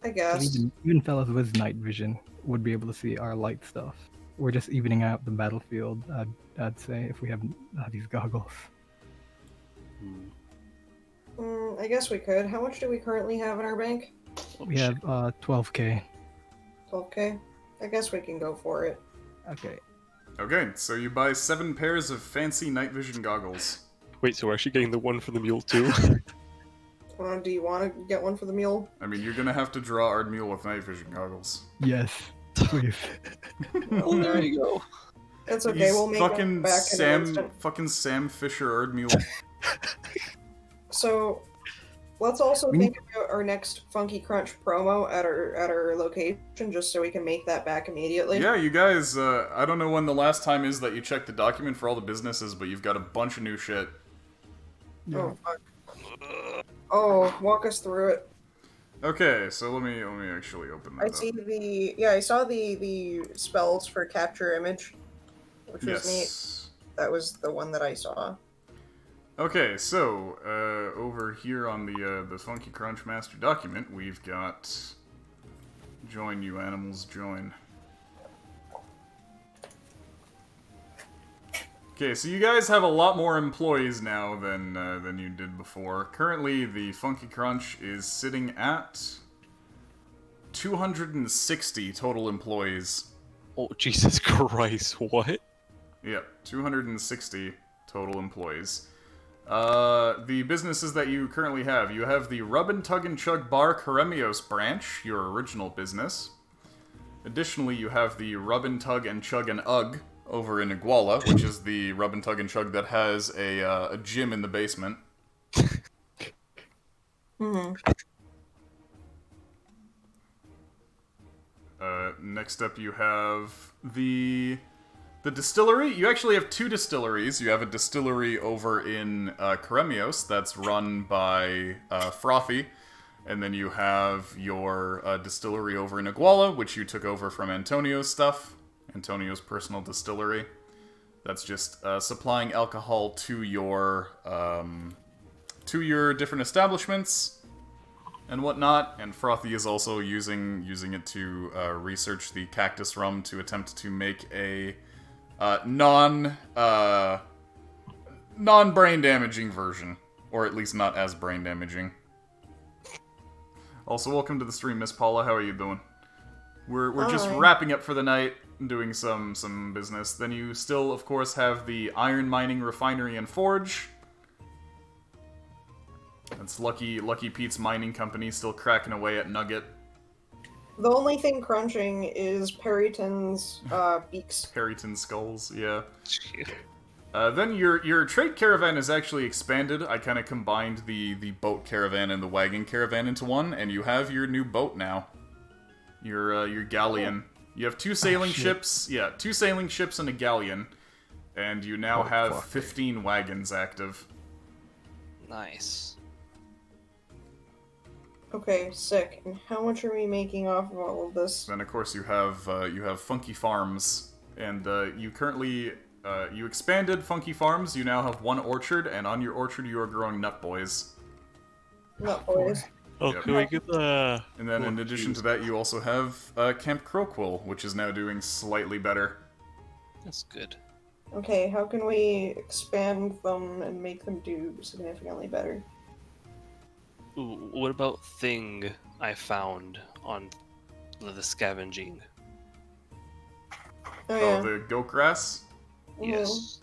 I guess. Even fellas with night vision would be able to see our light stuff. we're just evening out the battlefield. I'd say if we have these goggles. I guess we could. How much do we currently have in our bank? We have 12K. 12K? I guess we can go for it. Okay. Okay, so you buy 7 pairs of fancy night vision goggles. Wait, so we're actually getting the one for the mule too? Do you want to get one for the mule? I mean, you're gonna have to draw Ardmule with night vision goggles. Yes, please. Well, there you go. It's okay, He's we'll make fucking it back in an instant. fucking Sam Fisher Ardmule. So, let's also We think about our next Funky Crunch promo at our location, just so we can make that back immediately. Yeah, you guys, I don't know when the last time is that you checked the document for all the businesses, but you've got a bunch of new shit. Oh, fuck. Oh, walk us through it. Okay, so let me actually open that I up. see I saw the spells for capture image, which was neat. Yes. That was the one that I saw. Okay, so over here on the Funky Crunch Master document, we've got join you animals join. Okay, so you guys have a lot more employees now than you did before. Currently, the Funky Crunch is sitting at 260 total employees. Oh, Jesus Christ, what? Yep, 260 total employees. The businesses that you currently have. You have the Rub and Tug and Chug Bar Karemios branch, your original business. Additionally, you have the Rub and Tug and Chug and Ugg over in Iguala, which is the Rub and Tug and Chug that has a gym in the basement. Next up you have the distillery. You actually have 2 distilleries. You have a distillery over in Karemios that's run by Frothy, and then you have your distillery over in Iguala, which you took over from Antonio's stuff. Antonio's personal distillery. That's just supplying alcohol to your different establishments and whatnot. And Frothy is also using it to research the cactus rum to attempt to make a non-brain damaging version, or at least not as brain damaging. Also, welcome to the stream, Miss Paula. How are you doing? We're just wrapping up for the night, doing some business. Then you still, of course, have the iron mining refinery and forge. That's Lucky Pete's mining company still cracking away at Nugget. The only thing crunching is Perryton's beaks. Harrington skulls, yeah. Then your trade caravan is actually expanded. I kind of combined the boat caravan and the wagon caravan into one, and you have your new boat now. Your galleon. You have 2 sailing ships. Yeah, 2 sailing ships and a galleon, and you now have 15 wagons active. Nice. Okay, sick. And how much are we making off of all of this? Then of course you have Funky Farms, and you currently you expanded Funky Farms. You now have 1 orchard, and on your orchard you are growing nut boys. Nut boys. Oh, Yep. can we get the... And then in addition to that, you also have Camp Crowquill, which is now doing slightly better. That's good. Okay, how can we expand them and make them do significantly better? Ooh, what about thing I found on the scavenging? Oh, yeah. Oh, the goat grass. Yes.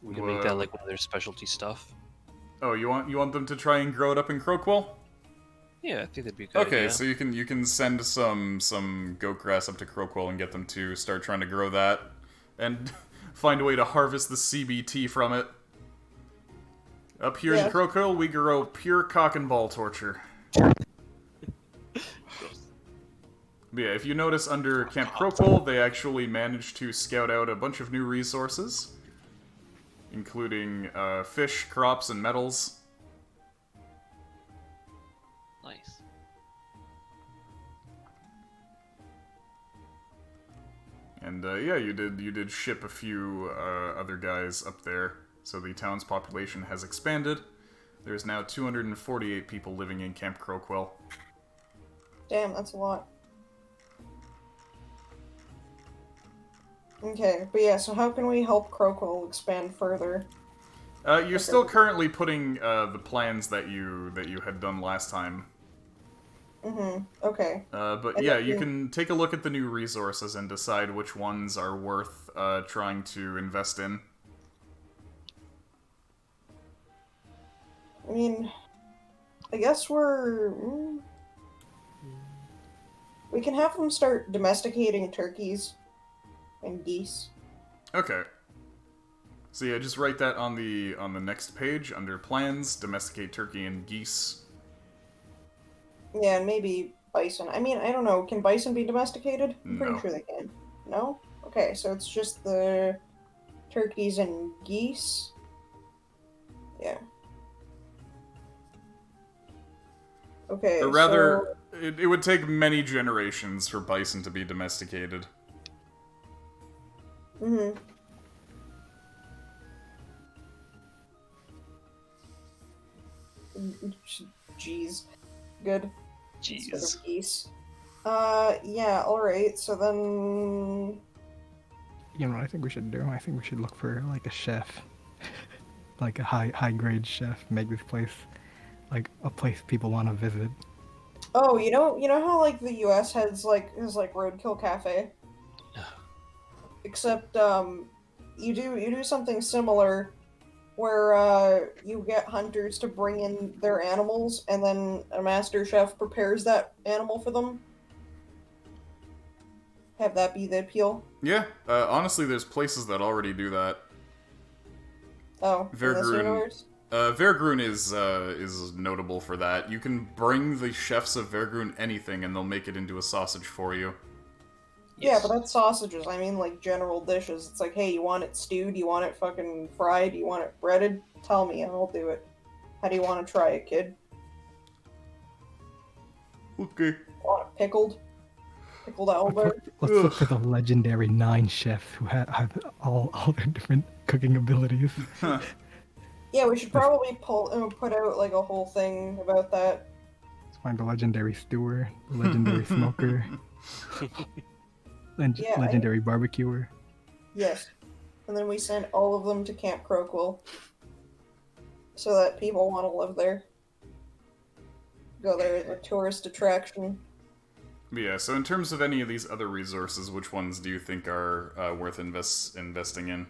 We can make that like one of their specialty stuff. Oh, you want them to try and grow it up in Crowquill? Yeah, I think that'd be a good. Okay, idea. so you can send some goat grass up to Crowquill and get them to start trying to grow that, and find a way to harvest the CBT from it. Up here in Crowquill, we grow pure cock and ball torture. But yeah, if you notice under Camp Crowquill, they actually managed to scout out a bunch of new resources, including fish, crops, and metals. Nice. And yeah, you did ship a few other guys up there, so the town's population has expanded. There's now 248 people living in Camp Crowquill. Damn, that's a lot. Okay, but yeah, so how can we help Crowquill expand further? You're still currently putting the plans that you had done last time. Okay. But And yeah, then- you can take a look at the new resources and decide which ones are worth trying to invest in. I mean, I guess we can have them start domesticating turkeys and geese. Okay. So yeah, just write that on the next page under plans, domesticate turkey and geese. Yeah, and maybe bison. I mean, I don't know. Can bison be domesticated? I'm pretty No. sure they can. No? Okay, so it's just the turkeys and geese. Yeah. Okay, Or rather, it would take many generations for bison to be domesticated. so... Mm-hmm. Jeez. Good. Instead Jeez. of geese. Yeah, alright, so then... You know what I think we should do? I think we should look for like a chef, like a high grade chef. Make this place like a place people want to visit. Oh, you know how like the US has like Roadkill Cafe? Except you do something similar where you get hunters to bring in their animals and then a master chef prepares that animal for them. Have that be the appeal. Yeah, honestly, there's places that already do that. Oh, in this Vergrun- universe? Vergrun is notable for that. You can bring the chefs of Vergrun anything, and they'll make it into a sausage for you. Yeah, but that's sausages. I mean, like, general dishes. It's like, hey, you want it stewed? You want it fucking fried? You want it breaded? Tell me, and I'll do it. How do you want to try it, kid? Okay. Want it pickled? Pickled owlbear? Let's look for the legendary 9 chefs who have all their different cooking abilities. Yeah, we should probably put out, like, a whole thing about that. Let's find the legendary stewer, the legendary smoker, Yeah, legendary barbecuer. Yes. And then we send all of them to Camp Crowquill. So that people want to live there. Go there as a tourist attraction. Yeah, so in terms of any of these other resources, which ones do you think are worth investing in?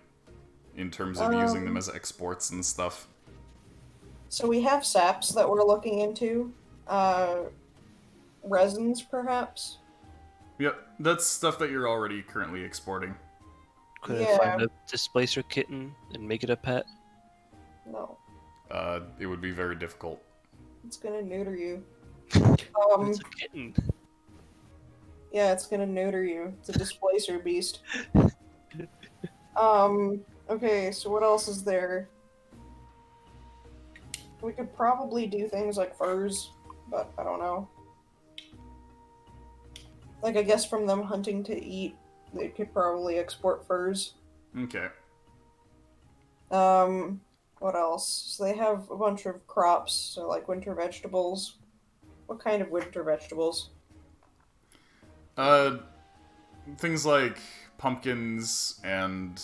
In terms of using them as exports and stuff? So we have saps that we're looking into. Resins, perhaps? Yep, that's stuff that you're already currently exporting. Could Yeah. I find a displacer kitten and make it a pet? No. It would be very difficult. It's gonna neuter you. It's a kitten. Yeah, it's gonna neuter you. It's a displacer beast. Okay, so what else is there? We could probably do things like furs, but I don't know. Like, I guess from them hunting to eat, they could probably export furs. Okay. What else? So they have a bunch of crops, so like winter vegetables. What kind of winter vegetables? Things like pumpkins and,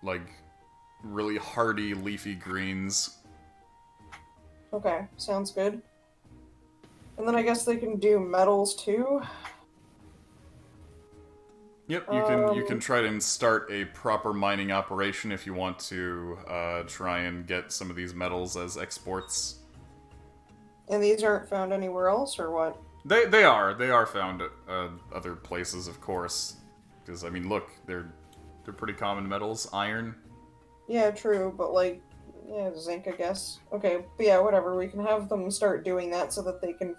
like, really hardy leafy greens. Okay, sounds good. And then I guess they can do metals too. Yep, you can try to start a proper mining operation if you want to try and get some of these metals as exports. And these aren't found anywhere else, or what? They are found at other places, of course. Because I mean, look, they're pretty common metals. Iron. Yeah, true, but like, yeah, zinc, I guess. Okay, but yeah, whatever. We can have them start doing that so that they can,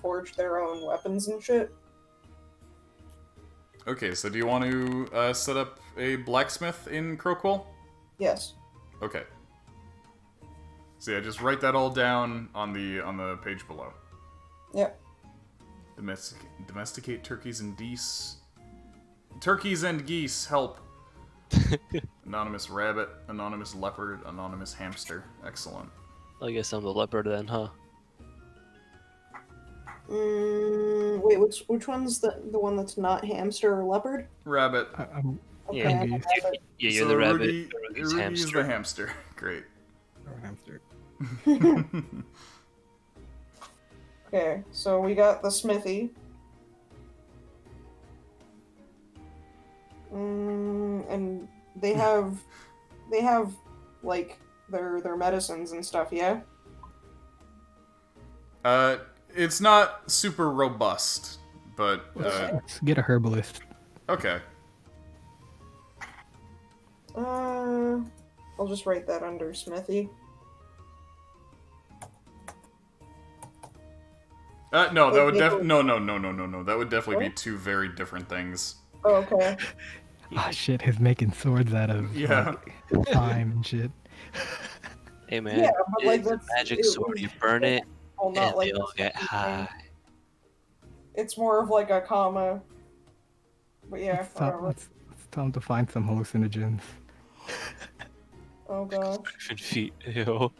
forge their own weapons and shit. Okay, so do you want to set up a blacksmith in Crowquill? Yes. Okay. So yeah, just write that all down on the page below. Yep. Domesticate turkeys and geese. Turkeys and geese, help. Anonymous rabbit, anonymous leopard, anonymous hamster. Excellent. I guess I'm the leopard then, huh? Wait, which one's the one that's not hamster or leopard? Rabbit. I'm Okay, Yeah. I'm a Rugi. rabbit. Yeah, you're So the rabbit. Rugi, Rugi's Rugi is hamster. the hamster. Great. Or hamster. Okay, so we got the smithy. And they have like their medicines and stuff, yeah? It's not super robust, but Let's get a herbalist. okay. I'll just write that under smithy. No, that would no. That would definitely be What? two very different things. Oh, okay. Ah, shit, he's making swords out of Yeah. like, thyme and shit. Hey man, Yeah, but like it's a that's magic it sword. You burn it, well, and not like they all the get fucking high. thing. It's more of like a comma. But yeah, Let's, whatever. let's tell him to find some hallucinogens. Oh gosh. Griffin feet. Ew.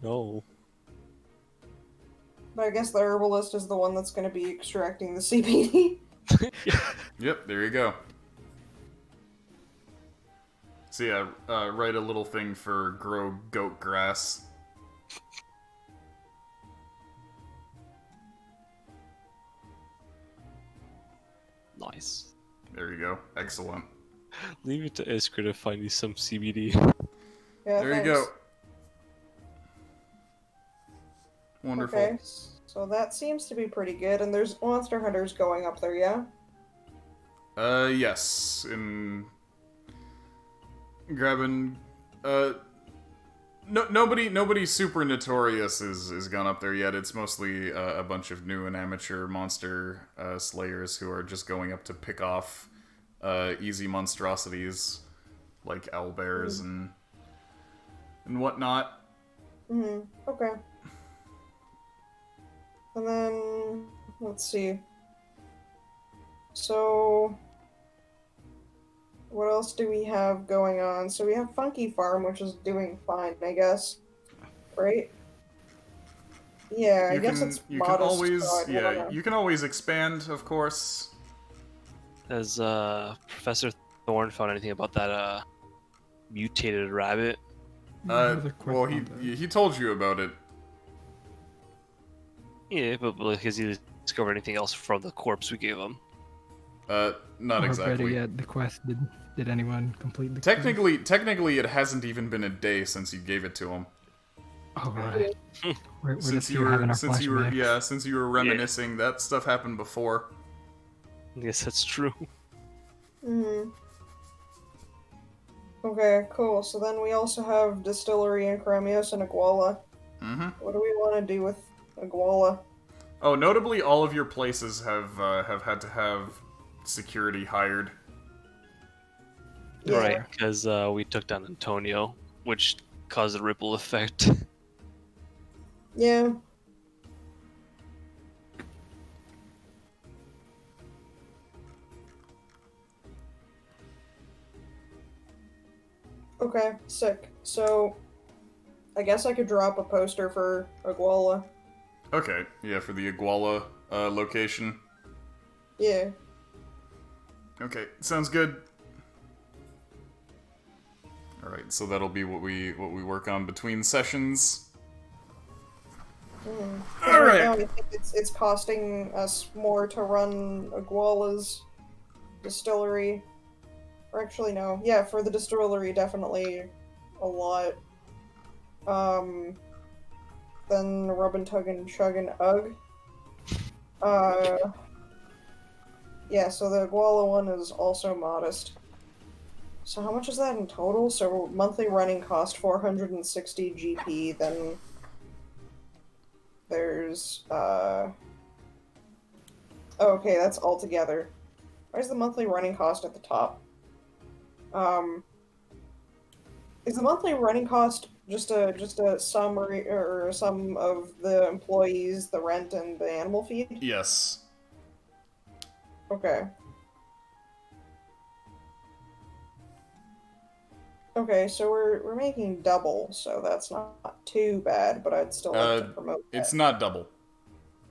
No. But I guess the herbalist is the one that's going to be extracting the CBD. Yep, there you go. So yeah, write a little thing for grow goat grass. Nice. There you go. Excellent. Leave it to Iskra to find you some CBD. Yeah, There you thanks. go. Wonderful. Okay, so that seems to be pretty good, and there's monster hunters going up there, yeah? Yes. In grabbing, nobody super notorious is gone up there yet. It's mostly a bunch of new and amateur monster slayers who are just going up to pick off easy monstrosities like owlbears and whatnot. Okay. And then, let's see. So, what else do we have going on? So we have Funky Farm, which is doing fine, I guess. Right? Yeah, I guess it's you modest. can always so I don't know. you can always expand, of course. Has Professor Thorn found anything about that mutated rabbit? There's a quest Well, on that. he told you about it. Yeah, but like, has he discovered anything else from the corpse we gave him? Not Or better exactly. yet, the quest. Did anyone complete the Technically, it hasn't even been a day since you gave it to him. quest? Oh, right. We're Since just you here having were our since you were flashbacks. since you were reminiscing, that stuff happened before. Yes, that's true. Okay, cool. So then we also have Distillery in Chromios and Iguala. Mm-hmm. What do we want to do with Iguala? Oh, notably, all of your places have had to have security hired. Yeah. Right, because we took down Antonio, which caused a ripple effect. Yeah. Okay, sick. So, I guess I could drop a poster for Iguala. Okay, yeah, for the Iguala location. Yeah. Okay, sounds good. All right, so that'll be what we work on between sessions. All Right now, right. I think it's costing us more to run Iguala's distillery. Or actually, no. Yeah, for the distillery, definitely a lot. Then Rub and Tug and Chug and Ugg. Yeah, so the Iguala one is also modest. So how much is that in total? So monthly running cost 460 GP, then there's oh, okay, that's all together. Where's the monthly running cost at the top? Is the monthly running cost just a summary or a sum of the employees, the rent, and the animal feed? Yes. Okay. Okay, so we're making double, so that's not too bad, but I'd still like to promote that. It's not double.